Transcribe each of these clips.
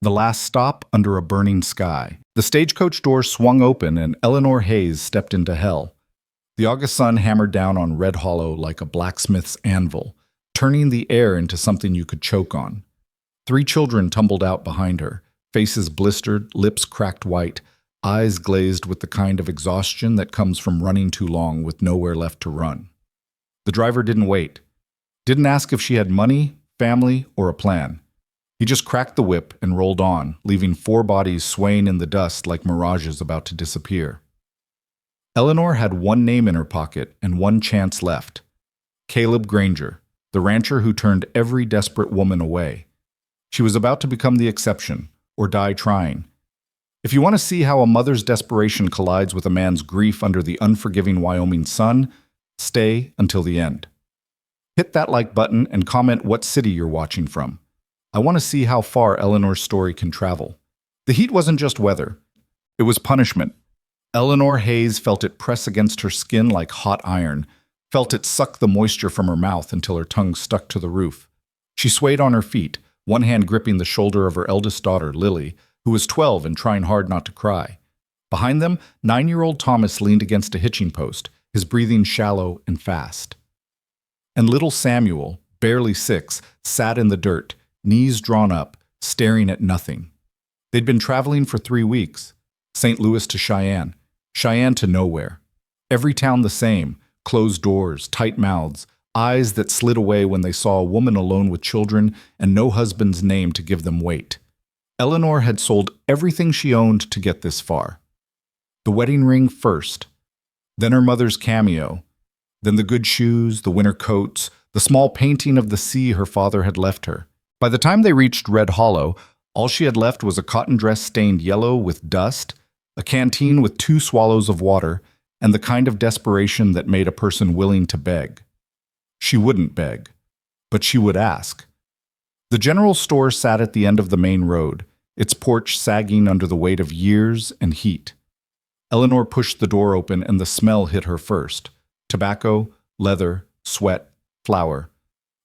The last stop under a burning sky. The stagecoach door swung open and Eleanor Hayes stepped into hell. The August sun hammered down on Red Hollow like a blacksmith's anvil, turning the air into something you could choke on. 3 children tumbled out behind her, faces blistered, lips cracked white, eyes glazed with the kind of exhaustion that comes from running too long with nowhere left to run. The driver didn't wait. Didn't ask if she had money, family, or a plan. He just cracked the whip and rolled on, leaving 4 bodies swaying in the dust like mirages about to disappear. Eleanor had one name in her pocket and one chance left. Caleb Granger, the rancher who turned every desperate woman away. She was about to become the exception, or die trying. If you want to see how a mother's desperation collides with a man's grief under the unforgiving Wyoming sun, stay until the end. Hit that like button and comment what city you're watching from. I want to see how far Eleanor's story can travel. The heat wasn't just weather. It was punishment. Eleanor Hayes felt it press against her skin like hot iron, felt it suck the moisture from her mouth until her tongue stuck to the roof. She swayed on her feet, one hand gripping the shoulder of her eldest daughter, Lily, who was 12 and trying hard not to cry. Behind them, 9-year-old Thomas leaned against a hitching post, his breathing shallow and fast. And little Samuel, barely 6, sat in the dirt, knees drawn up, staring at nothing. They'd been traveling for 3 weeks, St. Louis to Cheyenne, Cheyenne to nowhere. Every town the same, closed doors, tight mouths, eyes that slid away when they saw a woman alone with children and no husband's name to give them weight. Eleanor had sold everything she owned to get this far. The wedding ring first, then her mother's cameo, then the good shoes, the winter coats, the small painting of the sea her father had left her. By the time they reached Red Hollow, all she had left was a cotton dress stained yellow with dust, a canteen with 2 swallows of water, and the kind of desperation that made a person willing to beg. She wouldn't beg, but she would ask. The general store sat at the end of the main road, its porch sagging under the weight of years and heat. Eleanor pushed the door open and the smell hit her first. Tobacco, leather, sweat, flour.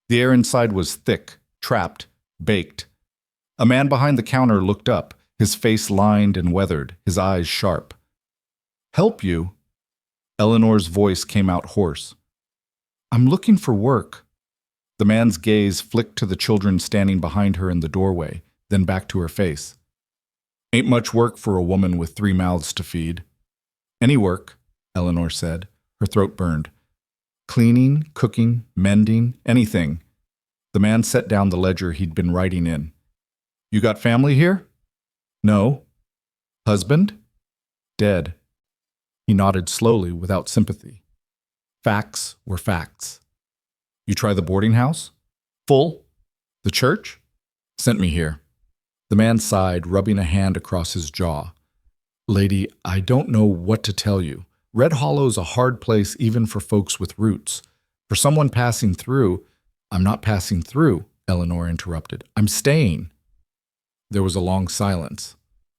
The air inside was thick, trapped, baked. A man behind the counter looked up, his face lined and weathered, his eyes sharp. "Help you?" Eleanor's voice came out hoarse. "I'm looking for work." The man's gaze flicked to the children standing behind her in the doorway, then back to her face. "Ain't much work for a woman with 3 mouths to feed." "Any work," Eleanor said. Her throat burned. "Cleaning, cooking, mending, anything." The man set down the ledger he'd been writing in. "You got family here?" "No." "Husband?" "Dead." He nodded slowly without sympathy. Facts were facts. "You try the boarding house?" "Full." "The church?" "Sent me here." The man sighed, rubbing a hand across his jaw. "Lady, I don't know what to tell you. Red Hollow's a hard place even for folks with roots. For someone passing through—" "I'm not passing through," Eleanor interrupted. "I'm staying." There was a long silence.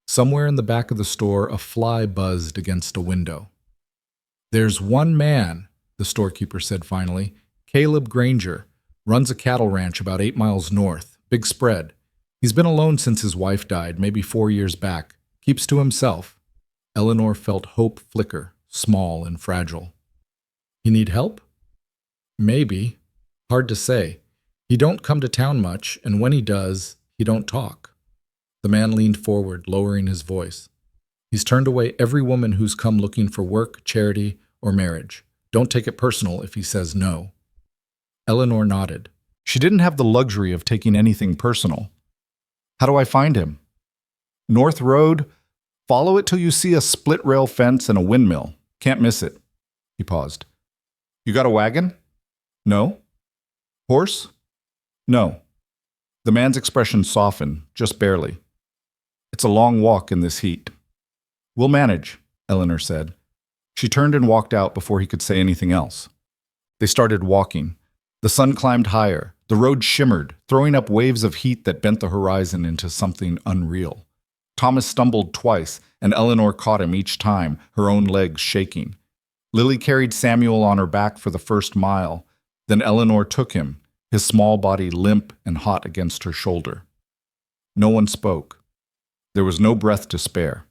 Somewhere in the back of the store, a fly buzzed against a window. "There's one man," the storekeeper said finally. "Caleb Granger. Runs a cattle ranch about 8 miles north. Big spread. He's been alone since his wife died, maybe 4 years back. Keeps to himself." Eleanor felt hope flicker, small and fragile. "You need help?" "Maybe. Hard to say. He don't come to town much, and when he does, he don't talk." The man leaned forward, lowering his voice. "He's turned away every woman who's come looking for work, charity, or marriage. Don't take it personal if he says no." Eleanor nodded. She didn't have the luxury of taking anything personal. "How do I find him?" "North Road. Follow it till you see a split-rail fence and a windmill. Can't miss it." He paused. "You got a wagon?" "No." "Horse?" "No." The man's expression softened, just barely. "It's a long walk in this heat." "We'll manage," Eleanor said. She turned and walked out before he could say anything else. They started walking. The sun climbed higher. The road shimmered, throwing up waves of heat that bent the horizon into something unreal. Thomas stumbled twice, and Eleanor caught him each time, her own legs shaking. Lily carried Samuel on her back for the first mile. Then Eleanor took him, his small body limp and hot against her shoulder. No one spoke. There was no breath to spare.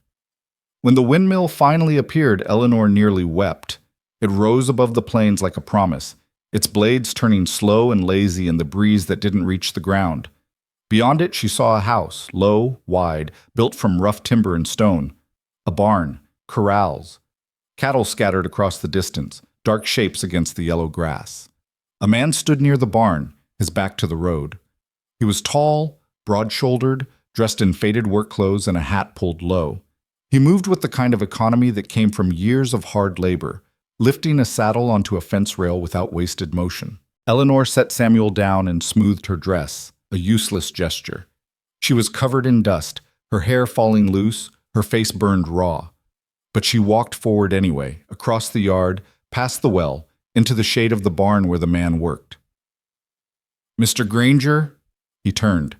When the windmill finally appeared, Eleanor nearly wept. It rose above the plains like a promise, its blades turning slow and lazy in the breeze that didn't reach the ground. Beyond it, she saw a house, low, wide, built from rough timber and stone. A barn, corrals. Cattle scattered across the distance, dark shapes against the yellow grass. A man stood near the barn, his back to the road. He was tall, broad-shouldered, dressed in faded work clothes and a hat pulled low. He moved with the kind of economy that came from years of hard labor, lifting a saddle onto a fence rail without wasted motion. Eleanor set Samuel down and smoothed her dress, a useless gesture. She was covered in dust, her hair falling loose, her face burned raw. But she walked forward anyway, across the yard, past the well, into the shade of the barn where the man worked. "Mr. Granger?" He turned.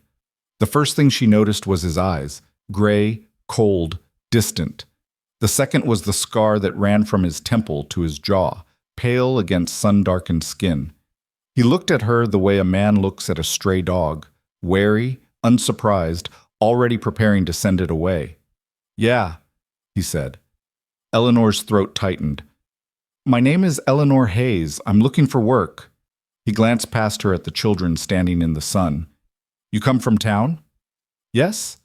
The first thing she noticed was his eyes, gray, cold, distant. The second was the scar that ran from his temple to his jaw, pale against sun-darkened skin. He looked at her the way a man looks at a stray dog, wary, unsurprised, already preparing to send it away. "Yeah," he said. Eleanor's throat tightened. "My name is Eleanor Hayes. I'm looking for work." He glanced past her at the children standing in the sun. "You come from town?" "Yes."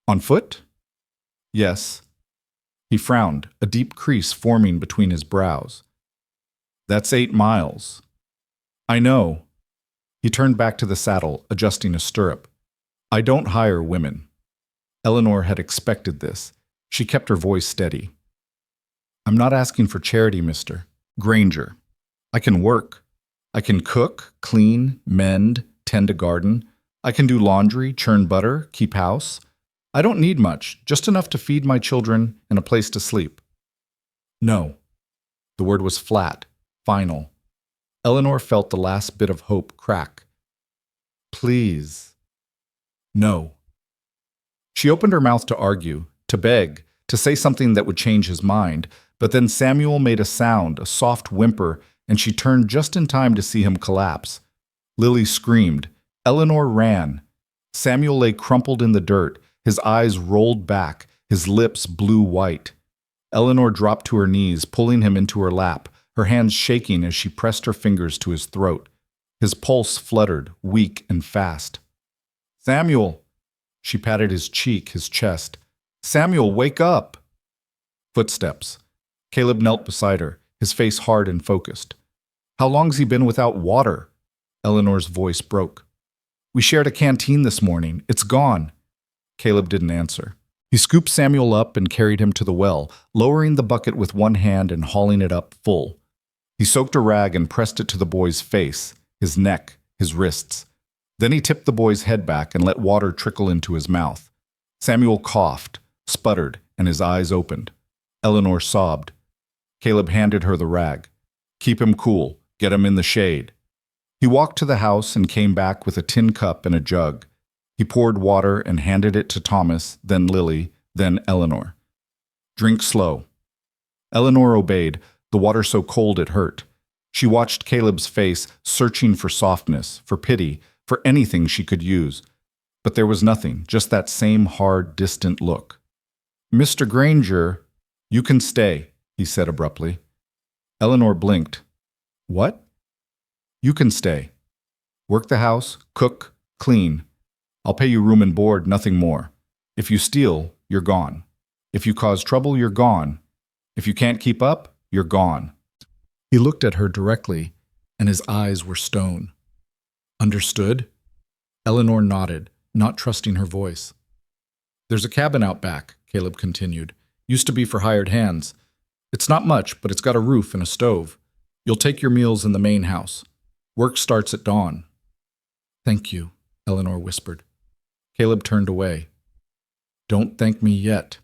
"On foot?" "Yes." He frowned, a deep crease forming between his brows. "That's 8 miles." "I know." He turned back to the saddle, adjusting a stirrup. "I don't hire women." Eleanor had expected this. She kept her voice steady. "I'm not asking for charity, Mr. Granger. I can work. I can cook, clean, mend, tend a garden. I can do laundry, churn butter, keep house. I don't need much, just enough to feed my children and a place to sleep." "No." The word was flat, final. Eleanor felt the last bit of hope crack. "Please." "No." She opened her mouth to argue, to beg, to say something that would change his mind, but then Samuel made a sound, a soft whimper, and she turned just in time to see him collapse. Lily screamed. Eleanor ran. Samuel lay crumpled in the dirt, his eyes rolled back, his lips blue white. Eleanor dropped to her knees, pulling him into her lap, her hands shaking as she pressed her fingers to his throat. His pulse fluttered, weak and fast. "Samuel!" She patted his cheek, his chest. "Samuel, wake up!" Footsteps. Caleb knelt beside her, his face hard and focused. "How long's he been without water?" Eleanor's voice broke. "We shared a canteen this morning. It's gone." Caleb didn't answer. He scooped Samuel up and carried him to the well, lowering the bucket with one hand and hauling it up full. He soaked a rag and pressed it to the boy's face, his neck, his wrists. Then he tipped the boy's head back and let water trickle into his mouth. Samuel coughed, sputtered, and his eyes opened. Eleanor sobbed. Caleb handed her the rag. "Keep him cool. Get him in the shade." He walked to the house and came back with a tin cup and a jug. He poured water and handed it to Thomas, then Lily, then Eleanor. "Drink slow." Eleanor obeyed, the water so cold it hurt. She watched Caleb's face, searching for softness, for pity, for anything she could use. But there was nothing, just that same hard, distant look. "Mr. Granger, you can stay," he said abruptly. Eleanor blinked. "What?" "You can stay. Work the house, cook, clean. I'll pay you room and board, nothing more. If you steal, you're gone. If you cause trouble, you're gone. If you can't keep up, you're gone." He looked at her directly, and his eyes were stone. "Understood?" Eleanor nodded, not trusting her voice. "There's a cabin out back," Caleb continued. "Used to be for hired hands. It's not much, but it's got a roof and a stove. You'll take your meals in the main house. Work starts at dawn." "Thank you," Eleanor whispered. Caleb turned away. "Don't thank me yet."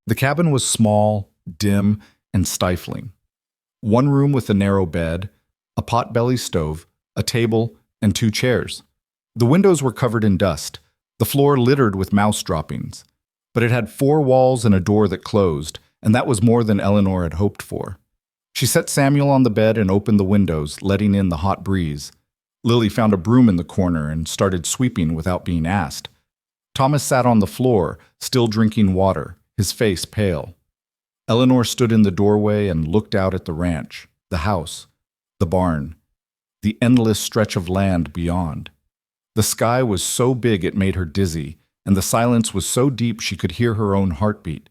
The cabin was small, dim, and stifling. One room with a narrow bed, a pot-belly stove, a table, and 2 chairs. The windows were covered in dust, the floor littered with mouse droppings. But it had 4 walls and a door that closed, and that was more than Eleanor had hoped for. She set Samuel on the bed and opened the windows, letting in the hot breeze. Lily found a broom in the corner and started sweeping without being asked. Thomas sat on the floor, still drinking water, his face pale. Eleanor stood in the doorway and looked out at the ranch, the house, the barn, the endless stretch of land beyond. The sky was so big it made her dizzy, and the silence was so deep she could hear her own heartbeat.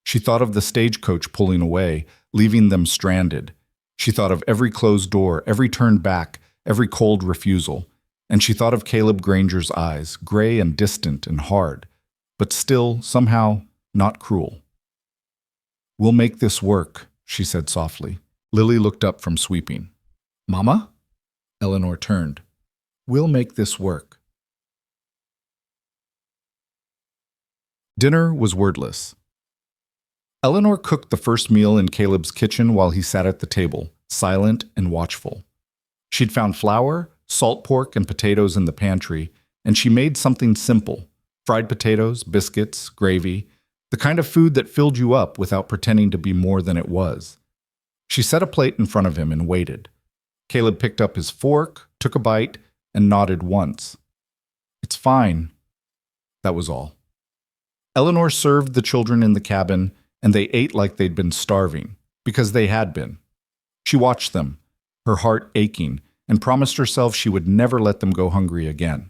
She thought of the stagecoach pulling away, leaving them stranded. She thought of every closed door, every turn back, every cold refusal. And she thought of Caleb Granger's eyes, gray and distant and hard, but still, somehow, not cruel. "We'll make this work," she said softly. Lily looked up from sweeping. "Mama?" Eleanor turned. "We'll make this work." Dinner was wordless. Eleanor cooked the first meal in Caleb's kitchen while he sat at the table, silent and watchful. She'd found flour, salt pork, and potatoes in the pantry, and she made something simple: fried potatoes, biscuits, gravy, the kind of food that filled you up without pretending to be more than it was. She set a plate in front of him and waited. Caleb picked up his fork, took a bite, and nodded once. "It's fine." That was all. Eleanor served the children in the cabin, and they ate like they'd been starving, because they had been. She watched them, her heart aching, and promised herself she would never let them go hungry again.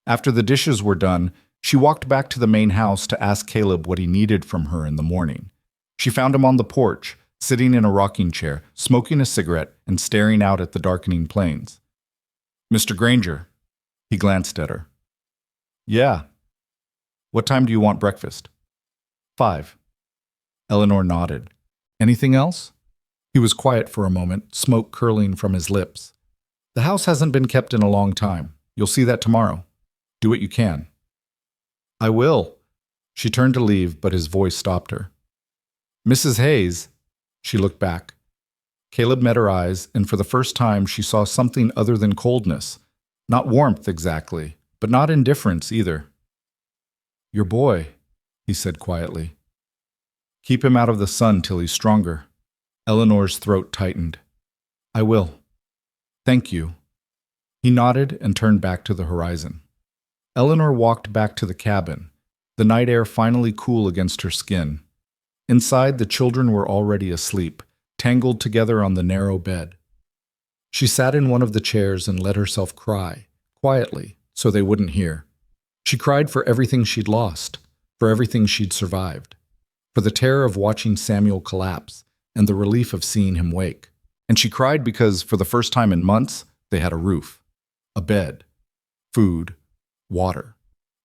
After the dishes were done, she walked back to the main house to ask Caleb what he needed from her in the morning. She found him on the porch, sitting in a rocking chair, smoking a cigarette and staring out at the darkening plains. "Mr. Granger." He glanced at her. "Yeah." "What time do you want breakfast?" 5. Eleanor nodded. "Anything else?" He was quiet for a moment, smoke curling from his lips. "The house hasn't been kept in a long time. You'll see that tomorrow. Do what you can." "I will." She turned to leave, but his voice stopped her. "Mrs. Hayes." She looked back. Caleb met her eyes, and for the first time she saw something other than coldness. Not warmth exactly, but not indifference either. "Your boy," he said quietly. "Keep him out of the sun till he's stronger." Eleanor's throat tightened. "I will. Thank you." He nodded and turned back to the horizon. Eleanor walked back to the cabin, the night air finally cool against her skin. Inside, the children were already asleep, tangled together on the narrow bed. She sat in one of the chairs and let herself cry, quietly, so they wouldn't hear. She cried for everything she'd lost, for everything she'd survived, for the terror of watching Samuel collapse and the relief of seeing him wake. And she cried because, for the first time in months, they had a roof, a bed, food, water.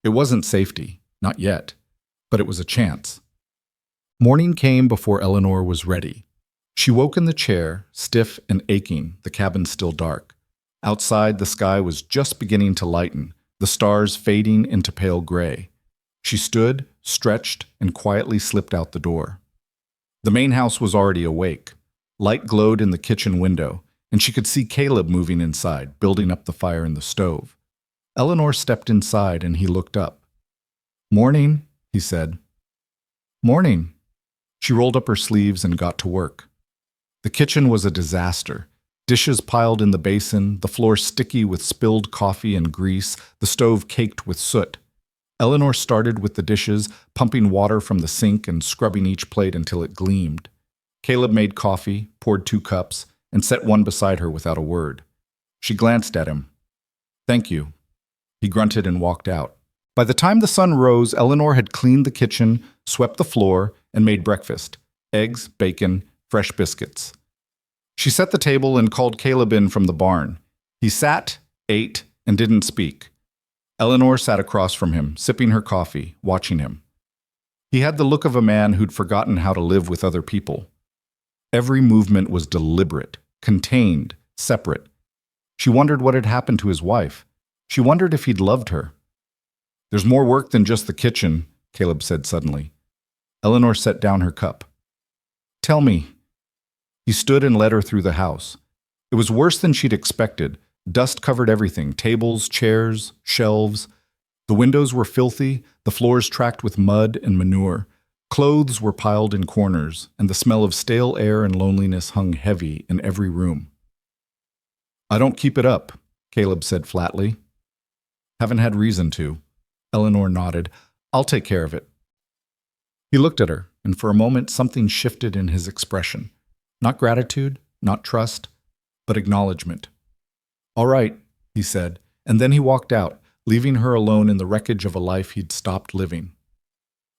It wasn't safety, not yet, but it was a chance. Morning came before Eleanor was ready. She woke in the chair, stiff and aching, the cabin still dark. Outside, the sky was just beginning to lighten, the stars fading into pale gray. She stood, stretched, and quietly slipped out the door. The main house was already awake. Light glowed in the kitchen window, and she could see Caleb moving inside, building up the fire in the stove. Eleanor stepped inside, and he looked up. "Morning," he said. "Morning." She rolled up her sleeves and got to work. The kitchen was a disaster. Dishes piled in the basin, the floor sticky with spilled coffee and grease, the stove caked with soot. Eleanor started with the dishes, pumping water from the sink and scrubbing each plate until it gleamed. Caleb made coffee, poured 2 cups, and set one beside her without a word. She glanced at him. "Thank you." He grunted and walked out. By the time the sun rose, Eleanor had cleaned the kitchen, swept the floor, and made breakfast: eggs, bacon, fresh biscuits. She set the table and called Caleb in from the barn. He sat, ate, and didn't speak. Eleanor sat across from him, sipping her coffee, watching him. He had the look of a man who'd forgotten how to live with other people. Every movement was deliberate, contained, separate. She wondered what had happened to his wife. She wondered if he'd loved her. "There's more work than just the kitchen," Caleb said suddenly. Eleanor set down her cup. "Tell me." He stood and led her through the house. It was worse than she'd expected. Dust covered everything: tables, chairs, shelves. The windows were filthy, the floors tracked with mud and manure. Clothes were piled in corners, and the smell of stale air and loneliness hung heavy in every room. "I don't keep it up," Caleb said flatly. Haven't had reason to. Eleanor nodded. I'll take care of it. He looked at her, and for a moment something shifted in his expression. Not gratitude, not trust, but acknowledgement. All right, he said, and then he walked out, leaving her alone in the wreckage of a life he'd stopped living.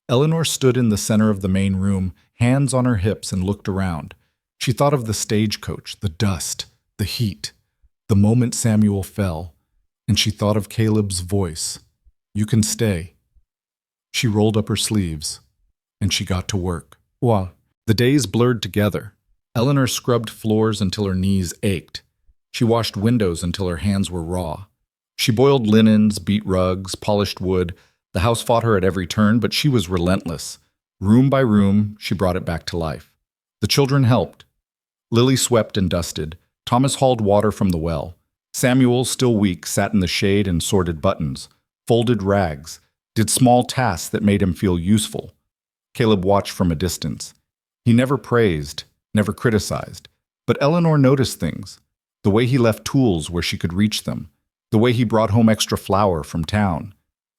Eleanor stood in the center of the main room, hands on her hips, and looked around. She thought of the stagecoach, the dust, the heat, the moment Samuel fell, and she thought of Caleb's voice. You can stay. She rolled up her sleeves, and she got to work. Well, the days blurred together. Eleanor scrubbed floors until her knees ached. She washed windows until her hands were raw. She boiled linens, beat rugs, polished wood. The house fought her at every turn, but she was relentless. Room by room, she brought it back to life. The children helped. Lily swept and dusted. Thomas hauled water from the well. Samuel, still weak, sat in the shade and sorted buttons, folded rags, did small tasks that made him feel useful. Caleb watched from a distance. He never praised, never criticized, but Eleanor noticed things. The way he left tools where she could reach them, the way he brought home extra flour from town,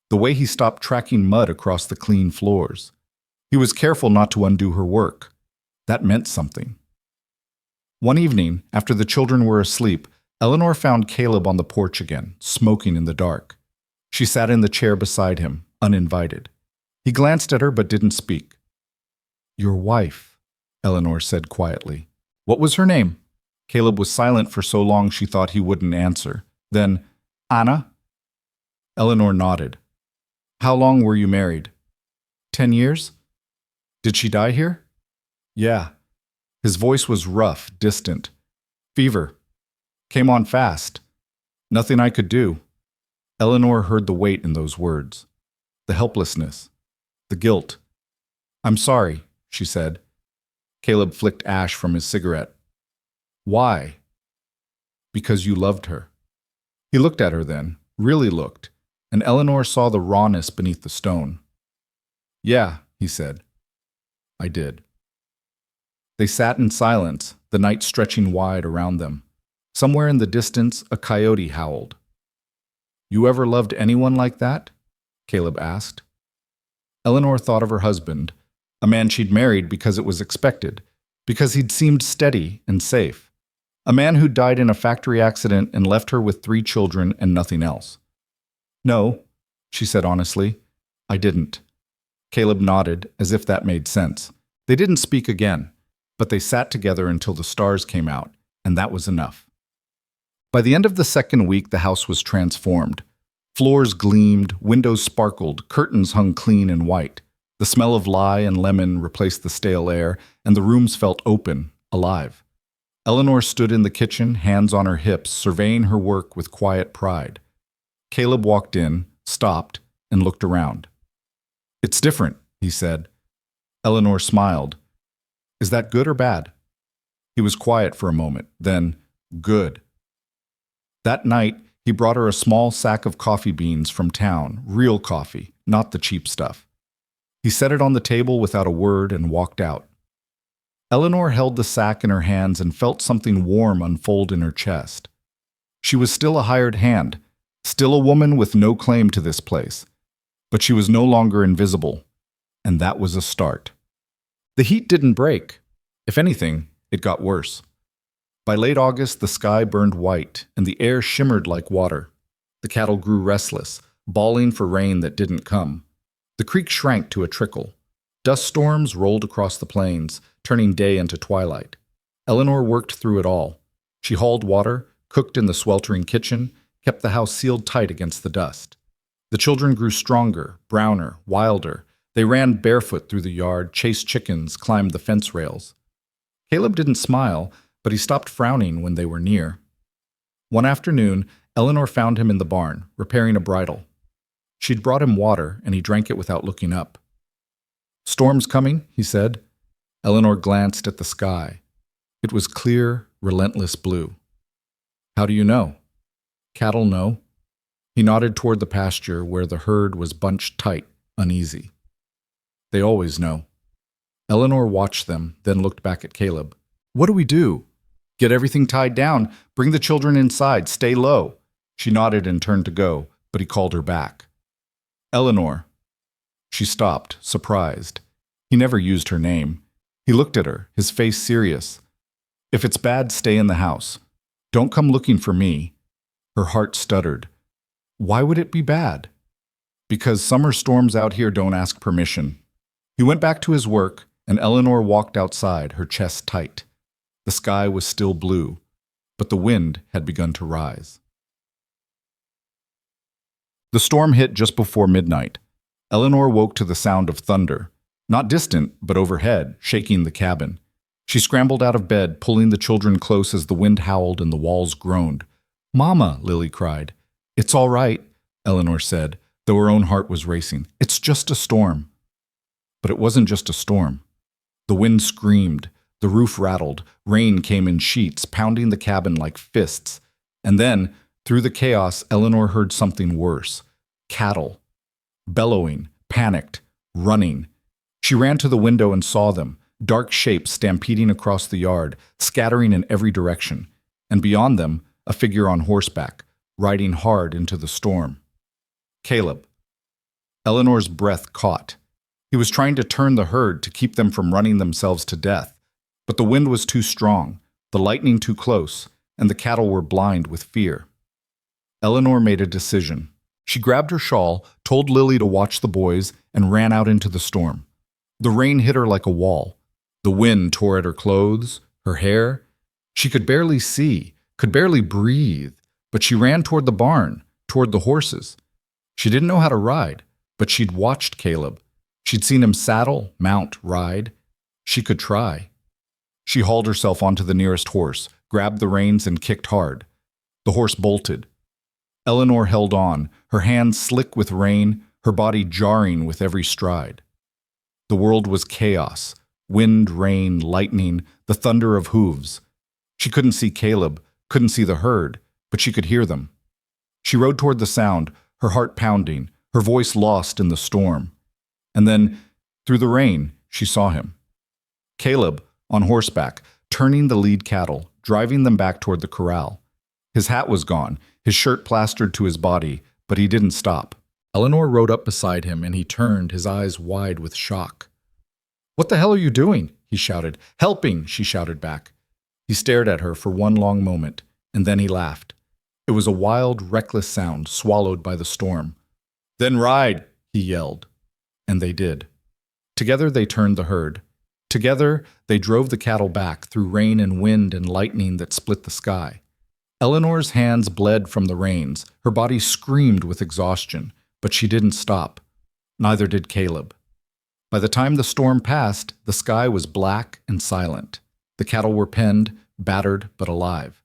the way he stopped tracking mud across the clean floors. He was careful not to undo her work. That meant something. One evening, after the children were asleep, Eleanor found Caleb on the porch again, smoking in the dark. She sat in the chair beside him, uninvited. He glanced at her but didn't speak. Your wife, Eleanor said quietly. What was her name? Caleb was silent for so long she thought he wouldn't answer. Then, Anna? Eleanor nodded. How long were you married? 10 years? Did she die here? Yeah. His voice was rough, distant. Fever. Came on fast. Nothing I could do. Eleanor heard the weight in those words. The helplessness. The guilt. I'm sorry, she said. Caleb flicked ash from his cigarette. Why? Because you loved her. He looked at her then, really looked, and Eleanor saw the rawness beneath the stone. Yeah, he said. I did. They sat in silence, the night stretching wide around them. Somewhere in the distance, a coyote howled. You ever loved anyone like that? Caleb asked. Eleanor thought of her husband, a man she'd married because it was expected, because he'd seemed steady and safe. A man who died in a factory accident and left her with 3 children and nothing else. No, she said honestly, I didn't. Caleb nodded, as if that made sense. They didn't speak again, but they sat together until the stars came out, and that was enough. By the end of the second week, the house was transformed. Floors gleamed, windows sparkled, curtains hung clean and white. The smell of lye and lemon replaced the stale air, and the rooms felt open, alive. Eleanor stood in the kitchen, hands on her hips, surveying her work with quiet pride. Caleb walked in, stopped, and looked around. It's different, he said. Eleanor smiled. Is that good or bad? He was quiet for a moment, then, good. That night, he brought her a small sack of coffee beans from town, real coffee, not the cheap stuff. He set it on the table without a word and walked out. Eleanor held the sack in her hands and felt something warm unfold in her chest. She was still a hired hand, still a woman with no claim to this place, but she was no longer invisible, and that was a start. The heat didn't break. If anything, it got worse. By late August, the sky burned white, and the air shimmered like water. The cattle grew restless, bawling for rain that didn't come. The creek shrank to a trickle. Dust storms rolled across the plains, turning day into twilight. Eleanor worked through it all. She hauled water, cooked in the sweltering kitchen, kept the house sealed tight against the dust. The children grew stronger, browner, wilder. They ran barefoot through the yard, chased chickens, climbed the fence rails. Caleb didn't smile, but he stopped frowning when they were near. One afternoon, Eleanor found him in the barn, repairing a bridle. She'd brought him water, and he drank it without looking up. Storm's coming, he said. Eleanor glanced at the sky. It was clear, relentless blue. How do you know? Cattle know. He nodded toward the pasture where the herd was bunched tight, uneasy. They always know. Eleanor watched them, then looked back at Caleb. What do we do? Get everything tied down, bring the children inside, stay low. She nodded and turned to go, but he called her back. Eleanor. She stopped, surprised. He never used her name. He looked at her, his face serious. If it's bad, stay in the house. Don't come looking for me. Her heart stuttered. Why would it be bad? Because summer storms out here don't ask permission. He went back to his work, and Eleanor walked outside, her chest tight. The sky was still blue, but the wind had begun to rise. The storm hit just before midnight. Eleanor woke to the sound of thunder, not distant, but overhead, shaking the cabin. She scrambled out of bed, pulling the children close as the wind howled and the walls groaned. "Mama," Lily cried. "It's all right," Eleanor said, though her own heart was racing. "It's just a storm." But it wasn't just a storm. The wind screamed, the roof rattled, rain came in sheets, pounding the cabin like fists. And then, through the chaos, Eleanor heard something worse. Cattle. Bellowing, panicked, running. She ran to the window and saw them, dark shapes stampeding across the yard, scattering in every direction. And beyond them, a figure on horseback, riding hard into the storm. Caleb. Eleanor's breath caught. He was trying to turn the herd to keep them from running themselves to death. But the wind was too strong, the lightning too close, and the cattle were blind with fear. Eleanor made a decision. She grabbed her shawl, told Lily to watch the boys, and ran out into the storm. The rain hit her like a wall. The wind tore at her clothes, her hair. She could barely see, could barely breathe, but she ran toward the barn, toward the horses. She didn't know how to ride, but she'd watched Caleb. She'd seen him saddle, mount, ride. She could try. She hauled herself onto the nearest horse, grabbed the reins, and kicked hard. The horse bolted. Eleanor held on, her hands slick with rain, her body jarring with every stride. The world was chaos. Wind, rain, lightning, the thunder of hooves. She couldn't see Caleb, couldn't see the herd, but she could hear them. She rode toward the sound, her heart pounding, her voice lost in the storm. And then, through the rain, she saw him. Caleb, on horseback, turning the lead cattle, driving them back toward the corral. His hat was gone, his shirt plastered to his body, but he didn't stop. Eleanor rode up beside him, and he turned, his eyes wide with shock. "What the hell are you doing?" he shouted. "Helping," she shouted back. He stared at her for one long moment, and then he laughed. It was a wild, reckless sound, swallowed by the storm. "Then ride," he yelled. And they did. Together they turned the herd. Together they drove the cattle back through rain and wind and lightning that split the sky. Eleanor's hands bled from the reins. Her body screamed with exhaustion, but she didn't stop. Neither did Caleb. By the time the storm passed, the sky was black and silent. The cattle were penned, battered but alive.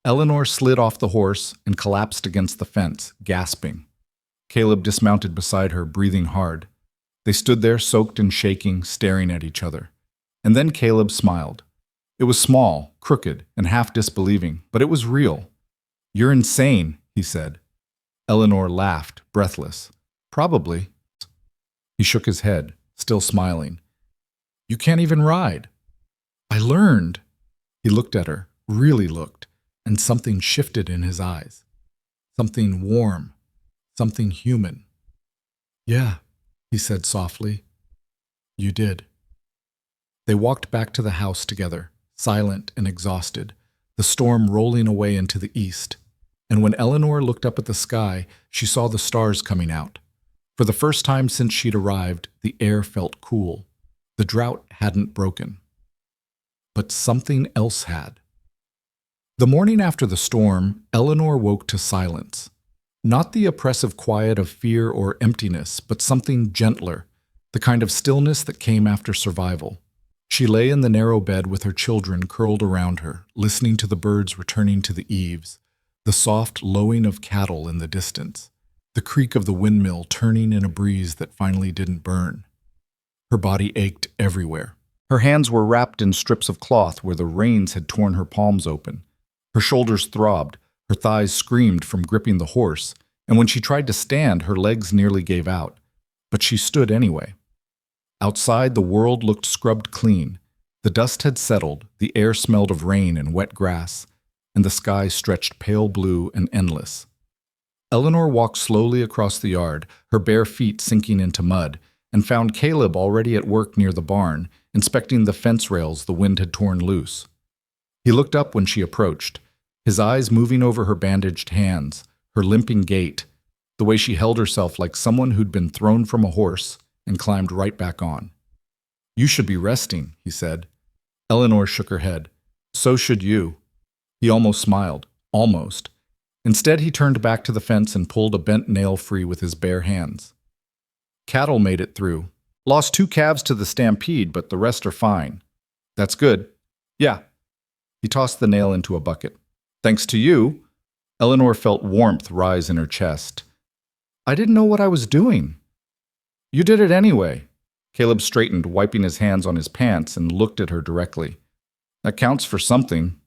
Eleanor slid off the horse and collapsed against the fence, gasping. Caleb dismounted beside her, breathing hard. They stood there, soaked and shaking, staring at each other. And then Caleb smiled. It was small, crooked, and half disbelieving, but it was real. "You're insane," he said. Eleanor laughed, breathless. "Probably." He shook his head, still smiling. "You can't even ride." "I learned." He looked at her, really looked, and something shifted in his eyes. Something warm, something human. "Yeah," he said softly. "You did." They walked back to the house together, silent and exhausted, the storm rolling away into the east. And when Eleanor looked up at the sky, she saw the stars coming out. For the first time since she'd arrived, the air felt cool. The drought hadn't broken. But something else had. The morning after the storm, Eleanor woke to silence. Not the oppressive quiet of fear or emptiness, but something gentler, the kind of stillness that came after survival. She lay in the narrow bed with her children curled around her, listening to the birds returning to the eaves, the soft lowing of cattle in the distance, the creak of the windmill turning in a breeze that finally didn't burn. Her body ached everywhere. Her hands were wrapped in strips of cloth where the rains had torn her palms open. Her shoulders throbbed, her thighs screamed from gripping the horse, and when she tried to stand, her legs nearly gave out. But she stood anyway. Outside, the world looked scrubbed clean. The dust had settled, the air smelled of rain and wet grass, and the sky stretched pale blue and endless. Eleanor walked slowly across the yard, her bare feet sinking into mud, and found Caleb already at work near the barn, inspecting the fence rails the wind had torn loose. He looked up when she approached, his eyes moving over her bandaged hands, her limping gait, the way she held herself like someone who'd been thrown from a horse and climbed right back on. "You should be resting," he said. Eleanor shook her head. "So should you." He almost smiled. Almost. Instead, he turned back to the fence and pulled a bent nail free with his bare hands. "Cattle made it through. Lost 2 calves to the stampede, but the rest are fine." "That's good." "Yeah." He tossed the nail into a bucket. "Thanks to you." Eleanor felt warmth rise in her chest. "I didn't know what I was doing." "You did it anyway." Caleb straightened, wiping his hands on his pants, and looked at her directly. "That counts for something."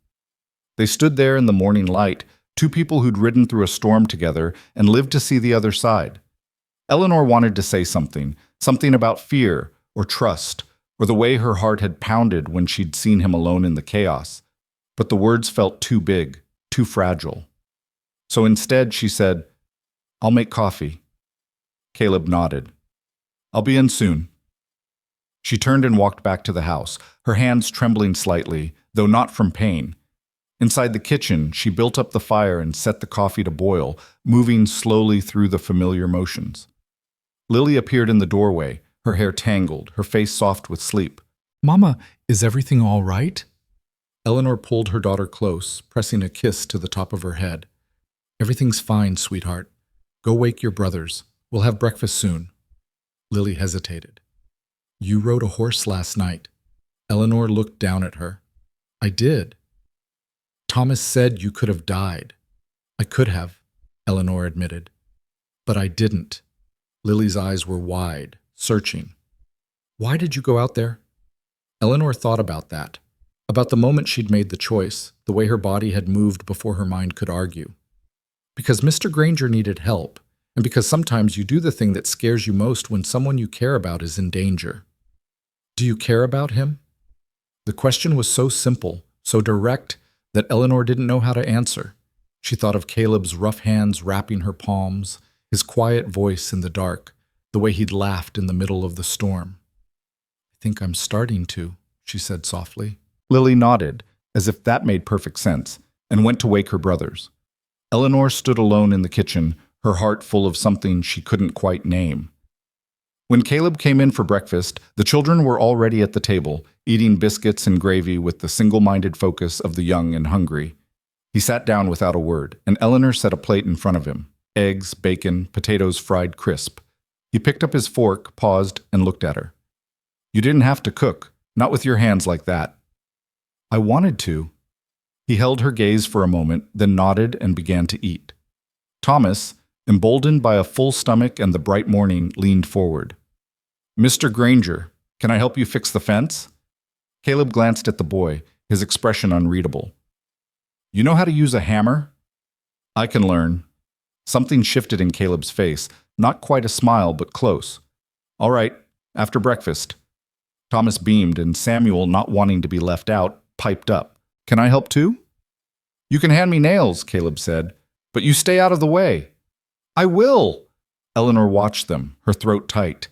They stood there in the morning light, 2 people who'd ridden through a storm together and lived to see the other side. Eleanor wanted to say something about fear or trust, or the way her heart had pounded when she'd seen him alone in the chaos, but the words felt too big, too fragile. So instead she said, "I'll make coffee." Caleb nodded. "I'll be in soon." She turned and walked back to the house, her hands trembling slightly, though not from pain. Inside the kitchen, she built up the fire and set the coffee to boil, moving slowly through the familiar motions. Lily appeared in the doorway, her hair tangled, her face soft with sleep. "Mama, is everything all right?" Eleanor pulled her daughter close, pressing a kiss to the top of her head. "Everything's fine, sweetheart. Go wake your brothers. We'll have breakfast soon." Lily hesitated. "You rode a horse last night." Eleanor looked down at her. "I did." "Thomas said you could have died." "I could have," Eleanor admitted. "But I didn't." Lily's eyes were wide, searching. "Why did you go out there?" Eleanor thought about that, about the moment she'd made the choice, the way her body had moved before her mind could argue. Because Mr. Granger needed help, and because sometimes you do the thing that scares you most when someone you care about is in danger. "Do you care about him?" The question was so simple, so direct, that Eleanor didn't know how to answer. She thought of Caleb's rough hands wrapping her palms, his quiet voice in the dark, the way he'd laughed in the middle of the storm. "I think I'm starting to," she said softly. Lily nodded, as if that made perfect sense, and went to wake her brothers. Eleanor stood alone in the kitchen, her heart full of something she couldn't quite name. When Caleb came in for breakfast, the children were already at the table, eating biscuits and gravy with the single-minded focus of the young and hungry. He sat down without a word, and Eleanor set a plate in front of him. Eggs, bacon, potatoes fried crisp. He picked up his fork, paused, and looked at her. "You didn't have to cook, not with your hands like that." "I wanted to." He held her gaze for a moment, then nodded and began to eat. Thomas, emboldened by a full stomach and the bright morning, leaned forward. "Mr. Granger, can I help you fix the fence?" Caleb glanced at the boy, his expression unreadable. "You know how to use a hammer?" "I can learn." Something shifted in Caleb's face, not quite a smile, but close. "All right, after breakfast." Thomas beamed, and Samuel, not wanting to be left out, piped up. "Can I help too?" "You can hand me nails," Caleb said, "but you stay out of the way." "I will!" Eleanor watched them, her throat tight.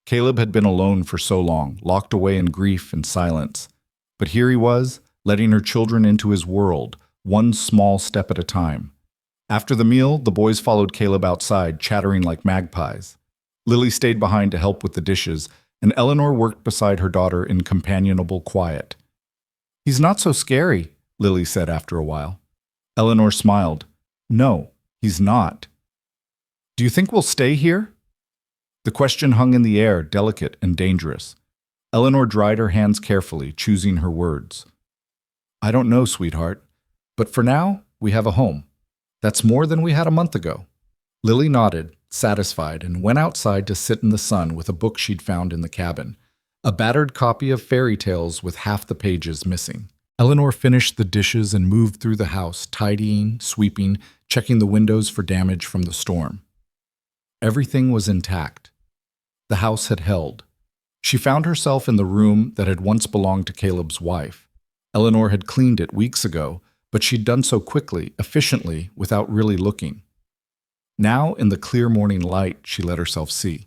Caleb had been alone for so long, locked away in grief and silence. But here he was, letting her children into his world, one small step at a time. After the meal, the boys followed Caleb outside, chattering like magpies. Lily stayed behind to help with the dishes, and Eleanor worked beside her daughter in companionable quiet. "He's not so scary," Lily said after a while. Eleanor smiled. "No, he's not." "Do you think we'll stay here?" The question hung in the air, delicate and dangerous. Eleanor dried her hands carefully, choosing her words. "I don't know, sweetheart. But for now, we have a home. That's more than we had a month ago." Lily nodded, satisfied, and went outside to sit in the sun with a book she'd found in the cabin, a battered copy of fairy tales with half the pages missing. Eleanor finished the dishes and moved through the house, tidying, sweeping, checking the windows for damage from the storm. Everything was intact. The house had held. She found herself in the room that had once belonged to Caleb's wife. Eleanor had cleaned it weeks ago, but she'd done so quickly, efficiently, without really looking. Now, in the clear morning light, she let herself see.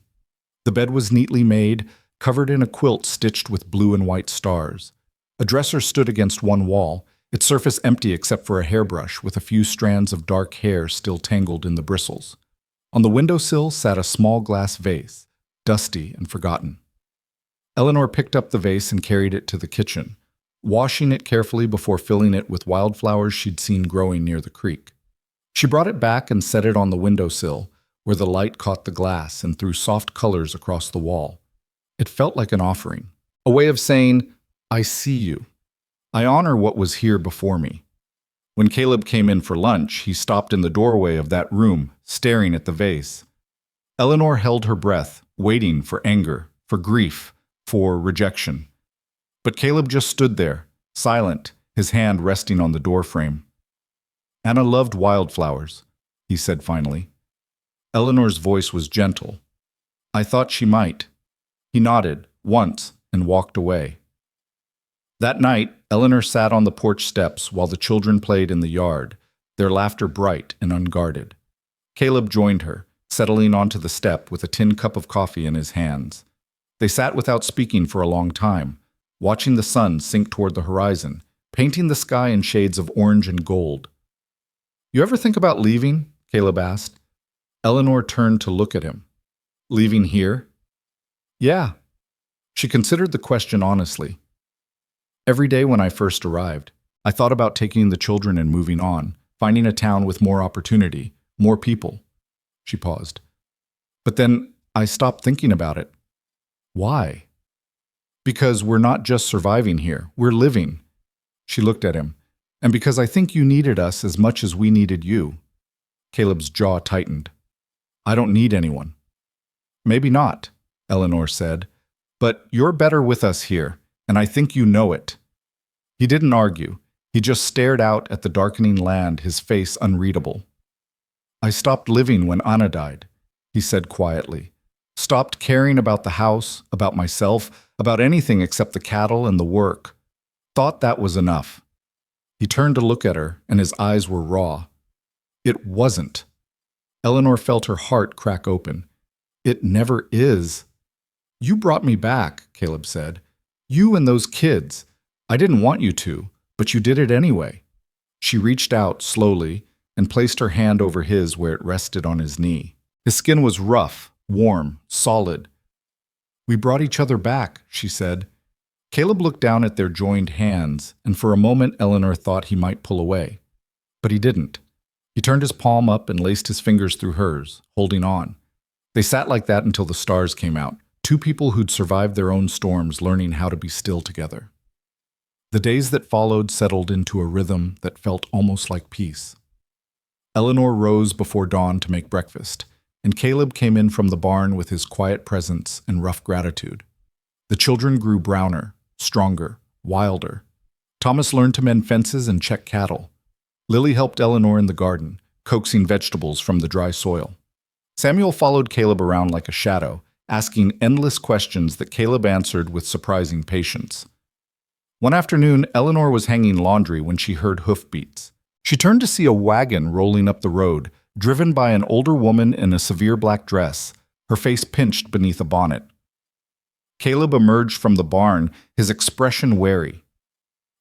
The bed was neatly made, covered in a quilt stitched with blue and white stars. A dresser stood against one wall, its surface empty except for a hairbrush with a few strands of dark hair still tangled in the bristles. On the windowsill sat a small glass vase, dusty and forgotten. Eleanor picked up the vase and carried it to the kitchen, washing it carefully before filling it with wildflowers she'd seen growing near the creek. She brought it back and set it on the windowsill, where the light caught the glass and threw soft colors across the wall. It felt like an offering, a way of saying, "I see you. I honor what was here before me." When Caleb came in for lunch, he stopped in the doorway of that room, staring at the vase. Eleanor held her breath, waiting for anger, for grief, for rejection. But Caleb just stood there, silent, his hand resting on the doorframe. "Anna loved wildflowers," he said finally. Eleanor's voice was gentle. "I thought she might." He nodded, once, and walked away. That night, Eleanor sat on the porch steps while the children played in the yard, their laughter bright and unguarded. Caleb joined her, settling onto the step with a tin cup of coffee in his hands. They sat without speaking for a long time, watching the sun sink toward the horizon, painting the sky in shades of orange and gold. "You ever think about leaving?" Caleb asked. Eleanor turned to look at him. "Leaving here?" "Yeah." She considered the question honestly. "Every day when I first arrived, I thought about taking the children and moving on, finding a town with more opportunity, more people." She paused. "But then I stopped thinking about it." "Why?" "Because we're not just surviving here, we're living." She looked at him. "And because I think you needed us as much as we needed you." Caleb's jaw tightened. "I don't need anyone." "Maybe not," Eleanor said. "But you're better with us here, and I think you know it." He didn't argue. He just stared out at the darkening land, his face unreadable. "I stopped living when Anna died," he said quietly. "Stopped caring about the house, about myself, about anything except the cattle and the work. Thought that was enough." He turned to look at her, and his eyes were raw. "It wasn't." Eleanor felt her heart crack open. "It never is." "You brought me back," Caleb said. "You and those kids. I didn't want you to, but you did it anyway." She reached out slowly and placed her hand over his where it rested on his knee. His skin was rough, warm, solid. "We brought each other back," she said. Caleb looked down at their joined hands, and for a moment Eleanor thought he might pull away. But he didn't. He turned his palm up and laced his fingers through hers, holding on. They sat like that until the stars came out, two people who'd survived their own storms learning how to be still together. The days that followed settled into a rhythm that felt almost like peace. Eleanor rose before dawn to make breakfast, and Caleb came in from the barn with his quiet presence and rough gratitude. The children grew browner, stronger, wilder. Thomas learned to mend fences and check cattle. Lily helped Eleanor in the garden, coaxing vegetables from the dry soil. Samuel followed Caleb around like a shadow, asking endless questions that Caleb answered with surprising patience. One afternoon, Eleanor was hanging laundry when she heard hoofbeats. She turned to see a wagon rolling up the road, driven by an older woman in a severe black dress, her face pinched beneath a bonnet. Caleb emerged from the barn, his expression wary.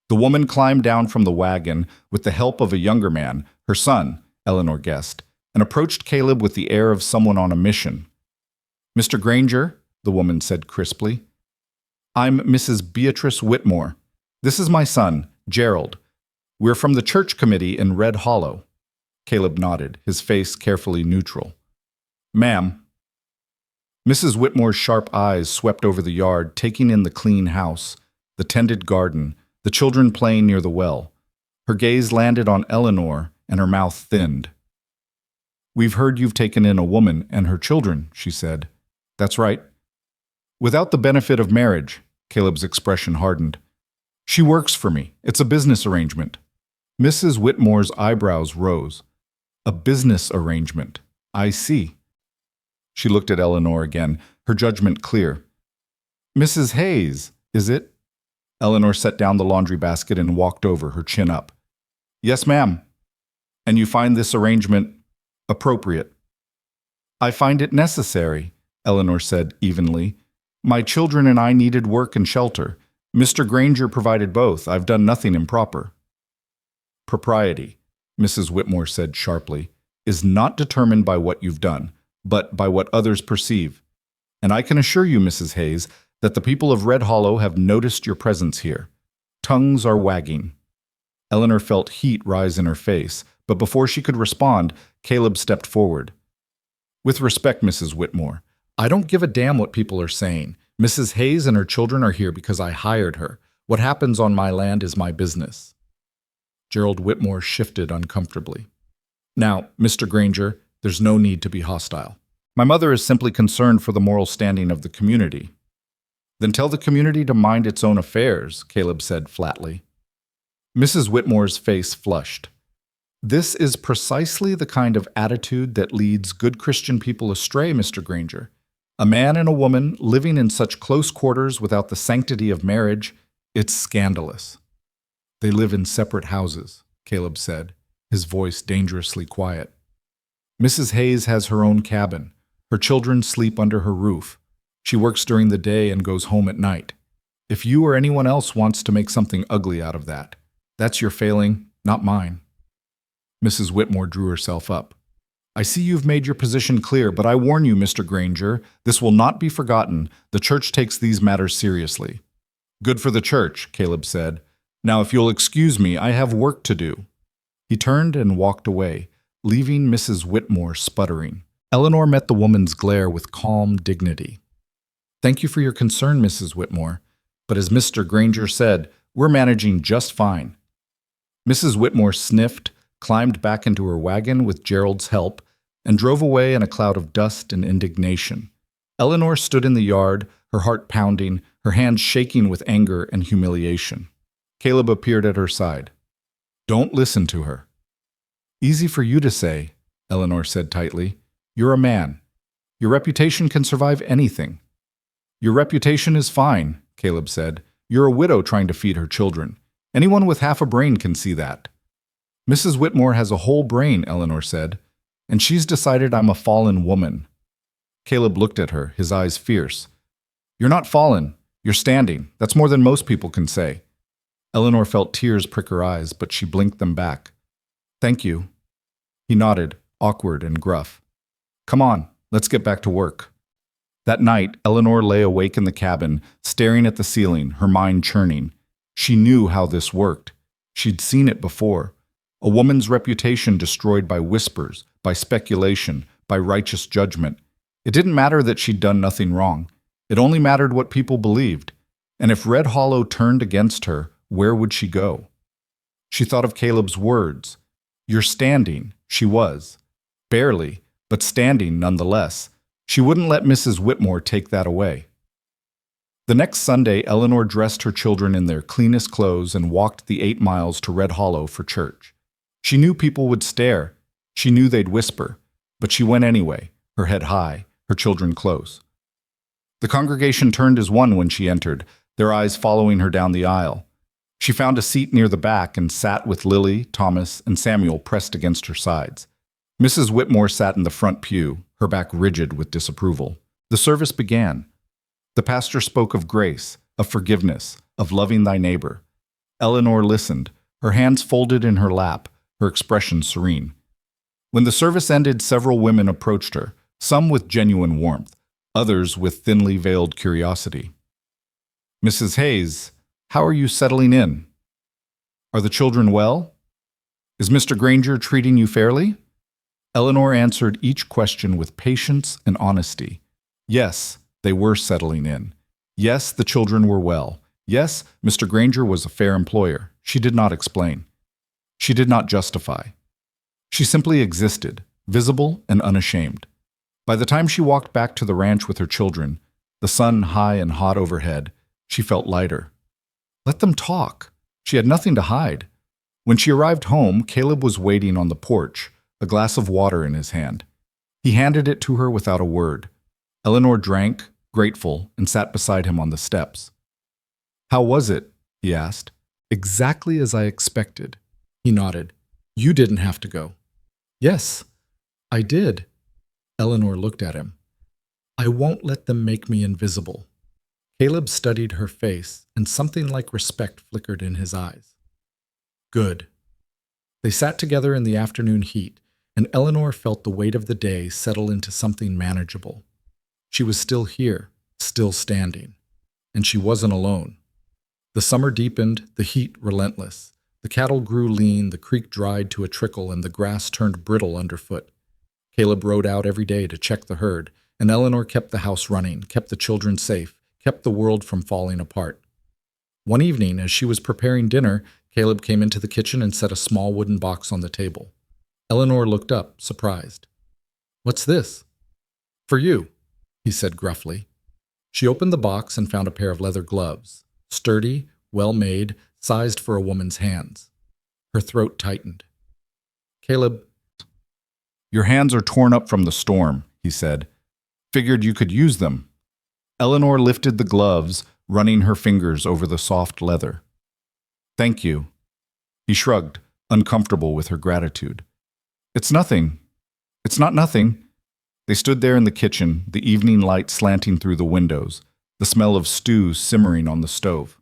The woman climbed down from the wagon with the help of a younger man, her son, Eleanor guessed, and approached Caleb with the air of someone on a mission. "Mr. Granger," the woman said crisply. "I'm Mrs. Beatrice Whitmore. This is my son, Gerald. We're from the church committee in Red Hollow." Caleb nodded, his face carefully neutral. "Ma'am." Mrs. Whitmore's sharp eyes swept over the yard, taking in the clean house, the tended garden, the children playing near the well. Her gaze landed on Eleanor, and her mouth thinned. "We've heard you've taken in a woman and her children," she said. "That's right." "Without the benefit of marriage," Caleb's expression hardened. "She works for me. It's a business arrangement." Mrs. Whitmore's eyebrows rose. "A business arrangement. I see." She looked at Eleanor again, her judgment clear. "Mrs. Hayes, is it?" Eleanor set down the laundry basket and walked over, her chin up. "Yes, ma'am." "And you find this arrangement appropriate?" I find it necessary, Eleanor said evenly. My children and I needed work and shelter. Mr. Granger provided both. I've done nothing improper. Propriety, Mrs. Whitmore said sharply, is not determined by what you've done, but by what others perceive. And I can assure you, Mrs. Hayes, that the people of Red Hollow have noticed your presence here. Tongues are wagging. Eleanor felt heat rise in her face, but before she could respond, Caleb stepped forward. With respect, Mrs. Whitmore, I don't give a damn what people are saying. Mrs. Hayes and her children are here because I hired her. What happens on my land is my business. Gerald Whitmore shifted uncomfortably. Now, Mr. Granger, there's no need to be hostile. My mother is simply concerned for the moral standing of the community. Then tell the community to mind its own affairs, Caleb said flatly. Mrs. Whitmore's face flushed. This is precisely the kind of attitude that leads good Christian people astray, Mr. Granger. A man and a woman living in such close quarters without the sanctity of marriage, it's scandalous. They live in separate houses, Caleb said, his voice dangerously quiet. Mrs. Hayes has her own cabin. Her children sleep under her roof. She works during the day and goes home at night. If you or anyone else wants to make something ugly out of that, that's your failing, not mine. Mrs. Whitmore drew herself up. I see you've made your position clear, but I warn you, Mr. Granger, this will not be forgotten. The church takes these matters seriously. Good for the church, Caleb said. Now, if you'll excuse me, I have work to do. He turned and walked away, leaving Mrs. Whitmore sputtering. Eleanor met the woman's glare with calm dignity. Thank you for your concern, Mrs. Whitmore, but as Mr. Granger said, we're managing just fine. Mrs. Whitmore sniffed, climbed back into her wagon with Gerald's help, and drove away in a cloud of dust and indignation. Eleanor stood in the yard, her heart pounding, her hands shaking with anger and humiliation. Caleb appeared at her side. Don't listen to her. Easy for you to say, Eleanor said tightly. You're a man. Your reputation can survive anything. Your reputation is fine, Caleb said. You're a widow trying to feed her children. Anyone with half a brain can see that. Mrs. Whitmore has a whole brain, Eleanor said, and she's decided I'm a fallen woman. Caleb looked at her, his eyes fierce. You're not fallen. You're standing. That's more than most people can say. Eleanor felt tears prick her eyes, but she blinked them back. Thank you. He nodded, awkward and gruff. Come on, let's get back to work. That night, Eleanor lay awake in the cabin, staring at the ceiling, her mind churning. She knew how this worked. She'd seen it before. A woman's reputation destroyed by whispers, by speculation, by righteous judgment. It didn't matter that she'd done nothing wrong. It only mattered what people believed. And if Red Hollow turned against her, where would she go? She thought of Caleb's words. You're standing. She was. Barely, but standing nonetheless. She wouldn't let Mrs. Whitmore take that away. The next Sunday, Eleanor dressed her children in their cleanest clothes and walked the 8 miles to Red Hollow for church. She knew people would stare. She knew they'd whisper. But she went anyway, her head high, her children close. The congregation turned as one when she entered, their eyes following her down the aisle. She found a seat near the back and sat with Lily, Thomas, and Samuel pressed against her sides. Mrs. Whitmore sat in the front pew, her back rigid with disapproval. The service began. The pastor spoke of grace, of forgiveness, of loving thy neighbor. Eleanor listened, her hands folded in her lap, her expression serene. When the service ended, several women approached her, some with genuine warmth, others with thinly veiled curiosity. Mrs. Hayes, how are you settling in? Are the children well? Is Mr. Granger treating you fairly? Eleanor answered each question with patience and honesty. Yes, they were settling in. Yes, the children were well. Yes, Mr. Granger was a fair employer. She did not explain. She did not justify. She simply existed, visible and unashamed. By the time she walked back to the ranch with her children, the sun high and hot overhead, she felt lighter. Let them talk. She had nothing to hide. When she arrived home, Caleb was waiting on the porch, a glass of water in his hand. He handed it to her without a word. Eleanor drank, grateful, and sat beside him on the steps. How was it? He asked. Exactly as I expected. He nodded. You didn't have to go. Yes, I did. Eleanor looked at him. I won't let them make me invisible. Caleb studied her face, and something like respect flickered in his eyes. Good. They sat together in the afternoon heat, and Eleanor felt the weight of the day settle into something manageable. She was still here, still standing, and she wasn't alone. The summer deepened, the heat relentless. The cattle grew lean, the creek dried to a trickle, and the grass turned brittle underfoot. Caleb rode out every day to check the herd, and Eleanor kept the house running, kept the children safe, kept the world from falling apart. One evening, as she was preparing dinner, Caleb came into the kitchen and set a small wooden box on the table. Eleanor looked up, surprised. What's this? For you, he said gruffly. She opened the box and found a pair of leather gloves, sturdy, well-made, sized for a woman's hands. Her throat tightened. Caleb, your hands are torn up from the storm, he said. Figured you could use them. Eleanor lifted the gloves, running her fingers over the soft leather. Thank you. He shrugged, uncomfortable with her gratitude. It's nothing. It's not nothing. They stood there in the kitchen, the evening light slanting through the windows, the smell of stew simmering on the stove.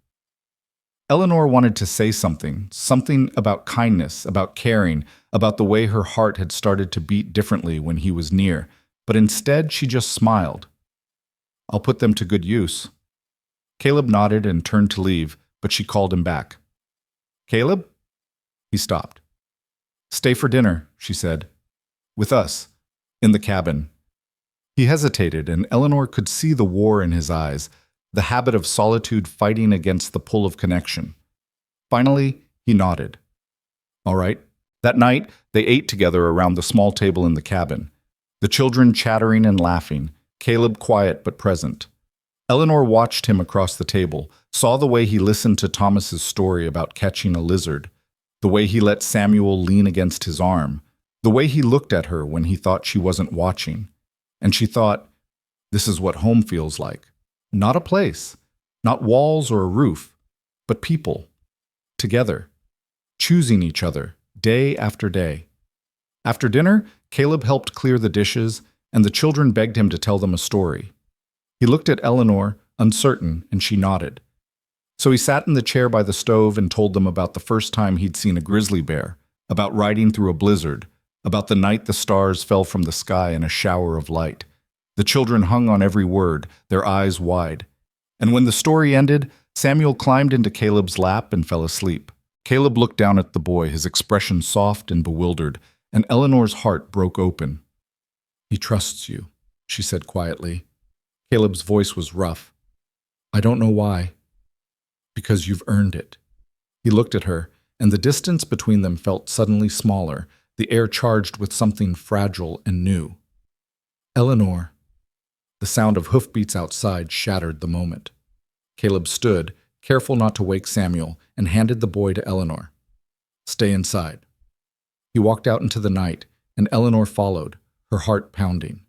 Eleanor wanted to say something about kindness, about caring, about the way her heart had started to beat differently when he was near, but instead she just smiled. I'll put them to good use. Caleb nodded and turned to leave, but she called him back. Caleb? He stopped. Stay for dinner, she said. With us, in the cabin. He hesitated, and Eleanor could see the war in his eyes, the habit of solitude fighting against the pull of connection. Finally, he nodded. All right. That night, they ate together around the small table in the cabin, the children chattering and laughing, Caleb quiet but present. Eleanor watched him across the table, saw the way he listened to Thomas's story about catching a lizard, the way he let Samuel lean against his arm, the way he looked at her when he thought she wasn't watching. And she thought, this is what home feels like. Not a place, not walls or a roof, but people, together, choosing each other, day after day. After dinner, Caleb helped clear the dishes, and the children begged him to tell them a story. He looked at Eleanor, uncertain, and she nodded. So he sat in the chair by the stove and told them about the first time he'd seen a grizzly bear, about riding through a blizzard, about the night the stars fell from the sky in a shower of light. The children hung on every word, their eyes wide. And when the story ended, Samuel climbed into Caleb's lap and fell asleep. Caleb looked down at the boy, his expression soft and bewildered, and Eleanor's heart broke open. He trusts you, she said quietly. Caleb's voice was rough. I don't know why. Because you've earned it. He looked at her, and the distance between them felt suddenly smaller, the air charged with something fragile and new. Eleanor. The sound of hoofbeats outside shattered the moment. Caleb stood, careful not to wake Samuel, and handed the boy to Eleanor. Stay inside. He walked out into the night, and Eleanor followed, her heart pounding.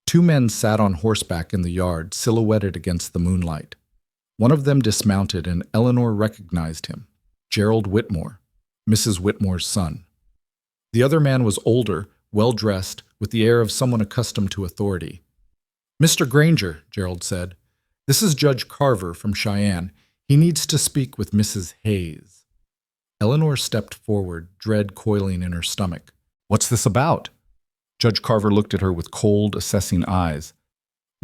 Two men sat on horseback in the yard, silhouetted against the moonlight. One of them dismounted, and Eleanor recognized him, Gerald Whitmore, Mrs. Whitmore's son. The other man was older, well-dressed, with the air of someone accustomed to authority. Mr. Granger, Gerald said, this is Judge Carver from Cheyenne. He needs to speak with Mrs. Hayes. Eleanor stepped forward, dread coiling in her stomach. What's this about? Judge Carver looked at her with cold, assessing eyes.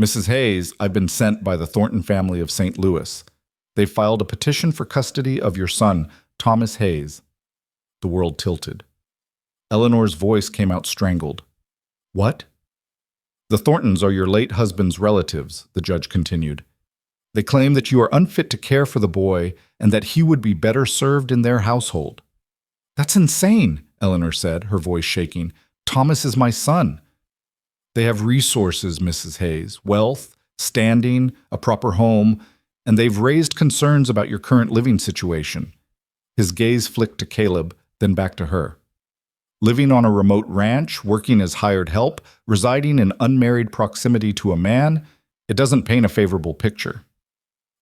Mrs. Hayes, I've been sent by the Thornton family of St. Louis. They've filed a petition for custody of your son, Thomas Hayes. The world tilted. Eleanor's voice came out strangled. What? The Thorntons are your late husband's relatives, the judge continued. They claim that you are unfit to care for the boy and that he would be better served in their household. That's insane, Eleanor said, her voice shaking. Thomas is my son. They have resources, Mrs. Hayes, wealth, standing, a proper home, and they've raised concerns about your current living situation. His gaze flicked to Caleb, then back to her. Living on a remote ranch, working as hired help, residing in unmarried proximity to a man, it doesn't paint a favorable picture.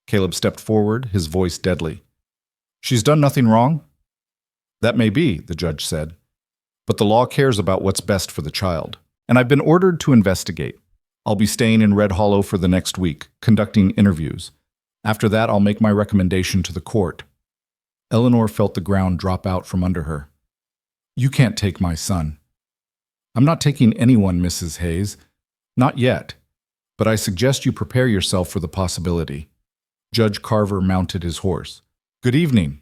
Caleb stepped forward, his voice deadly. She's done nothing wrong? That may be, the judge said. But the law cares about what's best for the child. and I've been ordered to investigate. I'll be staying in Red Hollow for the next week, conducting interviews. After that, I'll make my recommendation to the court." Eleanor felt the ground drop out from under her. "You can't take my son." "I'm not taking anyone, Mrs. Hayes. Not yet. But I suggest you prepare yourself for the possibility." Judge Carver mounted his horse. "Good evening."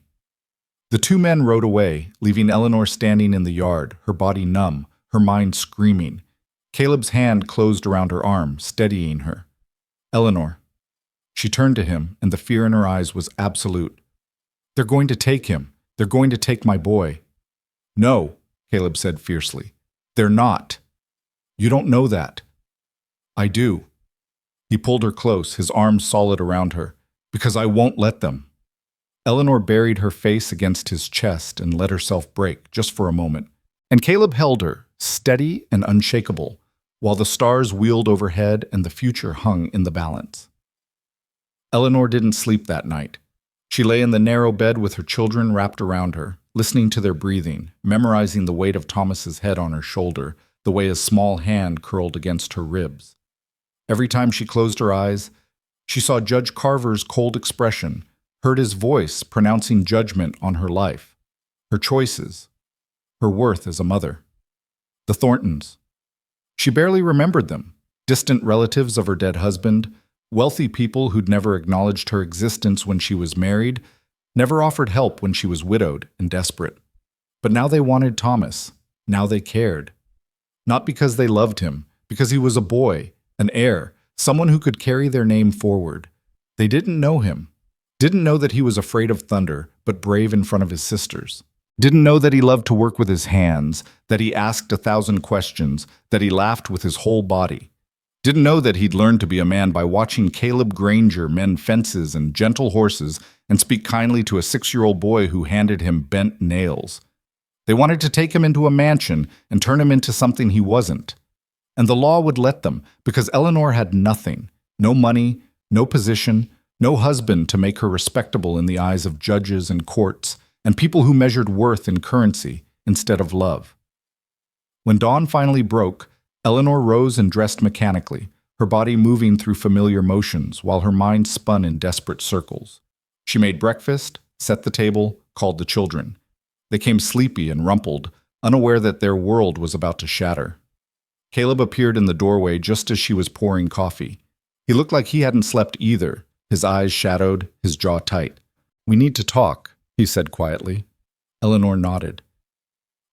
The two men rode away, leaving Eleanor standing in the yard, her body numb, her mind screaming. Caleb's hand closed around her arm, steadying her. "Eleanor." She turned to him, and the fear in her eyes was absolute. "They're going to take him. They're going to take my boy." "No," Caleb said fiercely. "They're not. You don't know that." "I do." He pulled her close, his arms solid around her. "Because I won't let them." Eleanor buried her face against his chest and let herself break, just for a moment. And Caleb held her, steady and unshakable, while the stars wheeled overhead and the future hung in the balance. Eleanor didn't sleep that night. She lay in the narrow bed with her children wrapped around her, listening to their breathing, memorizing the weight of Thomas's head on her shoulder, the way his small hand curled against her ribs. Every time she closed her eyes, she saw Judge Carver's cold expression, heard his voice pronouncing judgment on her life, her choices, her worth as a mother. The Thorntons. She barely remembered them, distant relatives of her dead husband, wealthy people who'd never acknowledged her existence when she was married, never offered help when she was widowed and desperate. But now they wanted Thomas. Now they cared. Not because they loved him, because he was a boy, an heir, someone who could carry their name forward. They didn't know him. Didn't know that he was afraid of thunder, but brave in front of his sisters. Didn't know that he loved to work with his hands, that he asked 1,000 questions, that he laughed with his whole body. Didn't know that he'd learned to be a man by watching Caleb Granger mend fences and gentle horses and speak kindly to a 6-year-old boy who handed him bent nails. They wanted to take him into a mansion and turn him into something he wasn't. And the law would let them, because Eleanor had nothing, no money, no position, no husband to make her respectable in the eyes of judges and courts, and people who measured worth in currency instead of love. When dawn finally broke, Eleanor rose and dressed mechanically, her body moving through familiar motions while her mind spun in desperate circles. She made breakfast, set the table, called the children. They came sleepy and rumpled, unaware that their world was about to shatter. Caleb appeared in the doorway just as she was pouring coffee. He looked like he hadn't slept either, his eyes shadowed, his jaw tight. "We need to talk," he said quietly. Eleanor nodded.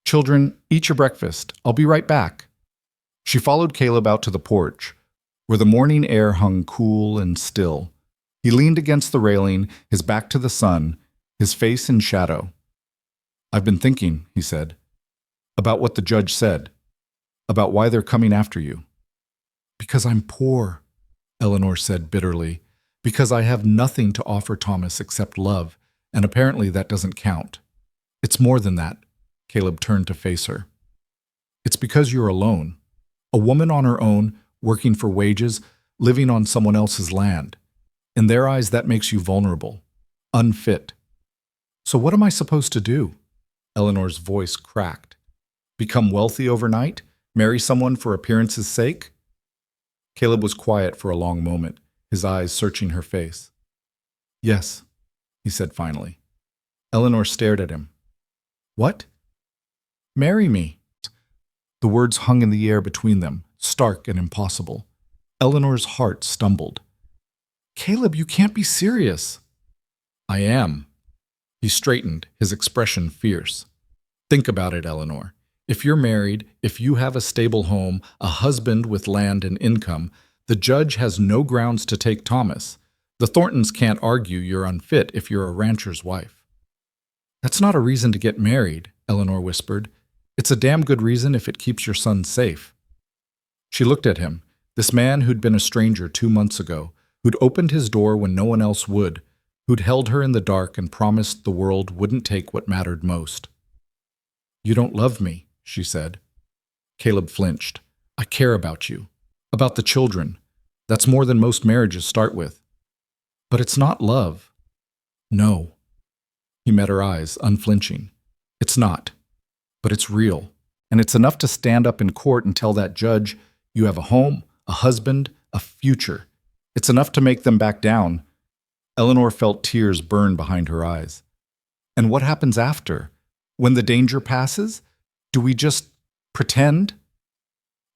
"Children, eat your breakfast. I'll be right back." She followed Caleb out to the porch, where the morning air hung cool and still. He leaned against the railing, his back to the sun, his face in shadow. "I've been thinking," he said, "about what the judge said, about why they're coming after you." "Because I'm poor," Eleanor said bitterly. "Because I have nothing to offer Thomas except love, and apparently that doesn't count. It's more than that." Caleb turned to face her. "It's because you're alone. A woman on her own, working for wages, living on someone else's land. In their eyes, that makes you vulnerable, unfit." "So what am I supposed to do?" Eleanor's voice cracked. "Become wealthy overnight? Marry someone for appearance's sake?" Caleb was quiet for a long moment, his eyes searching her face. "Yes," he said finally. Eleanor stared at him. "What?" "Marry me." The words hung in the air between them, stark and impossible. Eleanor's heart stumbled. "Caleb, you can't be serious." "I am." He straightened, his expression fierce. "Think about it, Eleanor. If you're married, if you have a stable home, a husband with land and income, the judge has no grounds to take Thomas. The Thorntons can't argue you're unfit if you're a rancher's wife." "That's not a reason to get married," Eleanor whispered. "It's a damn good reason if it keeps your son safe." She looked at him, this man who'd been a stranger 2 months ago, who'd opened his door when no one else would, who'd held her in the dark and promised the world wouldn't take what mattered most. "You don't love me," she said. Caleb flinched. "I care about you. About the children. That's more than most marriages start with." "But it's not love." "No." He met her eyes, unflinching. "It's not. But it's real. And it's enough to stand up in court and tell that judge, you have a home, a husband, a future. It's enough to make them back down. Eleanor felt tears burn behind her eyes. And what happens after? When the danger passes? Do we just pretend?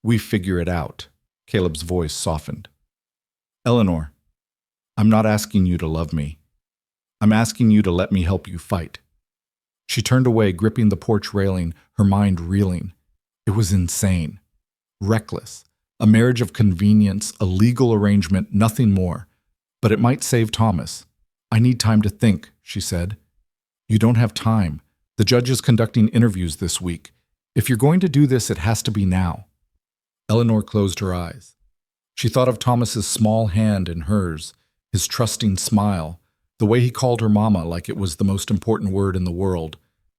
We figure it out. Caleb's voice softened. Eleanor, I'm not asking you to love me. I'm asking you to let me help you fight. She turned away, gripping the porch railing, her mind reeling. It was insane. Reckless. A marriage of convenience, a legal arrangement, nothing more. But it might save Thomas. I need time to think, she said. You don't have time. The judge is conducting interviews this week. If you're going to do this, it has to be now. Eleanor closed her eyes. She thought of Thomas's small hand in hers, his trusting smile, the way he called her mama like it was the most important word in the world.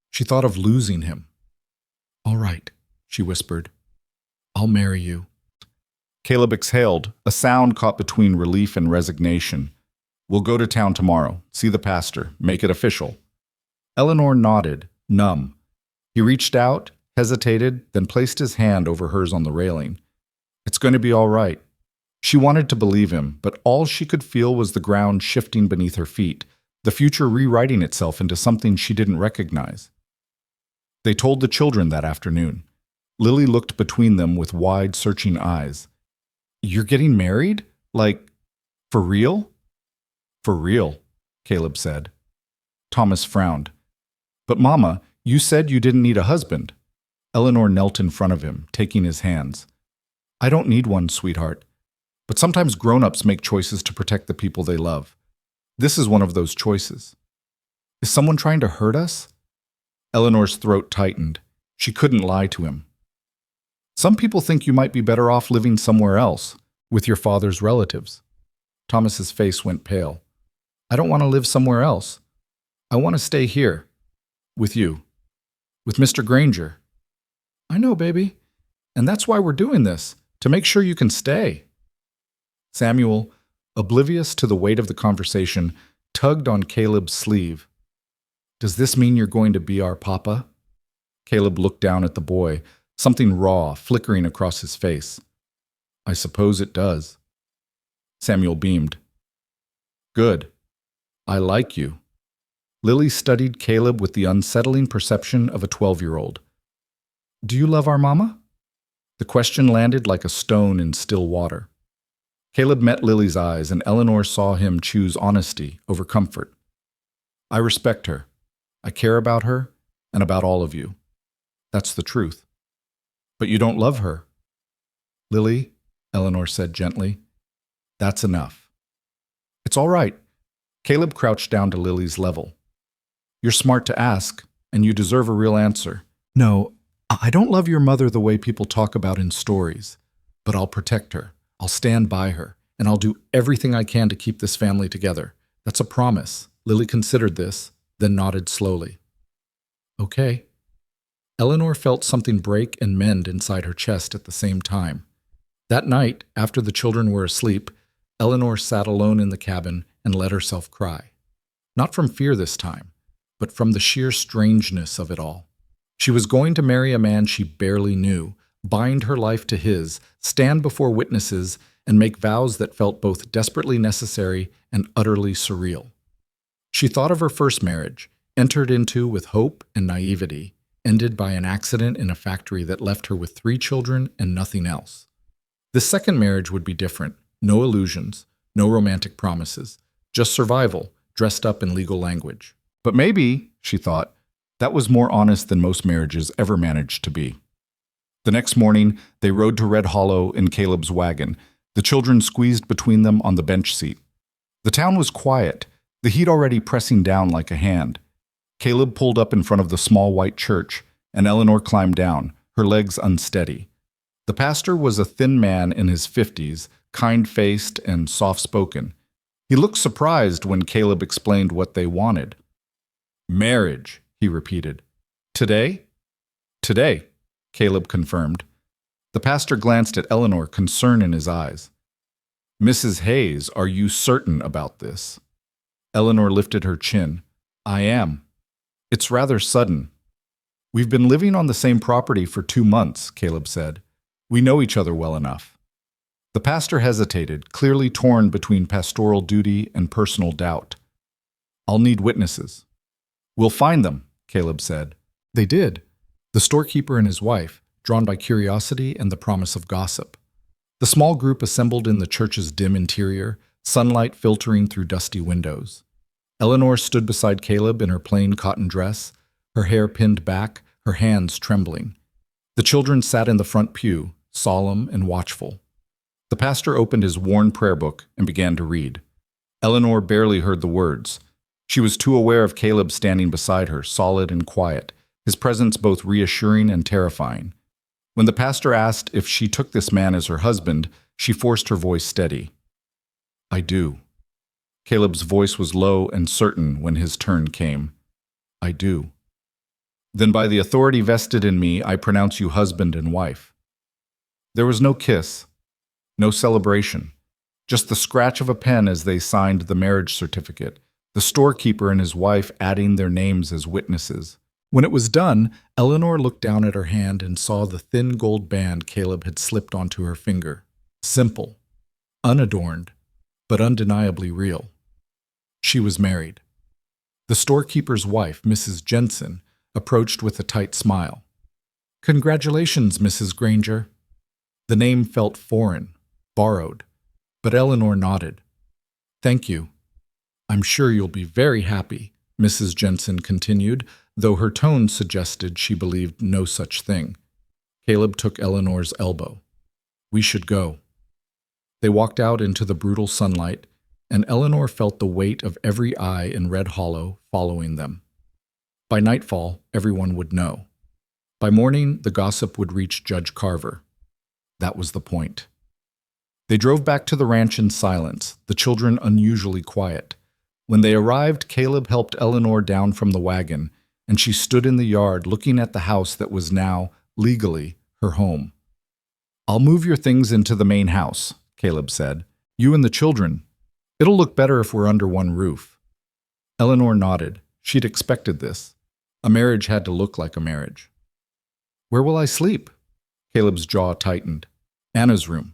She thought of losing him. All right, she whispered. I'll marry you. Caleb exhaled, a sound caught between relief and resignation. We'll go to town tomorrow, see the pastor, make it official. Eleanor nodded, numb. He reached out, hesitated, then placed his hand over hers on the railing. It's going to be all right. She wanted to believe him, but all she could feel was the ground shifting beneath her feet, the future rewriting itself into something she didn't recognize. They told the children that afternoon. Lily looked between them with wide, searching eyes. You're getting married? Like, for real? For real, Caleb said. Thomas frowned. But Mama, you said you didn't need a husband. Eleanor knelt in front of him, taking his hands. I don't need one, sweetheart. But sometimes grown-ups make choices to protect the people they love. This is one of those choices. Is someone trying to hurt us? Eleanor's throat tightened. She couldn't lie to him. Some people think you might be better off living somewhere else, with your father's relatives. Thomas's face went pale. I don't want to live somewhere else. I want to stay here. With you. With Mr. Granger. I know, baby. And that's why we're doing this, to make sure you can stay. Samuel, oblivious to the weight of the conversation, tugged on Caleb's sleeve. Does this mean you're going to be our papa? Caleb looked down at the boy, something raw flickering across his face. I suppose it does. Samuel beamed. Good. I like you. Lily studied Caleb with the unsettling perception of a 12-year-old. Do you love our mama? The question landed like a stone in still water. Caleb met Lily's eyes, and Eleanor saw him choose honesty over comfort. I respect her. I care about her and about all of you. That's the truth. But you don't love her. Lily, Eleanor said gently, that's enough. It's all right. Caleb crouched down to Lily's level. You're smart to ask, and you deserve a real answer. No, I don't love your mother the way people talk about in stories, but I'll protect her. I'll stand by her, and I'll do everything I can to keep this family together. That's a promise. Lily considered this, then nodded slowly. Okay. Eleanor felt something break and mend inside her chest at the same time. That night, after the children were asleep, Eleanor sat alone in the cabin and let herself cry. Not from fear this time, but from the sheer strangeness of it all. She was going to marry a man she barely knew, bind her life to his, stand before witnesses, and make vows that felt both desperately necessary and utterly surreal. She thought of her first marriage, entered into with hope and naivety, ended by an accident in a factory that left her with 3 children and nothing else. The second marriage would be different. No illusions, no romantic promises, just survival, dressed up in legal language. But maybe, she thought, that was more honest than most marriages ever managed to be. The next morning, they rode to Red Hollow in Caleb's wagon, the children squeezed between them on the bench seat. The town was quiet, the heat already pressing down like a hand. Caleb pulled up in front of the small white church, and Eleanor climbed down, her legs unsteady. The pastor was a thin man in his 50s, kind-faced and soft-spoken. He looked surprised when Caleb explained what they wanted. Marriage, he repeated. Today? Today, Caleb confirmed. The pastor glanced at Eleanor, concern in his eyes. Mrs. Hayes, are you certain about this? Eleanor lifted her chin. I am. It's rather sudden. We've been living on the same property for 2 months, Caleb said. We know each other well enough. The pastor hesitated, clearly torn between pastoral duty and personal doubt. I'll need witnesses. We'll find them, Caleb said. They did. The storekeeper and his wife, drawn by curiosity and the promise of gossip. The small group assembled in the church's dim interior, sunlight filtering through dusty windows. Eleanor stood beside Caleb in her plain cotton dress, her hair pinned back, her hands trembling. The children sat in the front pew, solemn and watchful. The pastor opened his worn prayer book and began to read. Eleanor barely heard the words. She was too aware of Caleb standing beside her, solid and quiet, his presence both reassuring and terrifying. When the pastor asked if she took this man as her husband, she forced her voice steady. I do. Caleb's voice was low and certain when his turn came. I do. Then by the authority vested in me, I pronounce you husband and wife. There was no kiss, no celebration, just the scratch of a pen as they signed the marriage certificate, the storekeeper and his wife adding their names as witnesses. When it was done, Eleanor looked down at her hand and saw the thin gold band Caleb had slipped onto her finger. Simple, unadorned, but undeniably real. She was married. The storekeeper's wife, Mrs. Jensen, approached with a tight smile. Congratulations, Mrs. Granger. The name felt foreign, borrowed, but Eleanor nodded. Thank you. I'm sure you'll be very happy, Mrs. Jensen continued, though her tone suggested she believed no such thing. Caleb took Eleanor's elbow. We should go. They walked out into the brutal sunlight, and Eleanor felt the weight of every eye in Red Hollow following them. By nightfall, everyone would know. By morning, the gossip would reach Judge Carver. That was the point. They drove back to the ranch in silence, the children unusually quiet. When they arrived, Caleb helped Eleanor down from the wagon, and she stood in the yard looking at the house that was now, legally, her home. I'll move your things into the main house, Caleb said. You and the children. It'll look better if we're under one roof. Eleanor nodded. She'd expected this. A marriage had to look like a marriage. Where will I sleep? Caleb's jaw tightened. Anna's room.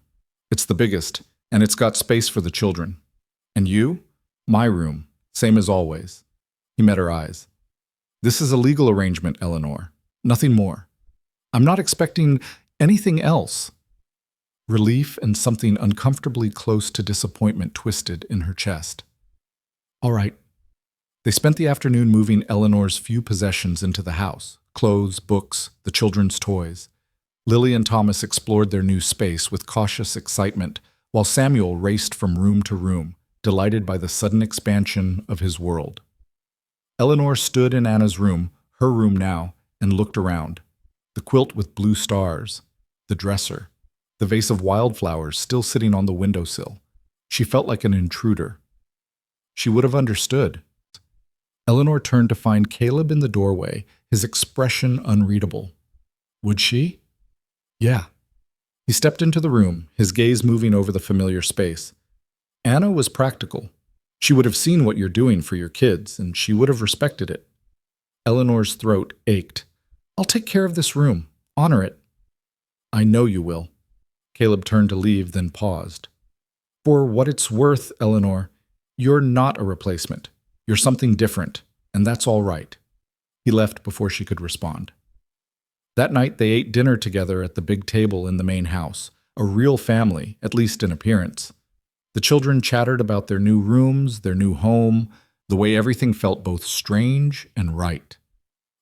It's the biggest, and it's got space for the children. And you? My room, same as always. He met her eyes. This is a legal arrangement, Eleanor. Nothing more. I'm not expecting anything else. Relief and something uncomfortably close to disappointment twisted in her chest. All right. They spent the afternoon moving Eleanor's few possessions into the house, clothes, books, the children's toys. Lily and Thomas explored their new space with cautious excitement, while Samuel raced from room to room, delighted by the sudden expansion of his world. Eleanor stood in Anna's room, her room now, and looked around. The quilt with blue stars, the dresser, the vase of wildflowers still sitting on the windowsill. She felt like an intruder. She would have understood. Eleanor turned to find Caleb in the doorway, his expression unreadable. Would she? Yeah. He stepped into the room, his gaze moving over the familiar space. Anna was practical. She would have seen what you're doing for your kids, and she would have respected it. Eleanor's throat ached. I'll take care of this room. Honor it. I know you will. Caleb turned to leave, then paused. For what it's worth, Eleanor, you're not a replacement. You're something different, and that's all right. He left before she could respond. That night they ate dinner together at the big table in the main house, a real family, at least in appearance. The children chattered about their new rooms, their new home, the way everything felt both strange and right.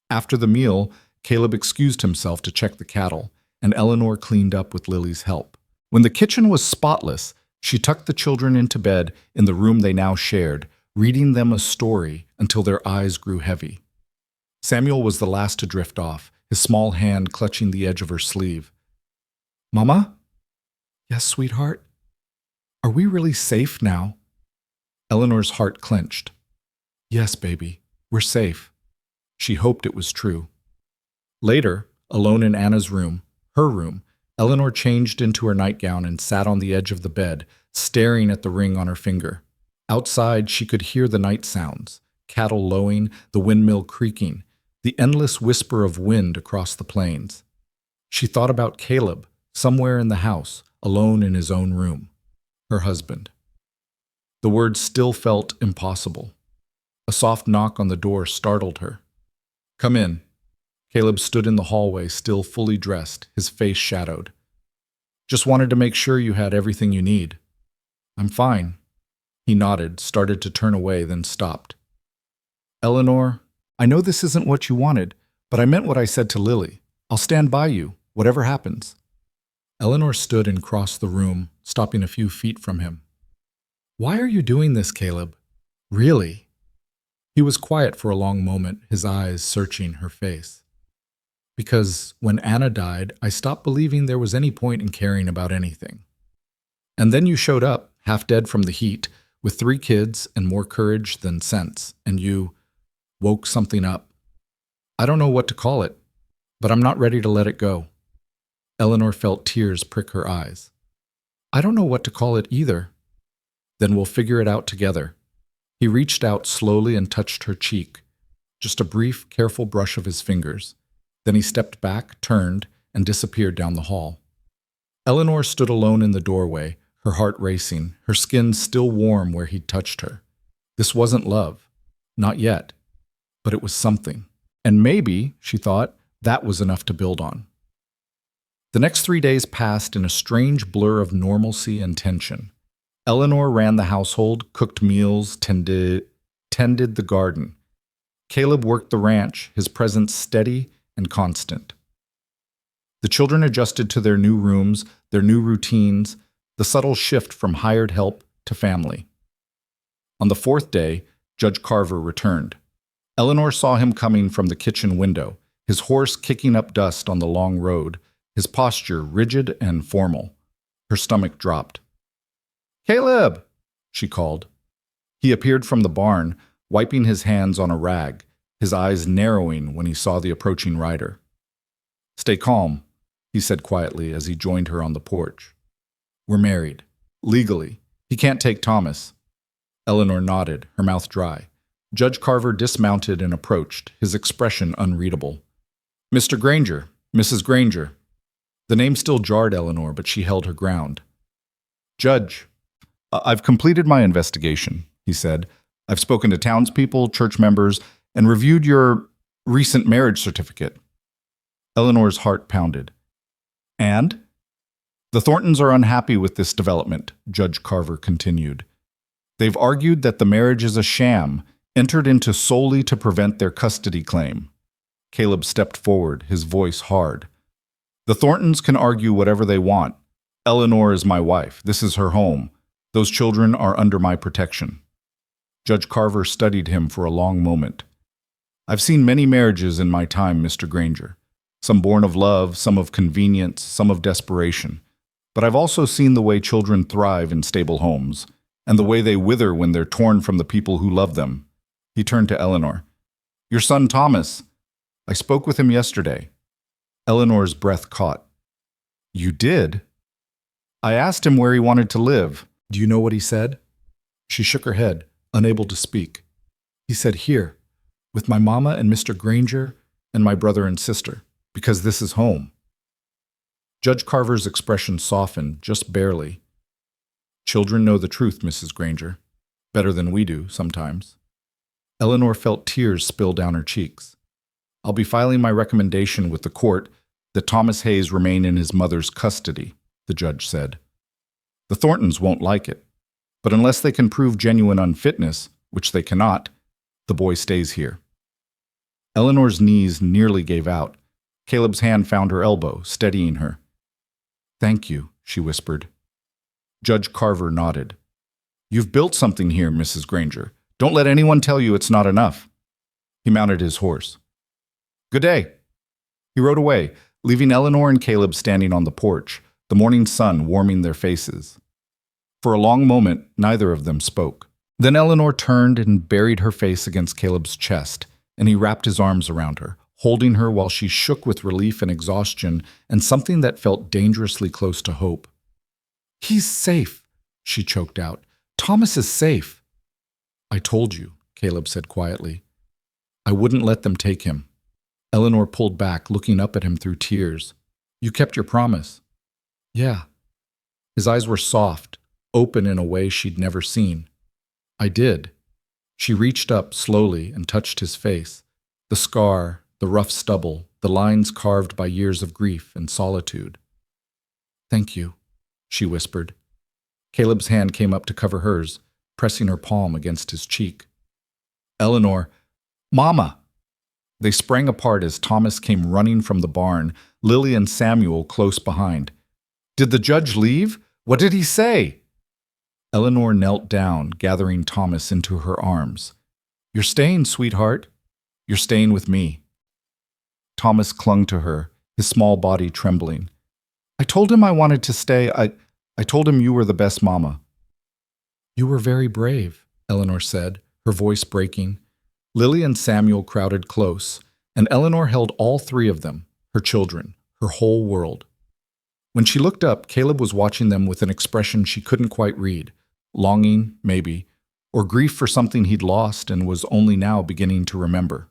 After the meal, Caleb excused himself to check the cattle, and Eleanor cleaned up with Lily's help. When the kitchen was spotless, she tucked the children into bed in the room they now shared, reading them a story until their eyes grew heavy. Samuel was the last to drift off, his small hand clutching the edge of her sleeve. Mama? Yes, sweetheart? Are we really safe now? Eleanor's heart clenched. Yes, baby, we're safe. She hoped it was true. Later, alone in Anna's room, her room, Eleanor changed into her nightgown and sat on the edge of the bed, staring at the ring on her finger. Outside, she could hear the night sounds, cattle lowing, the windmill creaking, the endless whisper of wind across the plains. She thought about Caleb, somewhere in the house, alone in his own room. Her husband. The words still felt impossible. A soft knock on the door startled her. "Come in." Caleb stood in the hallway, still fully dressed, his face shadowed. "Just wanted to make sure you had everything you need." "I'm fine." He nodded, started to turn away, then stopped. "Eleanor, I know this isn't what you wanted, but I meant what I said to Lily. I'll stand by you, whatever happens." Eleanor stood and crossed the room, stopping a few feet from him. "Why are you doing this, Caleb? Really?" He was quiet for a long moment, his eyes searching her face. "Because when Anna died, I stopped believing there was any point in caring about anything. And then you showed up, half dead from the heat, with 3 kids and more courage than sense, and you woke something up. I don't know what to call it, but I'm not ready to let it go." Eleanor felt tears prick her eyes. "I don't know what to call it either." "Then we'll figure it out together." He reached out slowly and touched her cheek, just a brief, careful brush of his fingers. Then he stepped back, turned, and disappeared down the hall. Eleanor stood alone in the doorway, her heart racing, her skin still warm where he'd touched her. This wasn't love. Not yet. But it was something. And maybe, she thought, that was enough to build on. The next 3 days passed in a strange blur of normalcy and tension. Eleanor ran the household, cooked meals, tended the garden. Caleb worked the ranch, his presence steady and constant. The children adjusted to their new rooms, their new routines, the subtle shift from hired help to family. On the 4th day, Judge Carver returned. Eleanor saw him coming from the kitchen window, his horse kicking up dust on the long road, his posture rigid and formal. Her stomach dropped. "Caleb!" she called. He appeared from the barn, wiping his hands on a rag, his eyes narrowing when he saw the approaching rider. "Stay calm," he said quietly as he joined her on the porch. "We're married. Legally. He can't take Thomas." Eleanor nodded, her mouth dry. Judge Carver dismounted and approached, his expression unreadable. "Mr. Granger, Mrs. Granger." The name still jarred Eleanor, but she held her ground. "Judge, I've completed my investigation," he said. "I've spoken to townspeople, church members, and reviewed your recent marriage certificate." Eleanor's heart pounded. "And?" "The Thorntons are unhappy with this development," Judge Carver continued. "They've argued that the marriage is a sham, entered into solely to prevent their custody claim." Caleb stepped forward, his voice hard. "The Thorntons can argue whatever they want. Eleanor is my wife. This is her home. Those children are under my protection." Judge Carver studied him for a long moment. "I've seen many marriages in my time, Mr. Granger. Some born of love, some of convenience, some of desperation. But I've also seen the way children thrive in stable homes, and the way they wither when they're torn from the people who love them." He turned to Eleanor. "Your son Thomas. I spoke with him yesterday." Eleanor's breath caught. "You did?" "I asked him where he wanted to live. Do you know what he said?" She shook her head, unable to speak. "He said here, with my mama and Mr. Granger and my brother and sister, because this is home." Judge Carver's expression softened, just barely. "Children know the truth, Mrs. Granger. Better than we do, sometimes." Eleanor felt tears spill down her cheeks. "I'll be filing my recommendation with the court that Thomas Hayes remain in his mother's custody," the judge said. "The Thorntons won't like it, but unless they can prove genuine unfitness, which they cannot, the boy stays here." Eleanor's knees nearly gave out. Caleb's hand found her elbow, steadying her. "Thank you," she whispered. Judge Carver nodded. "You've built something here, Mrs. Granger. Don't let anyone tell you it's not enough." He mounted his horse. "Good day." He rode away, leaving Eleanor and Caleb standing on the porch, the morning sun warming their faces. For a long moment, neither of them spoke. Then Eleanor turned and buried her face against Caleb's chest, and he wrapped his arms around her, holding her while she shook with relief and exhaustion and something that felt dangerously close to hope. "He's safe," she choked out. "Thomas is safe." "I told you," Caleb said quietly. "I wouldn't let them take him." Eleanor pulled back, looking up at him through tears. You kept your promise. Yeah. His eyes were soft, open in a way she'd never seen. I did. She reached up slowly and touched his face. The scar, the rough stubble, the lines carved by years of grief and solitude. Thank you, she whispered. Caleb's hand came up to cover hers, pressing her palm against his cheek. Eleanor, Mama! They sprang apart as Thomas came running from the barn, Lily and Samuel close behind. Did the judge leave? What did he say? Eleanor knelt down, gathering Thomas into her arms. You're staying, sweetheart. You're staying with me. Thomas clung to her, his small body trembling. I told him I wanted to stay. I told him you were the best mama. You were very brave, Eleanor said, her voice breaking. Lily and Samuel crowded close, and Eleanor held all three of them, her children, her whole world. When she looked up, Caleb was watching them with an expression she couldn't quite read. Longing, maybe, or grief for something he'd lost and was only now beginning to remember.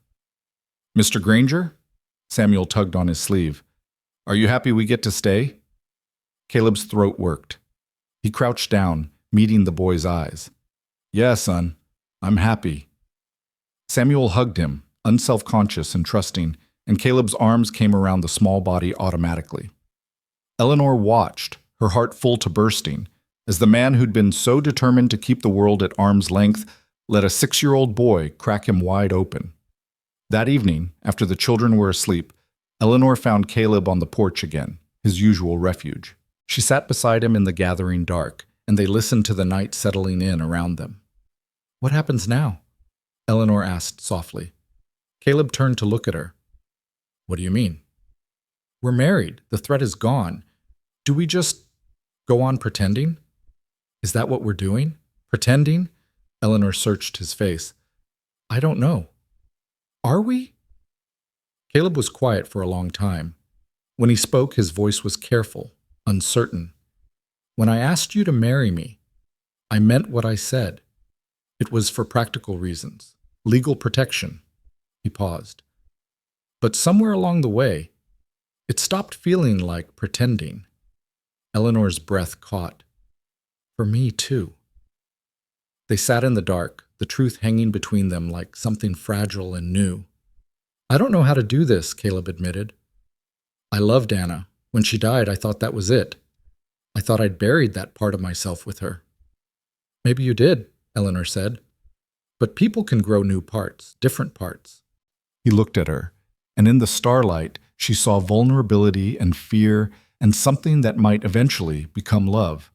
Mr. Granger? Samuel tugged on his sleeve. Are you happy we get to stay? Caleb's throat worked. He crouched down, meeting the boy's eyes. Yeah, son, I'm happy. Samuel hugged him, unself-conscious and trusting, and Caleb's arms came around the small body automatically. Eleanor watched, her heart full to bursting, as the man who'd been so determined to keep the world at arm's length let a 6-year-old boy crack him wide open. That evening, after the children were asleep, Eleanor found Caleb on the porch again, his usual refuge. She sat beside him in the gathering dark, and they listened to the night settling in around them. What happens now? Eleanor asked softly. Caleb turned to look at her. What do you mean? We're married. The threat is gone. Do we just go on pretending? Is that what we're doing? Pretending? Eleanor searched his face. I don't know. Are we? Caleb was quiet for a long time. When he spoke, his voice was careful, uncertain. When I asked you to marry me, I meant what I said. It was for practical reasons, legal protection. He paused. But somewhere along the way, it stopped feeling like pretending. Eleanor's breath caught. For me, too. They sat in the dark, the truth hanging between them like something fragile and new. I don't know how to do this, Caleb admitted. I loved Anna. When she died, I thought that was it. I thought I'd buried that part of myself with her. Maybe you did, Eleanor said. But people can grow new parts, different parts. He looked at her, and in the starlight, she saw vulnerability and fear and something that might eventually become love.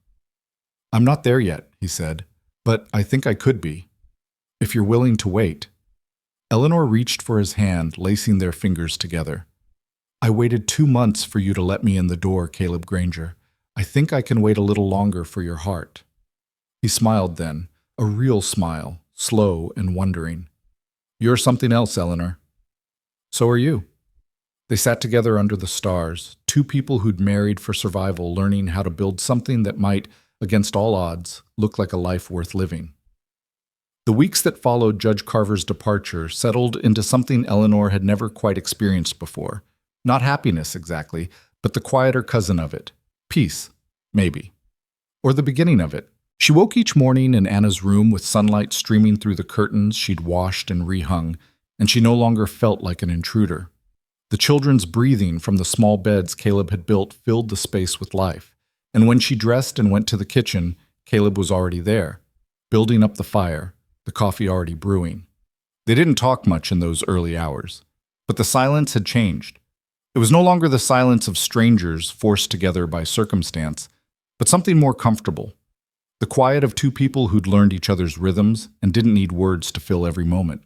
I'm not there yet, he said, but I think I could be, if you're willing to wait. Eleanor reached for his hand, lacing their fingers together. I waited 2 months for you to let me in the door, Caleb Granger. I think I can wait a little longer for your heart. He smiled then, a real smile, slow and wondering. You're something else, Eleanor. So are you. They sat together under the stars, two people who'd married for survival, learning how to build something that might, against all odds, look like a life worth living. The weeks that followed Judge Carver's departure settled into something Eleanor had never quite experienced before. Not happiness, exactly, but the quieter cousin of it. Peace, maybe. Or the beginning of it. She woke each morning in Anna's room with sunlight streaming through the curtains she'd washed and rehung, and she no longer felt like an intruder. The children's breathing from the small beds Caleb had built filled the space with life, and when she dressed and went to the kitchen, Caleb was already there, building up the fire, the coffee already brewing. They didn't talk much in those early hours, but the silence had changed. It was no longer the silence of strangers forced together by circumstance, but something more comfortable. The quiet of two people who'd learned each other's rhythms and didn't need words to fill every moment.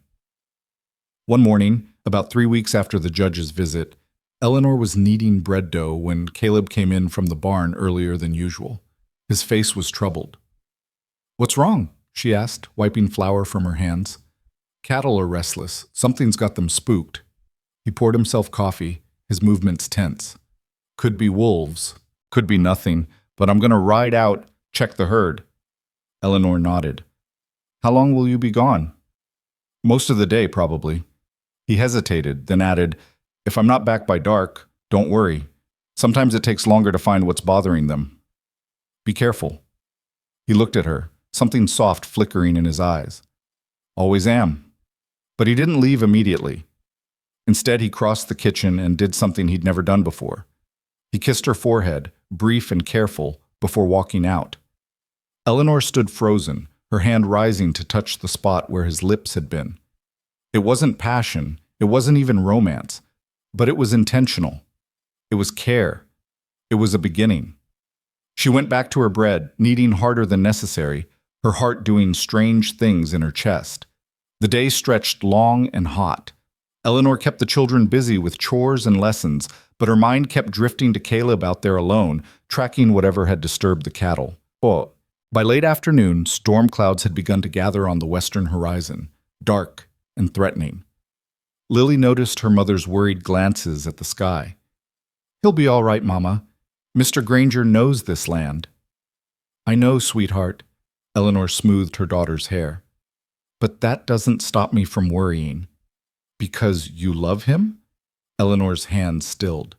One morning, about 3 weeks after the judge's visit, Eleanor was kneading bread dough when Caleb came in from the barn earlier than usual. His face was troubled. What's wrong? She asked, wiping flour from her hands. Cattle are restless. Something's got them spooked. He poured himself coffee, his movements tense. Could be wolves. Could be nothing, but I'm going to ride out, check the herd. Eleanor nodded. How long will you be gone? Most of the day, probably. He hesitated, then added, If I'm not back by dark, don't worry. Sometimes it takes longer to find what's bothering them. Be careful. He looked at her, something soft flickering in his eyes. Always am. But he didn't leave immediately. Instead, he crossed the kitchen and did something he'd never done before. He kissed her forehead, brief and careful, before walking out. Eleanor stood frozen, her hand rising to touch the spot where his lips had been. It wasn't passion, it wasn't even romance, but it was intentional. It was care. It was a beginning. She went back to her bread, kneading harder than necessary, her heart doing strange things in her chest. The day stretched long and hot. Eleanor kept the children busy with chores and lessons, but her mind kept drifting to Caleb out there alone, tracking whatever had disturbed the cattle. By late afternoon, storm clouds had begun to gather on the western horizon, dark and threatening. Lily noticed her mother's worried glances at the sky. "He'll be all right, Mama. Mr. Granger knows this land." "I know, sweetheart." Eleanor smoothed her daughter's hair. "But that doesn't stop me from worrying." "Because you love him?" Eleanor's hand stilled.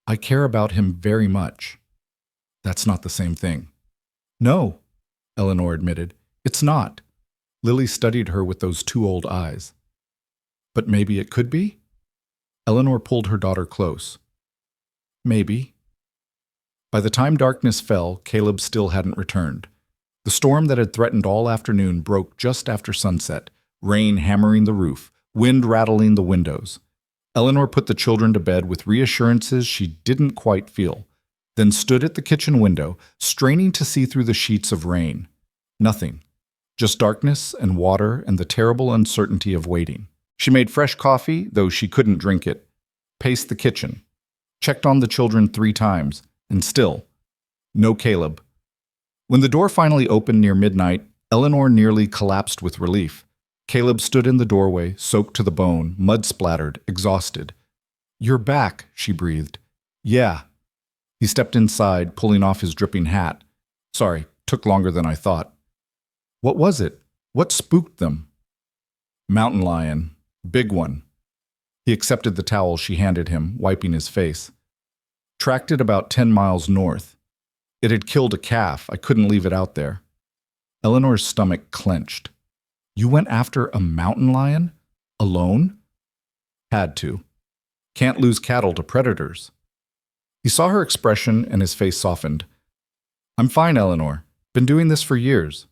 "I care about him very much." "That's not the same thing." "No," Eleanor admitted. "It's not." Lily studied her with those two old eyes. "But maybe it could be?" Eleanor pulled her daughter close. "Maybe." By the time darkness fell, Caleb still hadn't returned. The storm that had threatened all afternoon broke just after sunset, rain hammering the roof, wind rattling the windows. Eleanor put the children to bed with reassurances she didn't quite feel, then stood at the kitchen window, straining to see through the sheets of rain. Nothing. Just darkness and water and the terrible uncertainty of waiting. She made fresh coffee, though she couldn't drink it, paced the kitchen, checked on the children 3 times, and still, no Caleb. When the door finally opened near midnight, Eleanor nearly collapsed with relief. Caleb stood in the doorway, soaked to the bone, mud-splattered, exhausted. "You're back," she breathed. "Yeah." He stepped inside, pulling off his dripping hat. "Sorry, took longer than I thought." "What was it? What spooked them?" "Mountain lion. Big one." He accepted the towel she handed him, wiping his face. "Tracked it about 10 miles north. It had killed a calf. I couldn't leave it out there." Eleanor's stomach clenched. "You went after a mountain lion? Alone?" "Had to. Can't lose cattle to predators." He saw her expression and his face softened. "I'm fine, Eleanor. Been doing this for years.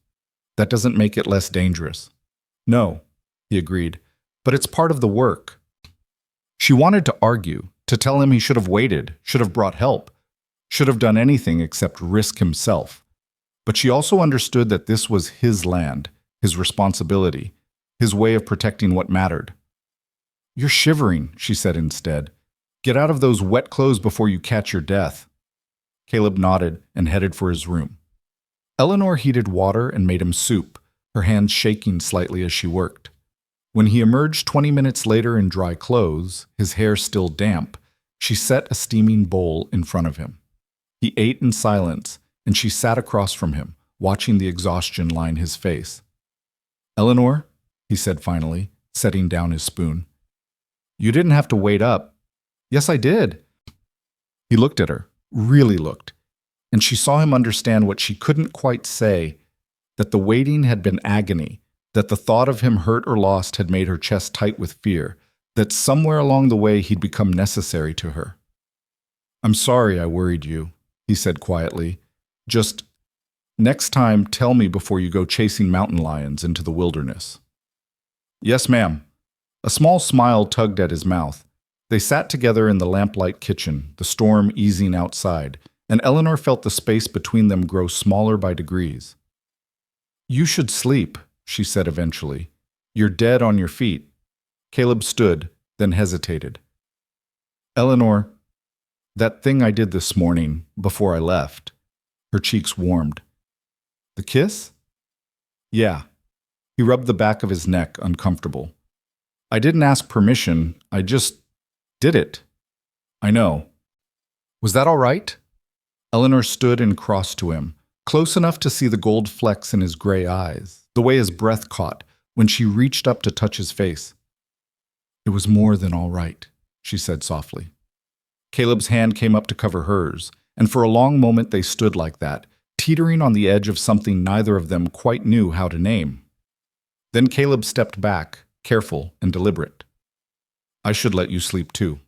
That doesn't make it less dangerous." "No," he agreed, "but it's part of the work." She wanted to argue, to tell him he should have waited, should have brought help, should have done anything except risk himself. But she also understood that this was his land, his responsibility, his way of protecting what mattered. "You're shivering," she said instead. "Get out of those wet clothes before you catch your death." Caleb nodded and headed for his room. Eleanor heated water and made him soup, her hands shaking slightly as she worked. When he emerged 20 minutes later in dry clothes, his hair still damp, she set a steaming bowl in front of him. He ate in silence, and she sat across from him, watching the exhaustion line his face. "Eleanor," he said finally, setting down his spoon. "You didn't have to wait up." "Yes, I did." He looked at her, really looked, and she saw him understand what she couldn't quite say, that the waiting had been agony, that the thought of him hurt or lost had made her chest tight with fear, that somewhere along the way he'd become necessary to her. "I'm sorry I worried you," he said quietly. "Just, next time tell me before you go chasing mountain lions into the wilderness." "Yes, ma'am." A small smile tugged at his mouth. They sat together in the lamplight kitchen, the storm easing outside, and Eleanor felt the space between them grow smaller by degrees. "You should sleep," she said eventually. "You're dead on your feet." Caleb stood, then hesitated. "Eleanor, that thing I did this morning, before I left." Her cheeks warmed. "The kiss?" "Yeah." He rubbed the back of his neck, uncomfortable. "I didn't ask permission, I just did it." "I know." "Was that all right?" Eleanor stood and crossed to him, close enough to see the gold flecks in his gray eyes, the way his breath caught when she reached up to touch his face. "It was more than all right," she said softly. Caleb's hand came up to cover hers, and for a long moment they stood like that, teetering on the edge of something neither of them quite knew how to name. Then Caleb stepped back, careful and deliberate. I should let you sleep too.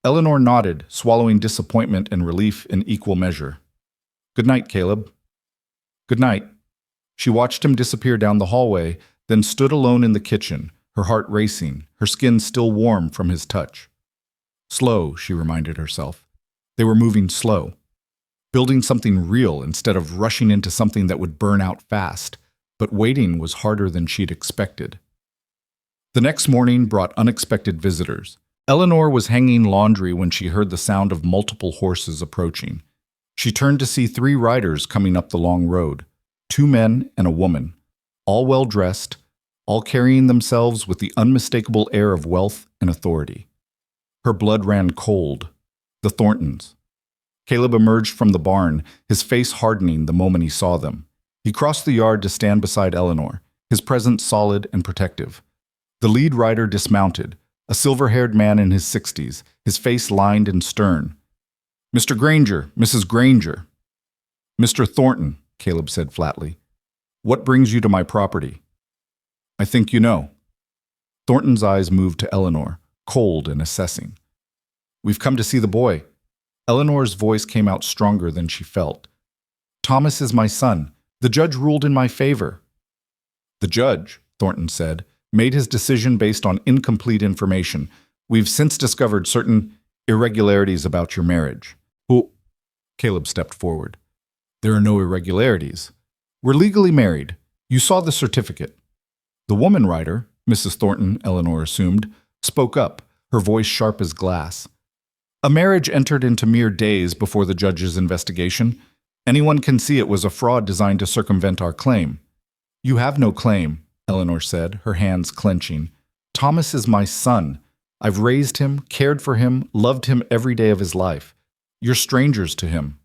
Eleanor nodded, swallowing disappointment and relief in equal measure. Good night, Caleb. Good night. She watched him disappear down the hallway, then stood alone in the kitchen, her heart racing, her skin still warm from his touch. Slow, she reminded herself. They were moving slow, building something real instead of rushing into something that would burn out fast, but waiting was harder than she'd expected. The next morning brought unexpected visitors. Eleanor was hanging laundry when she heard the sound of multiple horses approaching. She turned to see 3 riders coming up the long road, 2 men and a woman, all well-dressed, all carrying themselves with the unmistakable air of wealth and authority. Her blood ran cold. The Thorntons. Caleb emerged from the barn, his face hardening the moment he saw them. He crossed the yard to stand beside Eleanor, his presence solid and protective. The lead rider dismounted, a silver-haired man in his 60s, his face lined and stern. Mr. Granger, Mrs. Granger. Mr. Thornton, Caleb said flatly. What brings you to my property? I think you know. Thornton's eyes moved to Eleanor, cold and assessing. We've come to see the boy. Eleanor's voice came out stronger than she felt. Thomas is my son. The judge ruled in my favor. The judge, Thornton said, made his decision based on incomplete information. We've since discovered certain irregularities about your marriage. Oh, Caleb stepped forward. There are no irregularities. We're legally married. You saw the certificate. The woman rider, Mrs. Thornton, Eleanor assumed, spoke up, her voice sharp as glass. A marriage entered into mere days before the judge's investigation. Anyone can see it was a fraud designed to circumvent our claim. You have no claim, Eleanor said, her hands clenching. Thomas is my son. I've raised him, cared for him, loved him every day of his life. You're strangers to him.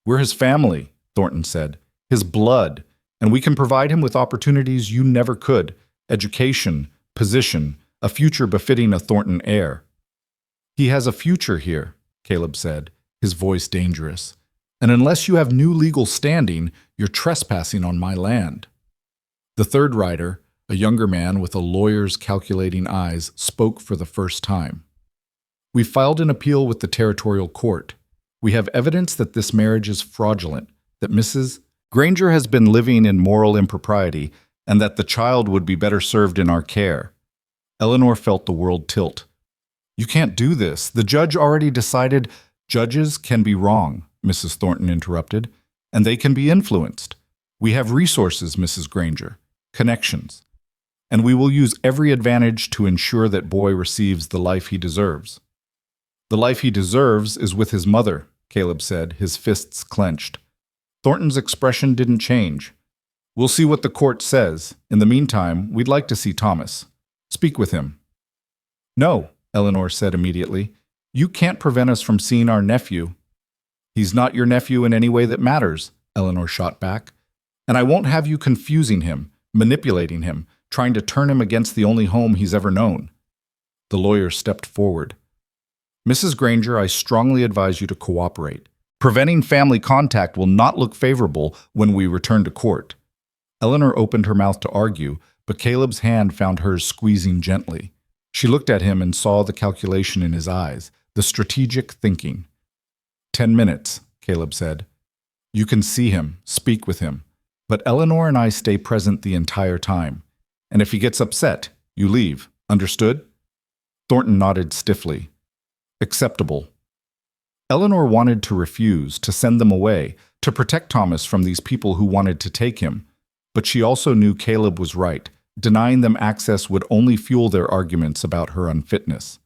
We're his family, Thornton said, his blood, and we can provide him with opportunities you never could, education, position, a future befitting a Thornton heir. He has a future here, Caleb said, his voice dangerous. And unless you have new legal standing, you're trespassing on my land. The third rider, a younger man with a lawyer's calculating eyes, spoke for the first time. We filed an appeal with the territorial court. We have evidence that this marriage is fraudulent, that Mrs. Granger has been living in moral impropriety, and that the child would be better served in our care. Eleanor felt the world tilt. You can't do this. The judge already decided. Judges can be wrong, Mrs. Thornton interrupted, and they can be influenced. We have resources, Mrs. Granger, connections, and we will use every advantage to ensure that boy receives the life he deserves. The life he deserves is with his mother, Caleb said, his fists clenched. Thornton's expression didn't change. We'll see what the court says. In the meantime, we'd like to see Thomas. Speak with him. No, Eleanor said immediately. You can't prevent us from seeing our nephew. He's not your nephew in any way that matters, Eleanor shot back. And I won't have you confusing him, manipulating him, trying to turn him against the only home he's ever known. The lawyer stepped forward. Mrs. Granger, I strongly advise you to cooperate. Preventing family contact will not look favorable when we return to court. Eleanor opened her mouth to argue, but Caleb's hand found hers squeezing gently. She looked at him and saw the calculation in his eyes, the strategic thinking. 10 minutes, Caleb said. You can see him, speak with him, but Eleanor and I stay present the entire time. And if he gets upset, you leave. Understood? Thornton nodded stiffly. Acceptable. Eleanor wanted to refuse, to send them away, to protect Thomas from these people who wanted to take him. But she also knew Caleb was right. Denying them access would only fuel their arguments about her unfitness.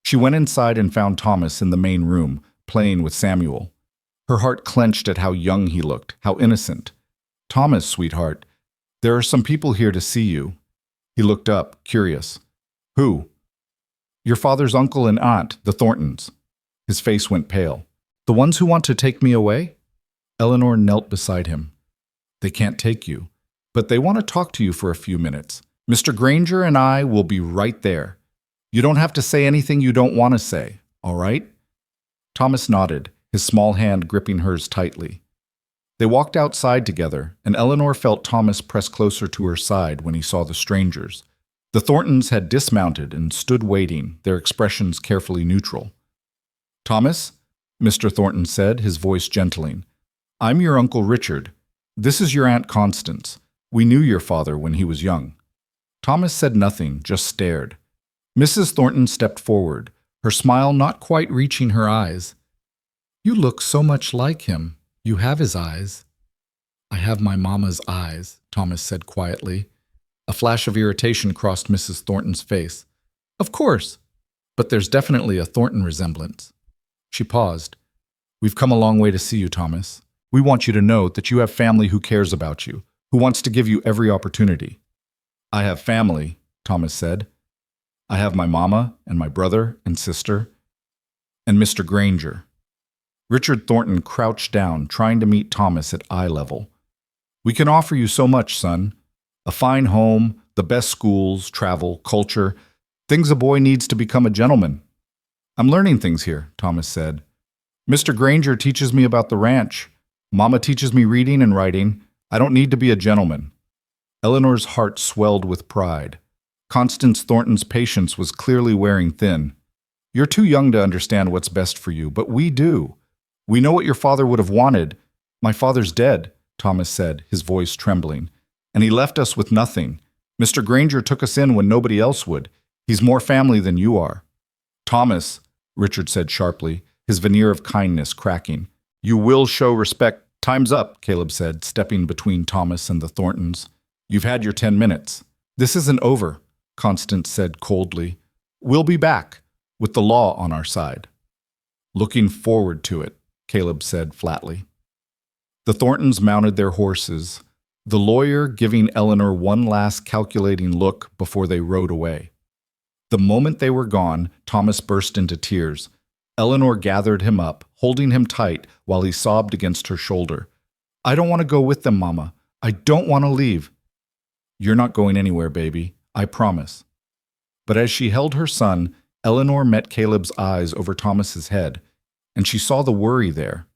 She went inside and found Thomas in the main room, playing with Samuel. Her heart clenched at how young he looked, how innocent. Thomas, sweetheart, there are some people here to see you. He looked up, curious. Who? Your father's uncle and aunt, the Thorntons. His face went pale. The ones who want to take me away? Eleanor knelt beside him. They can't take you, but they want to talk to you for a few minutes. Mr. Granger and I will be right there. You don't have to say anything you don't want to say, all right? Thomas nodded, his small hand gripping hers tightly. They walked outside together, and Eleanor felt Thomas press closer to her side when he saw the strangers. The Thorntons had dismounted and stood waiting, their expressions carefully neutral. "Thomas," Mr. Thornton said, his voice gentling, "I'm your Uncle Richard. This is your Aunt Constance. We knew your father when he was young." Thomas said nothing, just stared. Mrs. Thornton stepped forward, her smile not quite reaching her eyes. "You look so much like him. You have his eyes." "I have my mama's eyes," Thomas said quietly. A flash of irritation crossed Mrs. Thornton's face. "Of course, but there's definitely a Thornton resemblance." She paused. "We've come a long way to see you, Thomas. We want you to know that you have family who cares about you, who wants to give you every opportunity." "I have family," Thomas said. "I have my mama and my brother and sister and Mr. Granger." Richard Thornton crouched down, trying to meet Thomas at eye level. "We can offer you so much, son. A fine home, the best schools, travel, culture, things a boy needs to become a gentleman." "I'm learning things here," Thomas said. "Mr. Granger teaches me about the ranch. Mama teaches me reading and writing. I don't need to be a gentleman." Eleanor's heart swelled with pride. Constance Thornton's patience was clearly wearing thin. "You're too young to understand what's best for you, but we do. We know what your father would have wanted. My father's dead," Thomas said, his voice trembling. "And he left us with nothing. Mr. Granger took us in when nobody else would. He's more family than you are." "Thomas," Richard said sharply, his veneer of kindness cracking. "You will show respect." "Time's up," Caleb said, stepping between Thomas and the Thorntons. "You've had your 10 minutes. This isn't over," Constance said coldly. "We'll be back, with the law on our side." "Looking forward to it," Caleb said flatly. The Thorntons mounted their horses, the lawyer giving Eleanor one last calculating look before they rode away. The moment they were gone, Thomas burst into tears. Eleanor gathered him up, holding him tight while he sobbed against her shoulder. "I don't want to go with them, Mama. I don't want to leave." "You're not going anywhere, baby. I promise." But as she held her son, Eleanor met Caleb's eyes over Thomas's head, and she saw the worry there.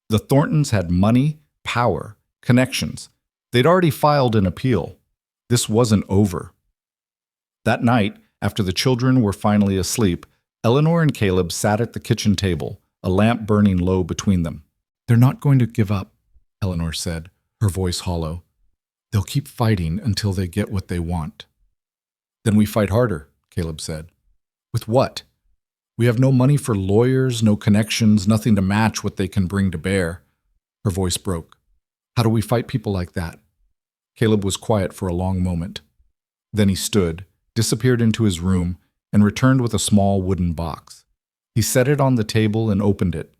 The Thorntons had money, power, connections. They'd already filed an appeal. This wasn't over. That night, after the children were finally asleep, Eleanor and Caleb sat at the kitchen table, a lamp burning low between them. "They're not going to give up," Eleanor said, her voice hollow. "They'll keep fighting until they get what they want." "Then we fight harder," Caleb said. "With what? We have no money for lawyers, no connections, nothing to match what they can bring to bear." Her voice broke. "How do we fight people like that?" Caleb was quiet for a long moment. Then he stood, disappeared into his room, and returned with a small wooden box. He set it on the table and opened it.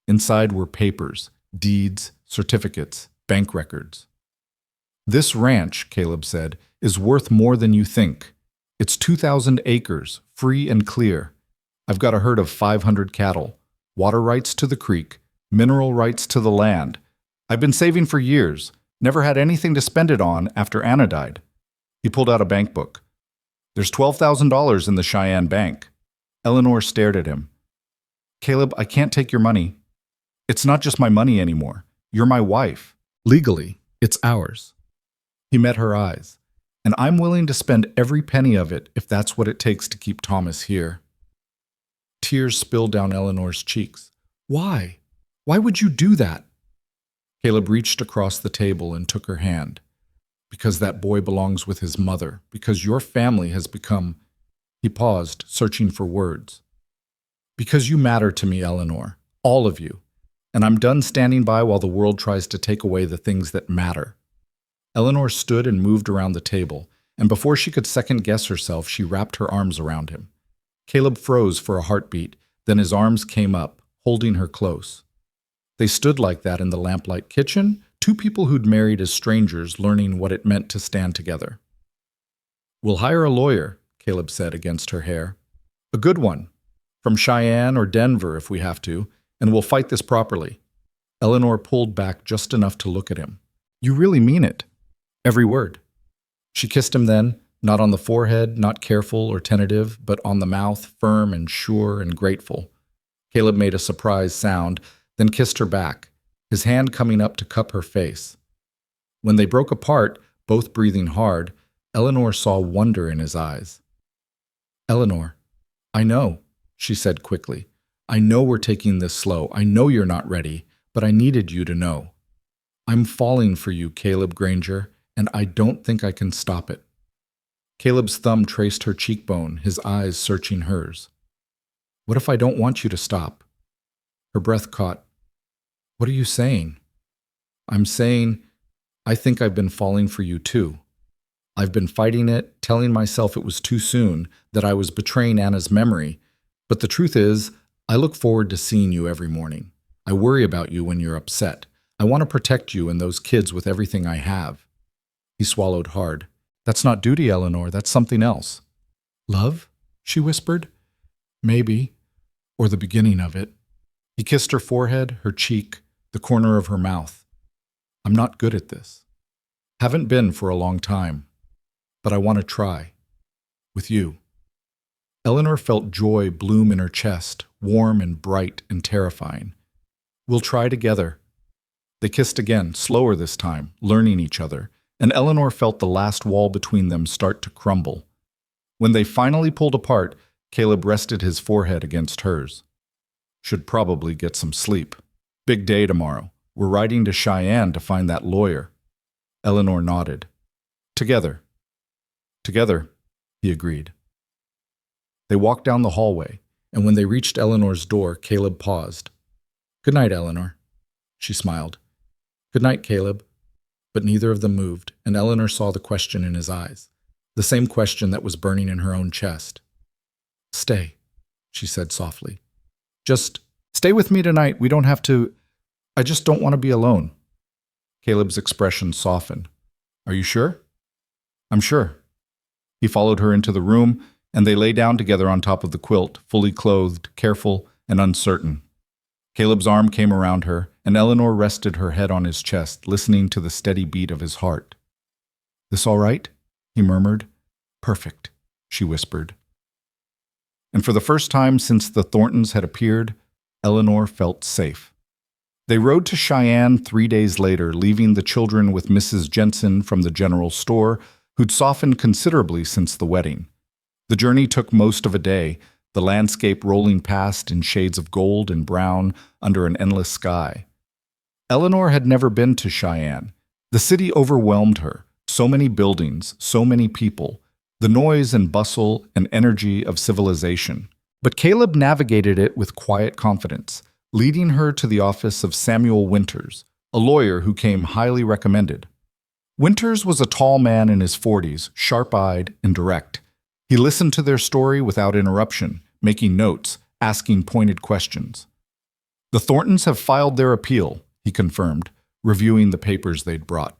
Inside were papers, deeds, certificates, bank records. "This ranch," Caleb said, "is worth more than you think. It's 2,000 acres, free and clear. I've got a herd of 500 cattle, water rights to the creek, mineral rights to the land. I've been saving for years, never had anything to spend it on after Anna died." He pulled out a bank book. "There's $12,000 in the Cheyenne Bank." Eleanor stared at him. "Caleb, I can't take your money. It's not just my money anymore. You're my wife. Legally, it's ours." He met her eyes. "And I'm willing to spend every penny of it if that's what it takes to keep Thomas here." Tears spilled down Eleanor's cheeks. "Why? Why would you do that?" Caleb reached across the table and took her hand. "Because that boy belongs with his mother. Because your family has become—" He paused, searching for words. "Because you matter to me, Eleanor. All of you. And I'm done standing by while the world tries to take away the things that matter." Eleanor stood and moved around the table, and before she could second-guess herself, she wrapped her arms around him. Caleb froze for a heartbeat, then his arms came up, holding her close. They stood like that in the lamplight kitchen, two people who'd married as strangers learning what it meant to stand together. "We'll hire a lawyer," Caleb said against her hair. "A good one. From Cheyenne or Denver if we have to, and we'll fight this properly." Eleanor pulled back just enough to look at him. "You really mean it?" "Every word." She kissed him then, Not on the forehead, not careful or tentative, but on the mouth, firm and sure and grateful. Caleb made a surprised sound, then kissed her back, his hand coming up to cup her face. When they broke apart, both breathing hard, Eleanor saw wonder in his eyes. "Eleanor, I know," she said quickly. "I know we're taking this slow. I know you're not ready, but I needed you to know. I'm falling for you, Caleb Granger, and I don't think I can stop it." Caleb's thumb traced her cheekbone, his eyes searching hers. "What if I don't want you to stop?" Her breath caught. "What are you saying?" "I'm saying, I think I've been falling for you too. I've been fighting it, telling myself it was too soon, that I was betraying Anna's memory. But the truth is, I look forward to seeing you every morning. I worry about you when you're upset. I want to protect you and those kids with everything I have." He swallowed hard. "That's not duty, Eleanor. That's something else." "Love?" she whispered. "Maybe. Or the beginning of it." He kissed her forehead, her cheek, the corner of her mouth. "I'm not good at this. Haven't been for a long time. But I want to try. With you." Eleanor felt joy bloom in her chest, warm and bright and terrifying. "We'll try together." They kissed again, slower this time, learning each other, and Eleanor felt the last wall between them start to crumble. When they finally pulled apart, Caleb rested his forehead against hers. "Should probably get some sleep. Big day tomorrow. We're riding to Cheyenne to find that lawyer." Eleanor nodded. "Together." "Together," he agreed. They walked down the hallway, and when they reached Eleanor's door, Caleb paused. "Good night, Eleanor." She smiled. "Good night, Caleb." But neither of them moved, and Eleanor saw the question in his eyes, the same question that was burning in her own chest. "Stay," she said softly. "Just stay with me tonight. We don't have to. I just don't want to be alone." Caleb's expression softened. "Are you sure?" "I'm sure." He followed her into the room, and they lay down together on top of the quilt, fully clothed, careful, and uncertain. Caleb's arm came around her, and Eleanor rested her head on his chest, listening to the steady beat of his heart. "This all right?" he murmured. "Perfect," she whispered. And for the first time since the Thorntons had appeared, Eleanor felt safe. They rode to Cheyenne 3 days later, leaving the children with Mrs. Jensen from the general store, who'd softened considerably since the wedding. The journey took most of a day, the landscape rolling past in shades of gold and brown under an endless sky. Eleanor had never been to Cheyenne. The city overwhelmed her. So many buildings, so many people, the noise and bustle and energy of civilization. But Caleb navigated it with quiet confidence, leading her to the office of Samuel Winters, a lawyer who came highly recommended. Winters was a tall man in his 40s, sharp-eyed and direct. He listened to their story without interruption, making notes, asking pointed questions. "The Thorntons have filed their appeal," he confirmed, reviewing the papers they'd brought.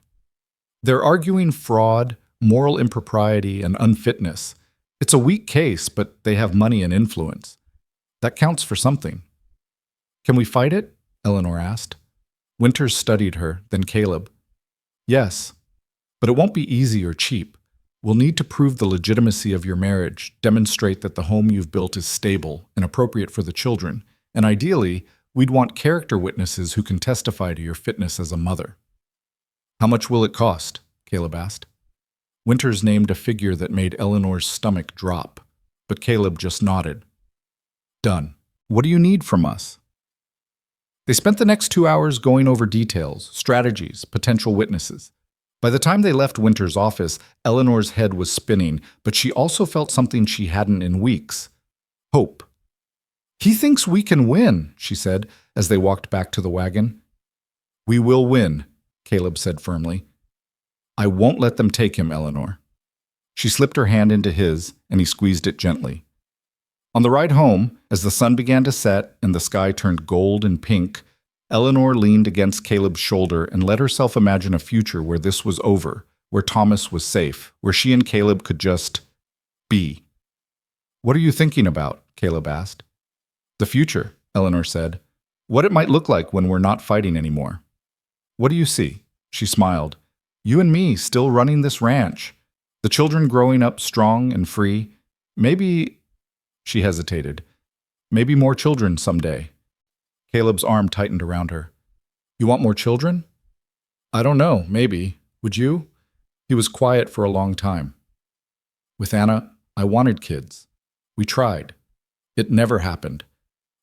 "They're arguing fraud, moral impropriety, and unfitness. It's a weak case, but they have money and influence. That counts for something." "Can we fight it?" Eleanor asked. Winters studied her, then Caleb. "Yes, but it won't be easy or cheap. We'll need to prove the legitimacy of your marriage, demonstrate that the home you've built is stable and appropriate for the children, and ideally, we'd want character witnesses who can testify to your fitness as a mother." "How much will it cost?" Caleb asked. Winters named a figure that made Eleanor's stomach drop, but Caleb just nodded. "Done. What do you need from us?" They spent the next 2 hours going over details, strategies, potential witnesses. By the time they left Winter's office, Eleanor's head was spinning, but she also felt something she hadn't in weeks. Hope. "He thinks we can win," she said, as they walked back to the wagon. "We will win," Caleb said firmly. "I won't let them take him, Eleanor." She slipped her hand into his, and he squeezed it gently. On the ride home, as the sun began to set and the sky turned gold and pink, Eleanor leaned against Caleb's shoulder and let herself imagine a future where this was over, where Thomas was safe, where she and Caleb could just be. "What are you thinking about?" Caleb asked. "The future," Eleanor said. "What it might look like when we're not fighting anymore." "What do you see?" She smiled. "You and me still running this ranch. The children growing up strong and free. Maybe, she hesitated, maybe more children someday. Caleb's arm tightened around her. You want more children? I don't know, maybe. Would you? He was quiet for a long time. With Anna, I wanted kids. We tried. It never happened.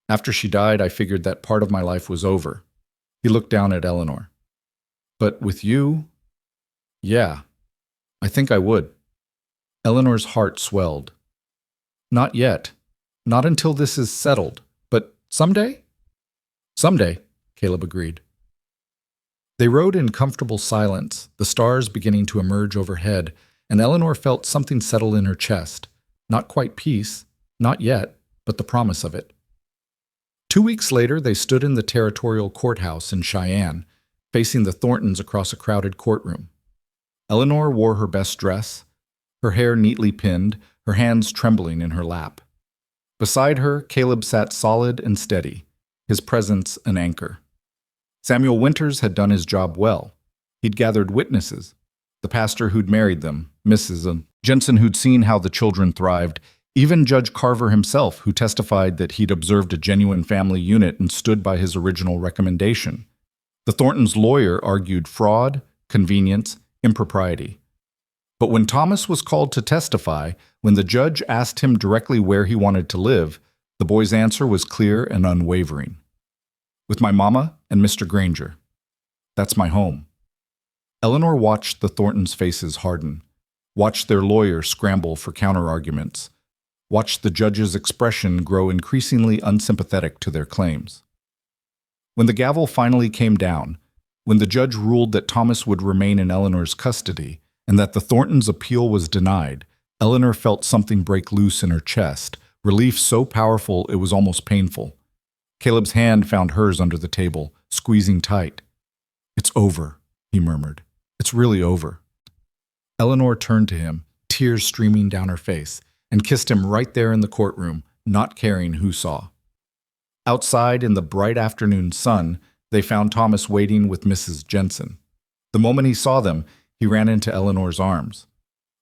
After she died, I figured that part of my life was over. He looked down at Eleanor. But with you? Yeah, I think I would. Eleanor's heart swelled. Not yet. Not until this is settled. But someday? Someday, Caleb agreed. They rode in comfortable silence, the stars beginning to emerge overhead, and Eleanor felt something settle in her chest. Not quite peace, not yet, but the promise of it. 2 weeks later, they stood in the territorial courthouse in Cheyenne, facing the Thorntons across a crowded courtroom. Eleanor wore her best dress, her hair neatly pinned, her hands trembling in her lap. Beside her, Caleb sat solid and steady, his presence an anchor. Samuel Winters had done his job well. He'd gathered witnesses, the pastor who'd married them, Mrs. Jensen who'd seen how the children thrived, even Judge Carver himself, who testified that he'd observed a genuine family unit and stood by his original recommendation. The Thorntons' lawyer argued fraud, convenience, impropriety. But when Thomas was called to testify, when the judge asked him directly where he wanted to live, the boy's answer was clear and unwavering. With my mama and Mr. Granger. That's my home. Eleanor watched the Thorntons' faces harden, watched their lawyer scramble for counterarguments, watched the judge's expression grow increasingly unsympathetic to their claims. When the gavel finally came down, when the judge ruled that Thomas would remain in Eleanor's custody and that the Thorntons' appeal was denied, Eleanor felt something break loose in her chest, relief so powerful it was almost painful. Caleb's hand found hers under the table, squeezing tight. It's over, he murmured. It's really over. Eleanor turned to him, tears streaming down her face, and kissed him right there in the courtroom, not caring who saw. Outside in the bright afternoon sun, they found Thomas waiting with Mrs. Jensen. The moment he saw them, he ran into Eleanor's arms.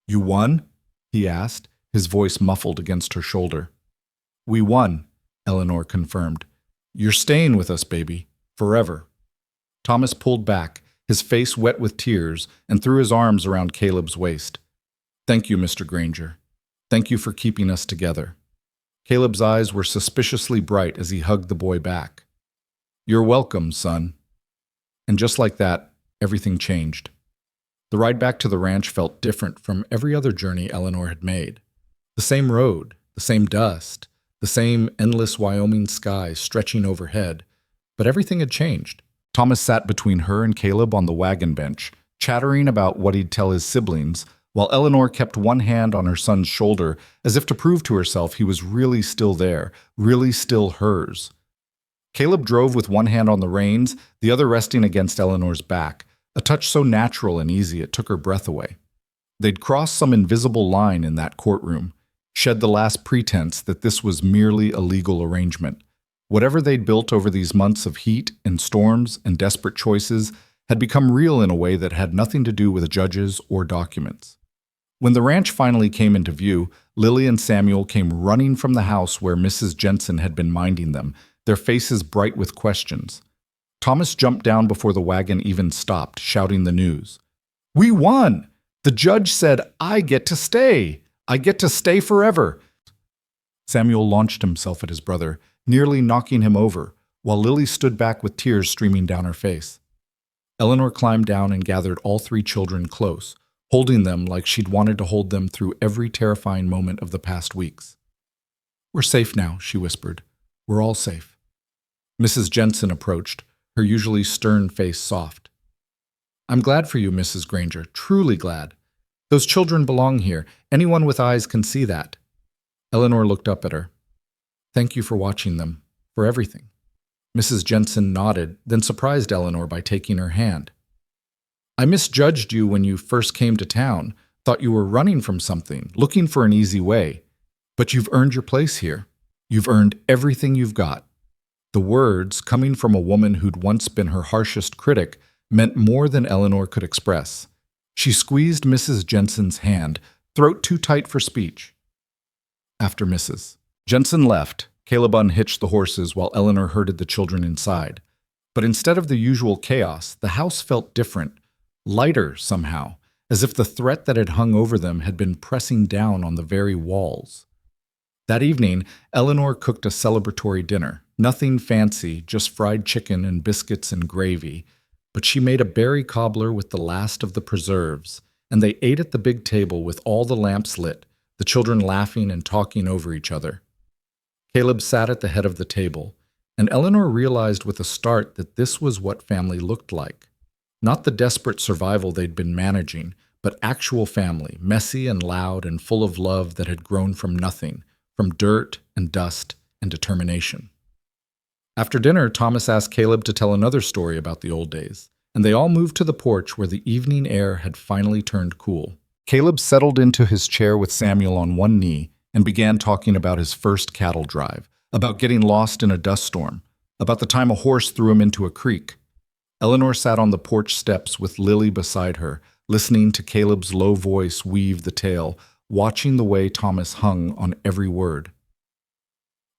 You won? He asked, his voice muffled against her shoulder. We won, Eleanor confirmed. You're staying with us, baby, forever. Thomas pulled back, his face wet with tears, and threw his arms around Caleb's waist. Thank you, Mr. Granger. Thank you for keeping us together. Caleb's eyes were suspiciously bright as he hugged the boy back. You're welcome, son. And just like that, everything changed. The ride back to the ranch felt different from every other journey Eleanor had made. The same road, the same dust, the same endless Wyoming sky stretching overhead, but everything had changed. Thomas sat between her and Caleb on the wagon bench, chattering about what he'd tell his siblings, while Eleanor kept one hand on her son's shoulder as if to prove to herself he was really still there, really still hers. Caleb drove with one hand on the reins, the other resting against Eleanor's back, a touch so natural and easy it took her breath away. They'd crossed some invisible line in that courtroom, shed the last pretense that this was merely a legal arrangement. Whatever they'd built over these months of heat and storms and desperate choices had become real in a way that had nothing to do with judges or documents. When the ranch finally came into view, Lily and Samuel came running from the house where Mrs. Jensen had been minding them, their faces bright with questions. Thomas jumped down before the wagon even stopped, shouting the news. We won! The judge said, I get to stay! I get to stay forever! Samuel launched himself at his brother, nearly knocking him over, while Lily stood back with tears streaming down her face. Eleanor climbed down and gathered all three children close, holding them like she'd wanted to hold them through every terrifying moment of the past weeks. We're safe now, she whispered. We're all safe. Mrs. Jensen approached, her usually stern face soft. I'm glad for you, Mrs. Granger, truly glad. Those children belong here. Anyone with eyes can see that. Eleanor looked up at her. Thank you for watching them, for everything. Mrs. Jensen nodded, then surprised Eleanor by taking her hand. I misjudged you when you first came to town, thought you were running from something, looking for an easy way. But you've earned your place here. You've earned everything you've got. The words, coming from a woman who'd once been her harshest critic, meant more than Eleanor could express. She squeezed Mrs. Jensen's hand, throat too tight for speech. After Mrs. Jensen left, Caleb unhitched the horses while Eleanor herded the children inside. But instead of the usual chaos, the house felt different, lighter somehow, as if the threat that had hung over them had been pressing down on the very walls. That evening, Eleanor cooked a celebratory dinner. Nothing fancy, just fried chicken and biscuits and gravy. But she made a berry cobbler with the last of the preserves, and they ate at the big table with all the lamps lit, the children laughing and talking over each other. Caleb sat at the head of the table, and Eleanor realized with a start that this was what family looked like. Not the desperate survival they'd been managing, but actual family, messy and loud and full of love that had grown from nothing, from dirt and dust and determination. After dinner, Thomas asked Caleb to tell another story about the old days, and they all moved to the porch where the evening air had finally turned cool. Caleb settled into his chair with Samuel on one knee and began talking about his first cattle drive, about getting lost in a dust storm, about the time a horse threw him into a creek. Eleanor sat on the porch steps with Lily beside her, listening to Caleb's low voice weave the tale, watching the way Thomas hung on every word.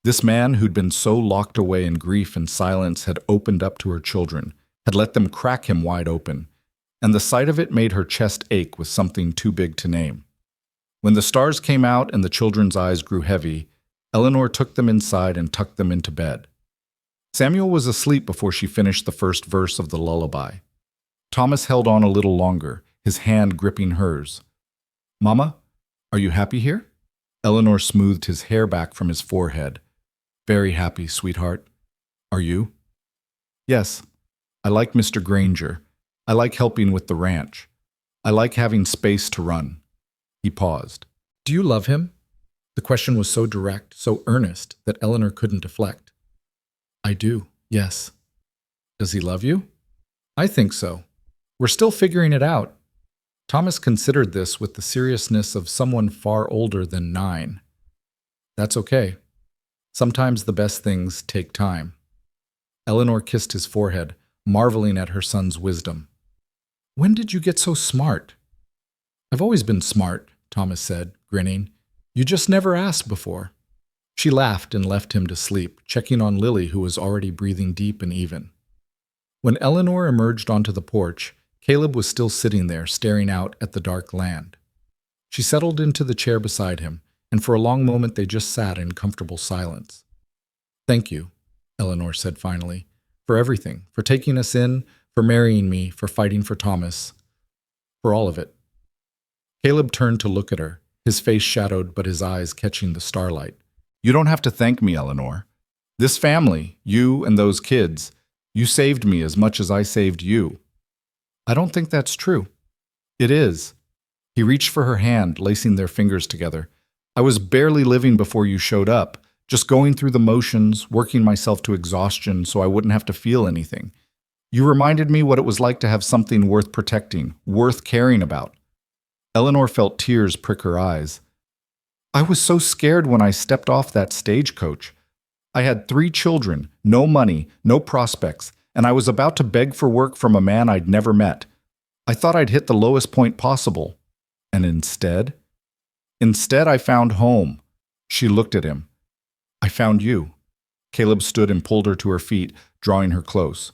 This man who'd been so locked away in grief and silence had opened up to her children, had let them crack him wide open, and the sight of it made her chest ache with something too big to name. When the stars came out and the children's eyes grew heavy, Eleanor took them inside and tucked them into bed. Samuel was asleep before she finished the first verse of the lullaby. Thomas held on a little longer, his hand gripping hers. "Mama, are you happy here?" Eleanor smoothed his hair back from his forehead. "Very happy, sweetheart. Are you?" "Yes. I like Mr. Granger. I like helping with the ranch. I like having space to run." He paused. "Do you love him?" The question was so direct, so earnest, that Eleanor couldn't deflect. "I do, yes." "Does he love you?" "I think so. We're still figuring it out." Thomas considered this with the seriousness of someone far older than 9. "That's okay. Sometimes the best things take time." Eleanor kissed his forehead, marveling at her son's wisdom. "When did you get so smart?" "I've always been smart," Thomas said, grinning. "You just never asked before." She laughed and left him to sleep, checking on Lily, who was already breathing deep and even. When Eleanor emerged onto the porch, Caleb was still sitting there, staring out at the dark land. She settled into the chair beside him, and for a long moment they just sat in comfortable silence. "Thank you," Eleanor said finally, "for everything, for taking us in, for marrying me, for fighting for Thomas, for all of it." Caleb turned to look at her, his face shadowed but his eyes catching the starlight. "You don't have to thank me, Eleanor. This family, you and those kids, you saved me as much as I saved you." "I don't think that's true." "It is." He reached for her hand, lacing their fingers together. "I was barely living before you showed up, just going through the motions, working myself to exhaustion so I wouldn't have to feel anything. You reminded me what it was like to have something worth protecting, worth caring about." Eleanor felt tears prick her eyes. "I was so scared when I stepped off that stagecoach. I had 3 children, no money, no prospects, and I was about to beg for work from a man I'd never met. I thought I'd hit the lowest point possible. And instead I found home." She looked at him. "I found you." Caleb stood and pulled her to her feet, drawing her close.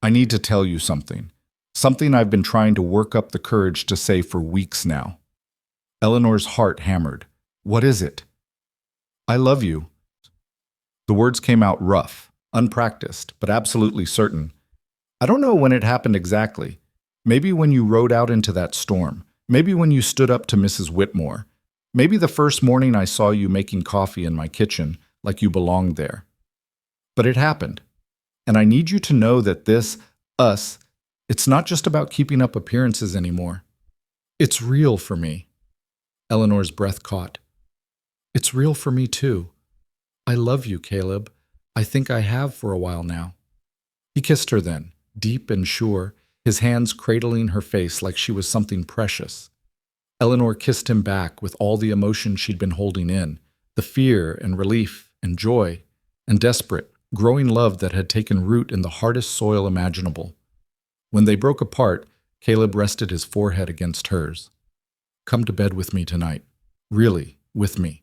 "I need to tell you something. Something I've been trying to work up the courage to say for weeks now." Eleanor's heart hammered. "What is it?" "I love you." The words came out rough, unpracticed, but absolutely certain. "I don't know when it happened exactly. Maybe when you rode out into that storm. Maybe when you stood up to Mrs. Whitmore. Maybe the first morning I saw you making coffee in my kitchen, like you belonged there. But it happened. And I need you to know that this, us, it's not just about keeping up appearances anymore. It's real for me." Eleanor's breath caught. "It's real for me too. I love you, Caleb. I think I have for a while now." He kissed her then, deep and sure, his hands cradling her face like she was something precious. Eleanor kissed him back with all the emotion she'd been holding in, the fear and relief and joy and desperate, growing love that had taken root in the hardest soil imaginable. When they broke apart, Caleb rested his forehead against hers. Come to bed with me tonight. Really, with me.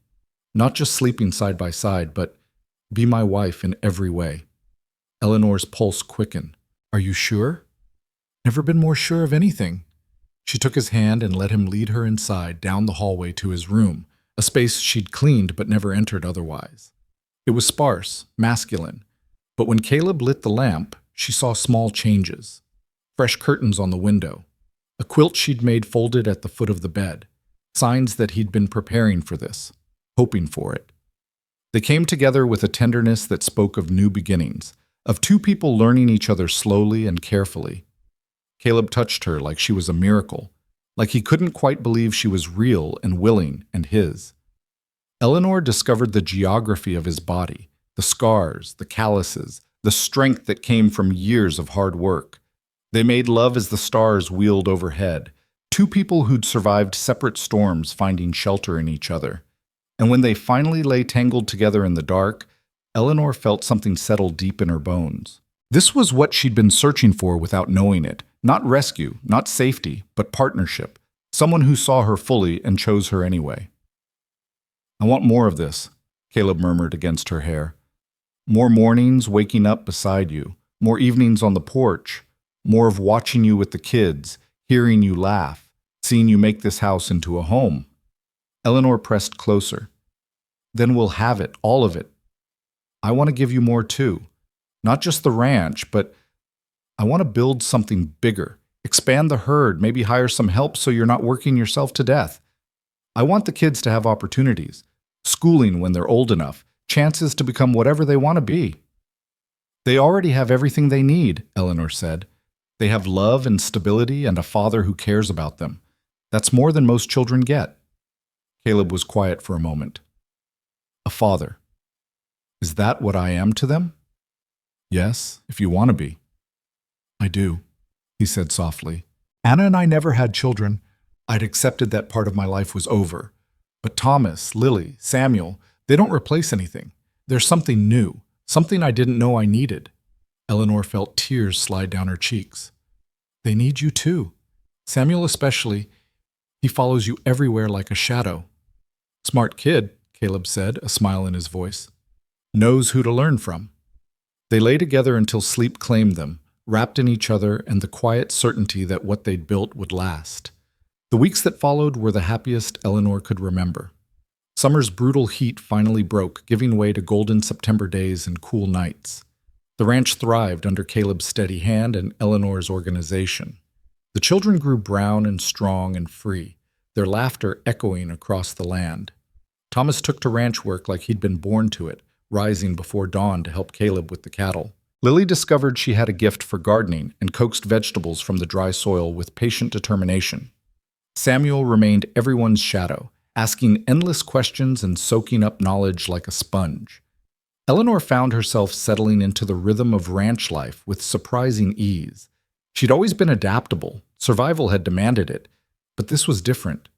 Not just sleeping side by side, but be my wife in every way. Eleanor's pulse quickened. Are you sure? Never been more sure of anything. She took his hand and let him lead her inside, down the hallway to his room, a space she'd cleaned but never entered otherwise. It was sparse, masculine, but when Caleb lit the lamp, she saw small changes. Fresh curtains on the window, a quilt she'd made folded at the foot of the bed, signs that he'd been preparing for this, hoping for it. They came together with a tenderness that spoke of new beginnings, of two people learning each other slowly and carefully. Caleb touched her like she was a miracle, like he couldn't quite believe she was real and willing and his. Eleanor discovered the geography of his body, the scars, the calluses, the strength that came from years of hard work. They made love as the stars wheeled overhead, two people who'd survived separate storms finding shelter in each other. And when they finally lay tangled together in the dark, Eleanor felt something settle deep in her bones. This was what she'd been searching for without knowing it. Not rescue, not safety, but partnership. Someone who saw her fully and chose her anyway. I want more of this, Caleb murmured against her hair. More mornings waking up beside you, more evenings on the porch, more of watching you with the kids, hearing you laugh, seeing you make this house into a home. Eleanor pressed closer. Then we'll have it, all of it. I want to give you more too. Not just the ranch, but I want to build something bigger, expand the herd, maybe hire some help so you're not working yourself to death. I want the kids to have opportunities, schooling when they're old enough, chances to become whatever they want to be. They already have everything they need, Eleanor said. They have love and stability and a father who cares about them. That's more than most children get. Caleb was quiet for a moment. A father. Is that what I am to them? Yes, if you want to be. I do, he said softly. Anna and I never had children. I'd accepted that part of my life was over. But Thomas, Lily, Samuel, they don't replace anything. There's something new, something I didn't know I needed. Eleanor felt tears slide down her cheeks. They need you too. Samuel especially. He follows you everywhere like a shadow. Smart kid, Caleb said, a smile in his voice. Knows who to learn from. They lay together until sleep claimed them, wrapped in each other and the quiet certainty that what they'd built would last. The weeks that followed were the happiest Eleanor could remember. Summer's brutal heat finally broke, giving way to golden September days and cool nights. The ranch thrived under Caleb's steady hand and Eleanor's organization. The children grew brown and strong and free, their laughter echoing across the land. Thomas took to ranch work like he'd been born to it, rising before dawn to help Caleb with the cattle. Lily discovered she had a gift for gardening and coaxed vegetables from the dry soil with patient determination. Samuel remained everyone's shadow, asking endless questions and soaking up knowledge like a sponge. Eleanor found herself settling into the rhythm of ranch life with surprising ease. She'd always been adaptable, survival had demanded it, but this was different.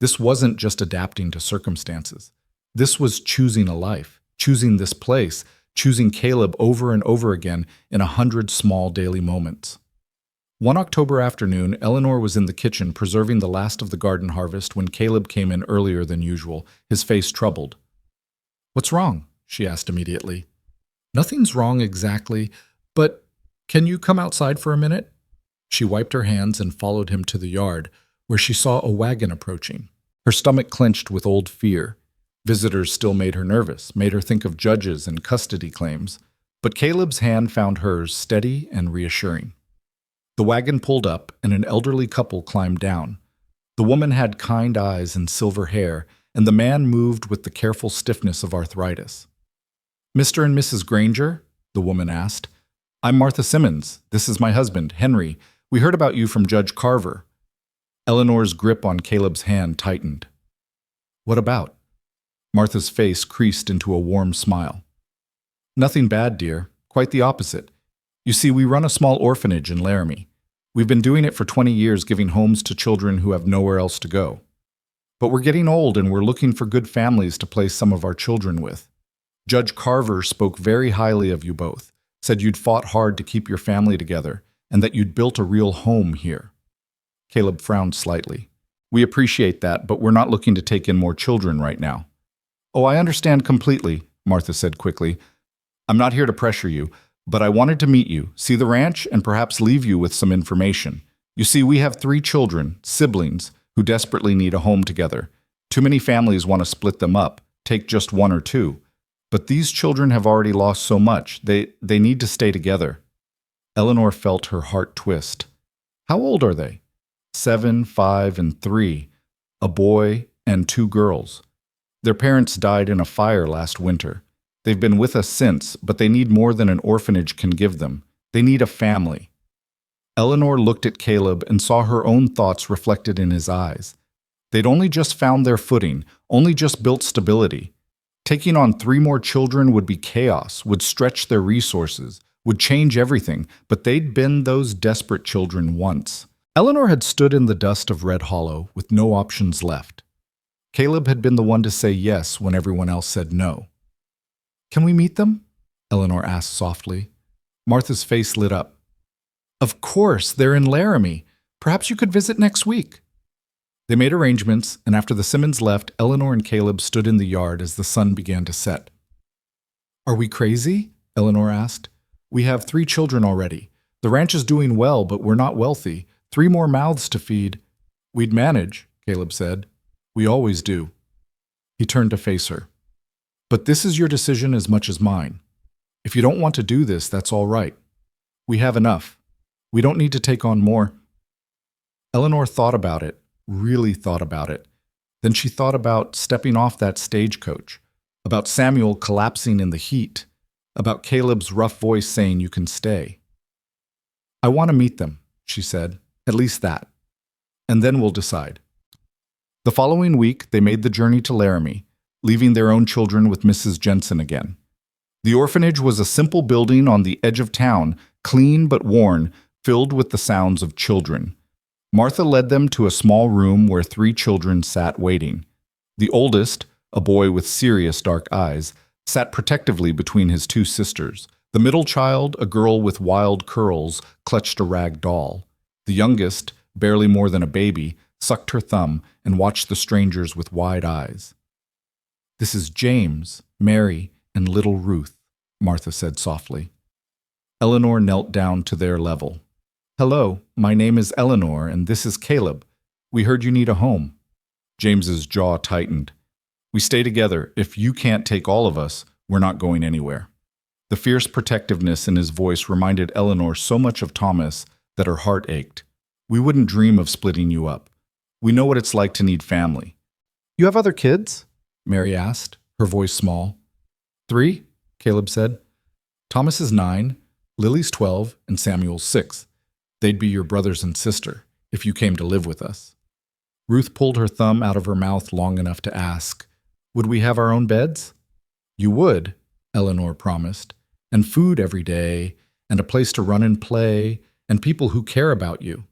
This wasn't just adapting to circumstances. This was choosing a life, choosing this place, choosing Caleb over and over again in 100 small daily moments. One October afternoon, Eleanor was in the kitchen preserving the last of the garden harvest when Caleb came in earlier than usual, his face troubled. What's wrong? She asked immediately. Nothing's wrong exactly, but can you come outside for a minute? She wiped her hands and followed him to the yard, where she saw a wagon approaching. Her stomach clenched with old fear. Visitors still made her nervous, made her think of judges and custody claims, but Caleb's hand found hers steady and reassuring. The wagon pulled up, and an elderly couple climbed down. The woman had kind eyes and silver hair, and the man moved with the careful stiffness of arthritis. Mr. and Mrs. Granger? The woman asked. I'm Martha Simmons. This is my husband, Henry. We heard about you from Judge Carver. Eleanor's grip on Caleb's hand tightened. What about? Martha's face creased into a warm smile. Nothing bad, dear. Quite the opposite. You see, we run a small orphanage in Laramie. We've been doing it for 20 years, giving homes to children who have nowhere else to go. But we're getting old and we're looking for good families to place some of our children with. Judge Carver spoke very highly of you both, said you'd fought hard to keep your family together, and that you'd built a real home here. Caleb frowned slightly. We appreciate that, but we're not looking to take in more children right now. Oh, I understand completely, Martha said quickly. I'm not here to pressure you, but I wanted to meet you, see the ranch, and perhaps leave you with some information. You see, we have 3 children, siblings, who desperately need a home together. Too many families want to split them up, take just 1 or 2. But these children have already lost so much. They need to stay together. Eleanor felt her heart twist. How old are they? 7, 5, and 3. A boy and 2 girls. Their parents died in a fire last winter. They've been with us since, but they need more than an orphanage can give them. They need a family. Eleanor looked at Caleb and saw her own thoughts reflected in his eyes. They'd only just found their footing, only just built stability. Taking on 3 more children would be chaos, would stretch their resources, would change everything, but they'd been those desperate children once. Eleanor had stood in the dust of Red Hollow with no options left. Caleb had been the one to say yes when everyone else said no. Can we meet them? Eleanor asked softly. Martha's face lit up. Of course, they're in Laramie. Perhaps you could visit next week. They made arrangements, and after the Simmons left, Eleanor and Caleb stood in the yard as the sun began to set. Are we crazy? Eleanor asked. We have 3 children already. The ranch is doing well, but we're not wealthy. 3 more mouths to feed. We'd manage, Caleb said. We always do. He turned to face her. But this is your decision as much as mine. If you don't want to do this, that's all right. We have enough. We don't need to take on more. Eleanor thought about it, really thought about it. Then she thought about stepping off that stagecoach, about Samuel collapsing in the heat, about Caleb's rough voice saying you can stay. I want to meet them, she said, at least that. And then we'll decide. The following week, they made the journey to Laramie, leaving their own children with Mrs. Jensen again. The orphanage was a simple building on the edge of town, clean but worn, filled with the sounds of children. Martha led them to a small room where 3 children sat waiting. The oldest, a boy with serious dark eyes, sat protectively between his 2 sisters. The middle child, a girl with wild curls, clutched a rag doll. The youngest, barely more than a baby, sucked her thumb and watched the strangers with wide eyes. This is James, Mary, and little Ruth, Martha said softly. Eleanor knelt down to their level. Hello, my name is Eleanor, and this is Caleb. We heard you need a home. James's jaw tightened. We stay together. If you can't take all of us, we're not going anywhere. The fierce protectiveness in his voice reminded Eleanor so much of Thomas that her heart ached. We wouldn't dream of splitting you up. We know what it's like to need family. You have other kids? Mary asked, her voice small. 3, Caleb said. Thomas is 9, Lily's 12, and Samuel's 6. They'd be your brothers and sister, if you came to live with us. Ruth pulled her thumb out of her mouth long enough to ask, Would we have our own beds? You would, Eleanor promised, and food every day, and a place to run and play, and people who care about you.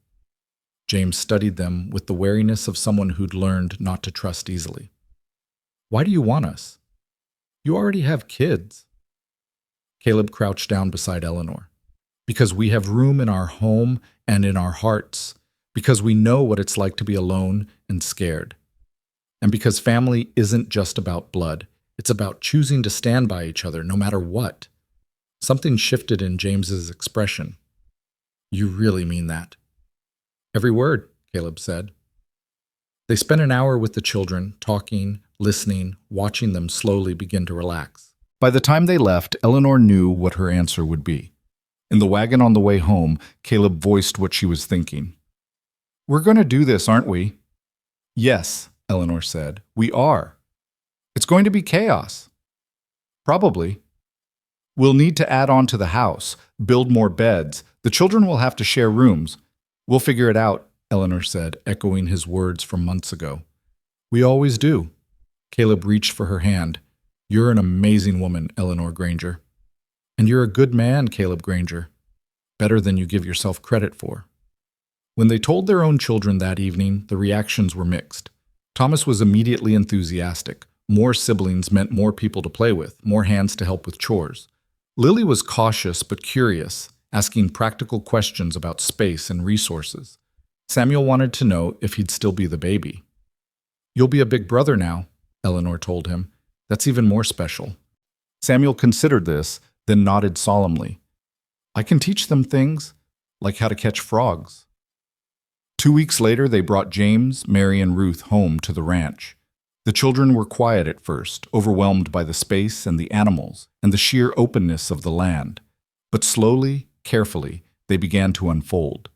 James studied them with the wariness of someone who'd learned not to trust easily. Why do you want us? You already have kids. Caleb crouched down beside Eleanor. Because we have room in our home and in our hearts, because we know what it's like to be alone and scared. And because family isn't just about blood, it's about choosing to stand by each other no matter what. Something shifted in James's expression. You really mean that? Every word, Caleb said. They spent an hour with the children, talking, listening, watching them slowly begin to relax. By the time they left, Eleanor knew what her answer would be. In the wagon on the way home, Caleb voiced what she was thinking. We're going to do this, aren't we? Yes, Eleanor said. We are. It's going to be chaos. Probably. We'll need to add on to the house, build more beds. The children will have to share rooms. We'll figure it out, Eleanor said, echoing his words from months ago. We always do. Caleb reached for her hand. You're an amazing woman, Eleanor Granger. And you're a good man, Caleb Granger. Better than you give yourself credit for. When they told their own children that evening, the reactions were mixed. Thomas was immediately enthusiastic. More siblings meant more people to play with, more hands to help with chores. Lily was cautious but curious, asking practical questions about space and resources. Samuel wanted to know if he'd still be the baby. "You'll be a big brother now," Eleanor told him. "That's even more special." Samuel considered this, then nodded solemnly. "I can teach them things, like how to catch frogs." 2 weeks later, they brought James, Mary, and Ruth home to the ranch. The children were quiet at first, overwhelmed by the space and the animals and the sheer openness of the land. But slowly, carefully, they began to unfold.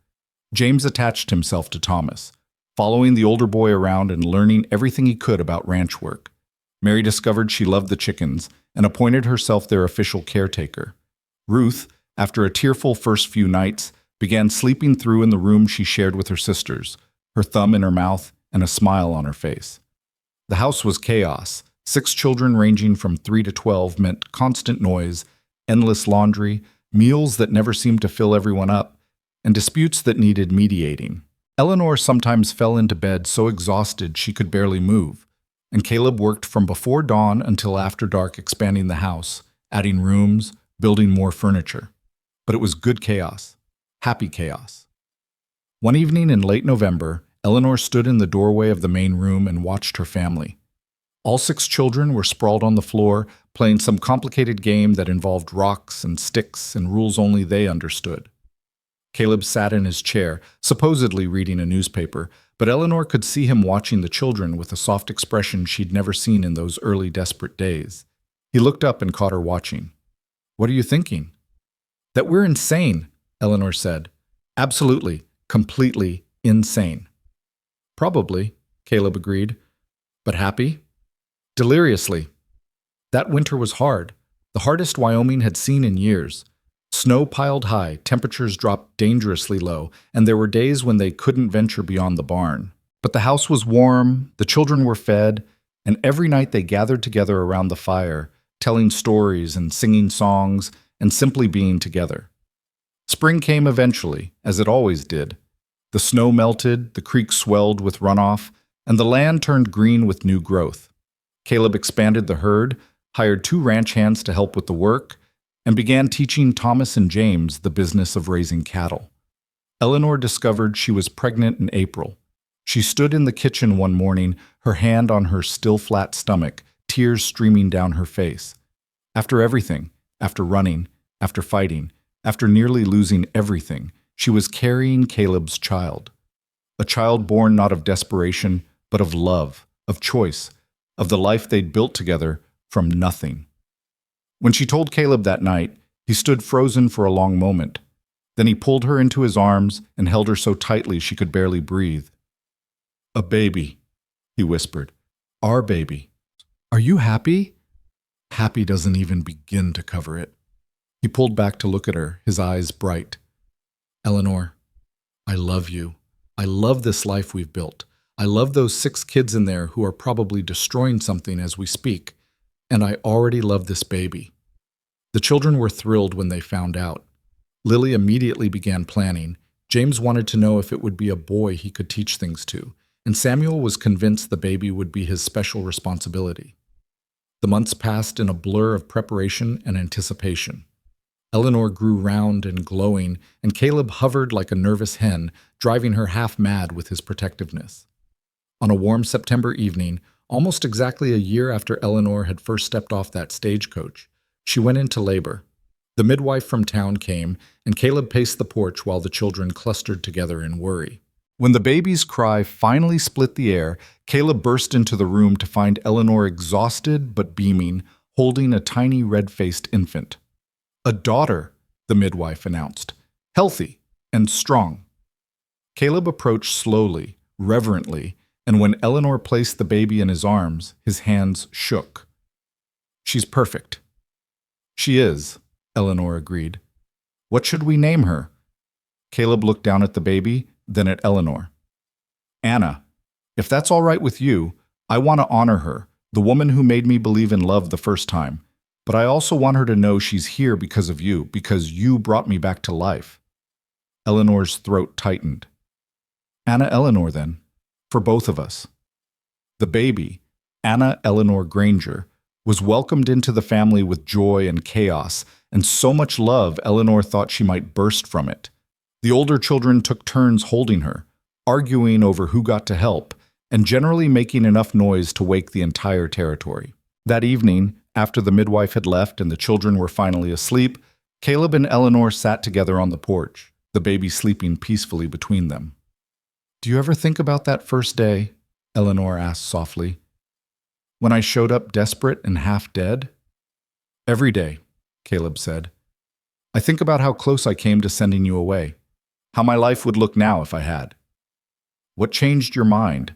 James attached himself to Thomas, following the older boy around and learning everything he could about ranch work. Mary discovered she loved the chickens and appointed herself their official caretaker. Ruth, after a tearful first few nights, began sleeping through in the room she shared with her sisters, her thumb in her mouth and a smile on her face. The house was chaos. 6 children ranging from 3 to 12 meant constant noise, endless laundry, meals that never seemed to fill everyone up, and disputes that needed mediating. Eleanor sometimes fell into bed so exhausted she could barely move, and Caleb worked from before dawn until after dark expanding the house, adding rooms, building more furniture. But it was good chaos, happy chaos. One evening in late November, Eleanor stood in the doorway of the main room and watched her family. All 6 children were sprawled on the floor, playing some complicated game that involved rocks and sticks and rules only they understood. Caleb sat in his chair, supposedly reading a newspaper, but Eleanor could see him watching the children with a soft expression she'd never seen in those early desperate days. He looked up and caught her watching. "What are you thinking?" "That we're insane," Eleanor said. "Absolutely, completely insane." "Probably," Caleb agreed. "But happy?" "Deliriously." That winter was hard, the hardest Wyoming had seen in years. Snow piled high, temperatures dropped dangerously low, and there were days when they couldn't venture beyond the barn. But the house was warm, the children were fed, and every night they gathered together around the fire, telling stories and singing songs and simply being together. Spring came eventually, as it always did. The snow melted, the creek swelled with runoff, and the land turned green with new growth. Caleb expanded the herd, hired 2 ranch hands to help with the work, and began teaching Thomas and James the business of raising cattle. Eleanor discovered she was pregnant in April. She stood in the kitchen one morning, her hand on her still flat stomach, tears streaming down her face. After everything, after running, after fighting, after nearly losing everything, she was carrying Caleb's child. A child born not of desperation, but of love, of choice, of the life they'd built together from nothing. When she told Caleb that night, he stood frozen for a long moment. Then he pulled her into his arms and held her so tightly she could barely breathe. "A baby," he whispered. "Our baby. Are you happy?" Happy doesn't even begin to cover it. He pulled back to look at her, his eyes bright. "Eleanor, I love you. I love this life we've built. I love those 6 kids in there who are probably destroying something as we speak. And I already love this baby." The children were thrilled when they found out. Lily immediately began planning. James wanted to know if it would be a boy he could teach things to, and Samuel was convinced the baby would be his special responsibility. The months passed in a blur of preparation and anticipation. Eleanor grew round and glowing, and Caleb hovered like a nervous hen, driving her half mad with his protectiveness. On a warm September evening, almost exactly a year after Eleanor had first stepped off that stagecoach, she went into labor. The midwife from town came, and Caleb paced the porch while the children clustered together in worry. When the baby's cry finally split the air, Caleb burst into the room to find Eleanor exhausted but beaming, holding a tiny red-faced infant. "A daughter," the midwife announced, "healthy and strong." Caleb approached slowly, reverently, and when Eleanor placed the baby in his arms, his hands shook. "She's perfect." "She is," Eleanor agreed. "What should we name her?" Caleb looked down at the baby, then at Eleanor. "Anna, if that's all right with you, I want to honor her, the woman who made me believe in love the first time. But I also want her to know she's here because of you, because you brought me back to life." Eleanor's throat tightened. "Anna Eleanor, then. For both of us." The baby, Anna Eleanor Granger, was welcomed into the family with joy and chaos, and so much love Eleanor thought she might burst from it. The older children took turns holding her, arguing over who got to help, and generally making enough noise to wake the entire territory. That evening, after the midwife had left and the children were finally asleep, Caleb and Eleanor sat together on the porch, the baby sleeping peacefully between them. "Do you ever think about that first day?" Eleanor asked softly. "When I showed up desperate and half dead?" "Every day," Caleb said. "I think about how close I came to sending you away, how my life would look now if I had." "What changed your mind?"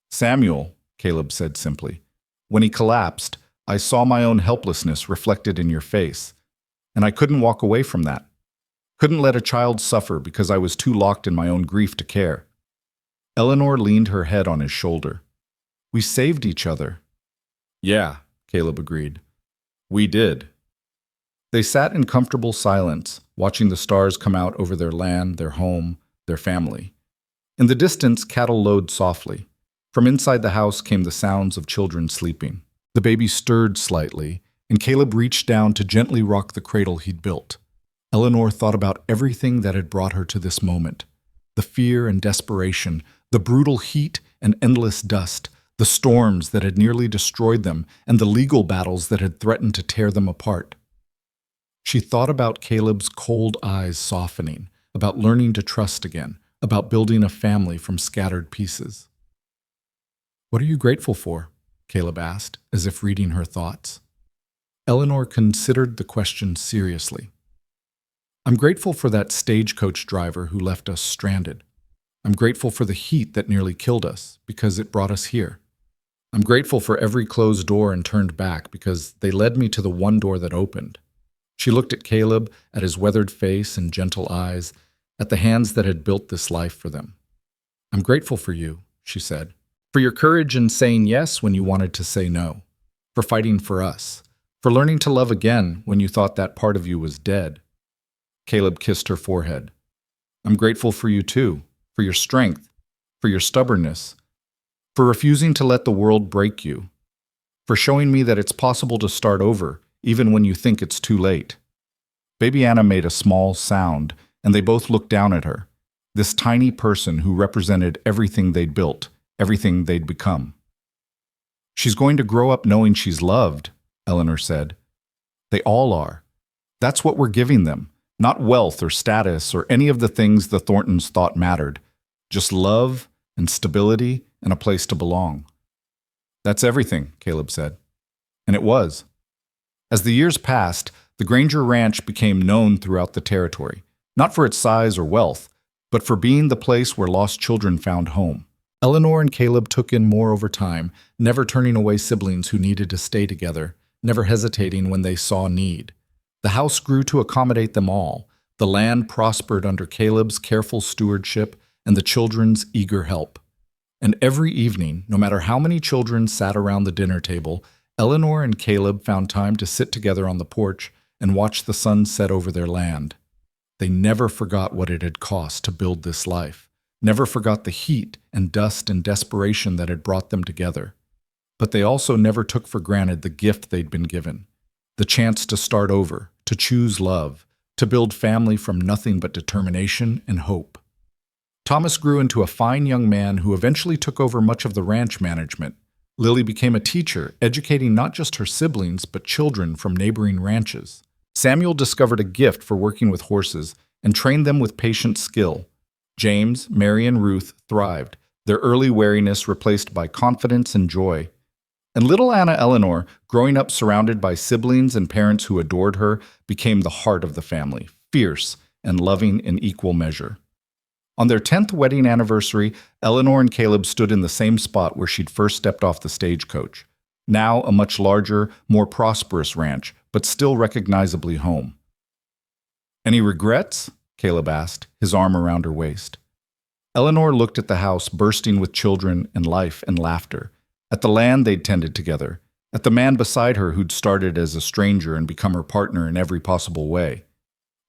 "Samuel," Caleb said simply. "When he collapsed, I saw my own helplessness reflected in your face, and I couldn't walk away from that. Couldn't let a child suffer because I was too locked in my own grief to care." Eleanor leaned her head on his shoulder. "We saved each other." "Yeah," Caleb agreed. "We did." They sat in comfortable silence, watching the stars come out over their land, their home, their family. In the distance, cattle lowed softly. From inside the house came the sounds of children sleeping. The baby stirred slightly, and Caleb reached down to gently rock the cradle he'd built. Eleanor thought about everything that had brought her to this moment. The fear and desperation, the brutal heat and endless dust, the storms that had nearly destroyed them, and the legal battles that had threatened to tear them apart. She thought about Caleb's cold eyes softening, about learning to trust again, about building a family from scattered pieces. "What are you grateful for?" Caleb asked, as if reading her thoughts. Eleanor considered the question seriously. "I'm grateful for that stagecoach driver who left us stranded. I'm grateful for the heat that nearly killed us, because it brought us here. I'm grateful for every closed door and turned back, because they led me to the one door that opened." She looked at Caleb, at his weathered face and gentle eyes, at the hands that had built this life for them. "I'm grateful for you," she said, "for your courage in saying yes when you wanted to say no, for fighting for us, for learning to love again when you thought that part of you was dead." Caleb kissed her forehead. "I'm grateful for you too, for your strength, for your stubbornness, for refusing to let the world break you, for showing me that it's possible to start over, even when you think it's too late." Baby Anna made a small sound, and they both looked down at her, this tiny person who represented everything they'd built, everything they'd become. "She's going to grow up knowing she's loved," Eleanor said. "They all are. That's what we're giving them, not wealth or status or any of the things the Thorntons thought mattered, just love and stability and a place to belong." "That's everything," Caleb said. And it was. As the years passed, the Granger Ranch became known throughout the territory, not for its size or wealth, but for being the place where lost children found home. Eleanor and Caleb took in more over time, never turning away siblings who needed to stay together, never hesitating when they saw need. The house grew to accommodate them all. The land prospered under Caleb's careful stewardship and the children's eager help. And every evening, no matter how many children sat around the dinner table, Eleanor and Caleb found time to sit together on the porch and watch the sun set over their land. They never forgot what it had cost to build this life, never forgot the heat and dust and desperation that had brought them together. But they also never took for granted the gift they'd been given, the chance to start over, to choose love, to build family from nothing but determination and hope. Thomas grew into a fine young man who eventually took over much of the ranch management. Lily became a teacher, educating not just her siblings, but children from neighboring ranches. Samuel discovered a gift for working with horses and trained them with patient skill. James, Mary, and Ruth thrived, their early wariness replaced by confidence and joy. And little Anna Eleanor, growing up surrounded by siblings and parents who adored her, became the heart of the family, fierce and loving in equal measure. On their 10th wedding anniversary, Eleanor and Caleb stood in the same spot where she'd first stepped off the stagecoach, now a much larger, more prosperous ranch, but still recognizably home. "Any regrets?" Caleb asked, his arm around her waist. Eleanor looked at the house bursting with children and life and laughter, at the land they'd tended together, at the man beside her who'd started as a stranger and become her partner in every possible way.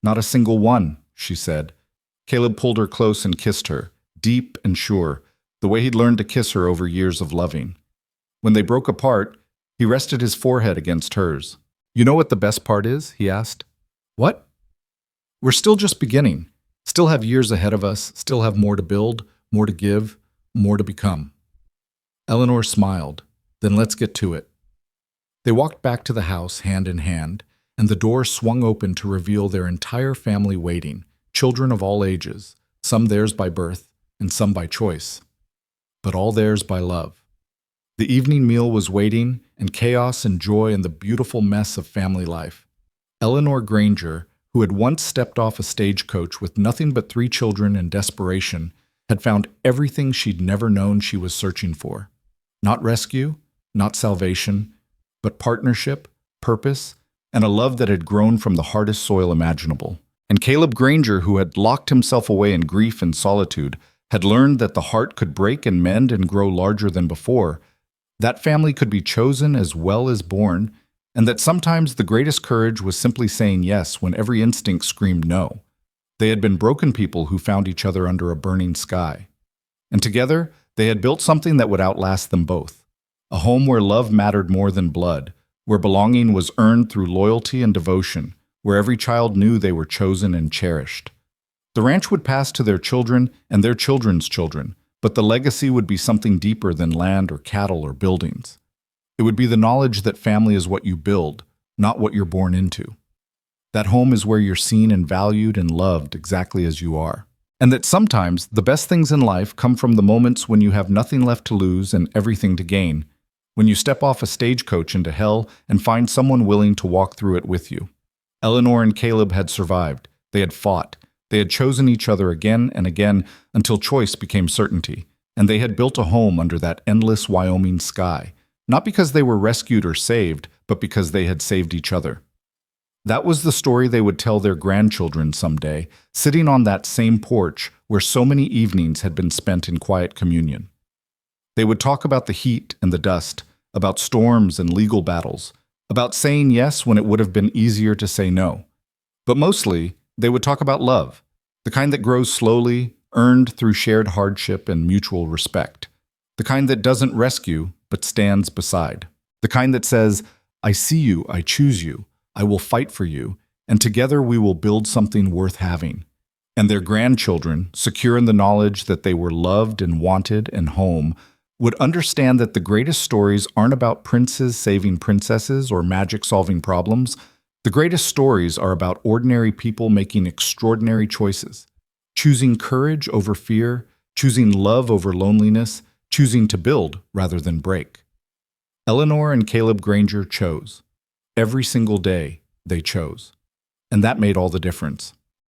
"Not a single one," she said. Caleb pulled her close and kissed her, deep and sure, the way he'd learned to kiss her over years of loving. When they broke apart, he rested his forehead against hers. "You know what the best part is?" he asked. "What?" "We're still just beginning. Still have years ahead of us, still have more to build, more to give, more to become. Eleanor smiled. Then let's get to it. They walked back to the house hand in hand, and the door swung open to reveal their entire family waiting, children of all ages, some theirs by birth and some by choice, but all theirs by love. The evening meal was waiting, and chaos and joy and the beautiful mess of family life. Eleanor Granger, who had once stepped off a stagecoach with nothing but 3 children in desperation, had found everything she'd never known she was searching for. Not rescue, not salvation, but partnership, purpose, and a love that had grown from the hardest soil imaginable. And Caleb Granger, who had locked himself away in grief and solitude, had learned that the heart could break and mend and grow larger than before, that family could be chosen as well as born, and that sometimes the greatest courage was simply saying yes when every instinct screamed no. They had been broken people who found each other under a burning sky. And together, they had built something that would outlast them both. A home where love mattered more than blood, where belonging was earned through loyalty and devotion, where every child knew they were chosen and cherished. The ranch would pass to their children and their children's children, but the legacy would be something deeper than land or cattle or buildings. It would be the knowledge that family is what you build, not what you're born into. That home is where you're seen and valued and loved exactly as you are. And that sometimes the best things in life come from the moments when you have nothing left to lose and everything to gain, when you step off a stagecoach into hell and find someone willing to walk through it with you. Eleanor and Caleb had survived. They had fought. They had chosen each other again and again until choice became certainty. And they had built a home under that endless Wyoming sky, not because they were rescued or saved, but because they had saved each other. That was the story they would tell their grandchildren someday, sitting on that same porch where so many evenings had been spent in quiet communion. They would talk about the heat and the dust, about storms and legal battles, about saying yes when it would have been easier to say no. But mostly, they would talk about love, the kind that grows slowly, earned through shared hardship and mutual respect, the kind that doesn't rescue but stands beside, the kind that says, "I see you, I choose you, I will fight for you, and together we will build something worth having." And their grandchildren, secure in the knowledge that they were loved and wanted and home, would understand that the greatest stories aren't about princes saving princesses or magic solving problems. The greatest stories are about ordinary people making extraordinary choices, choosing courage over fear, choosing love over loneliness, choosing to build rather than break. Eleanor and Caleb Granger chose. Every single day, they chose. And that made all the difference.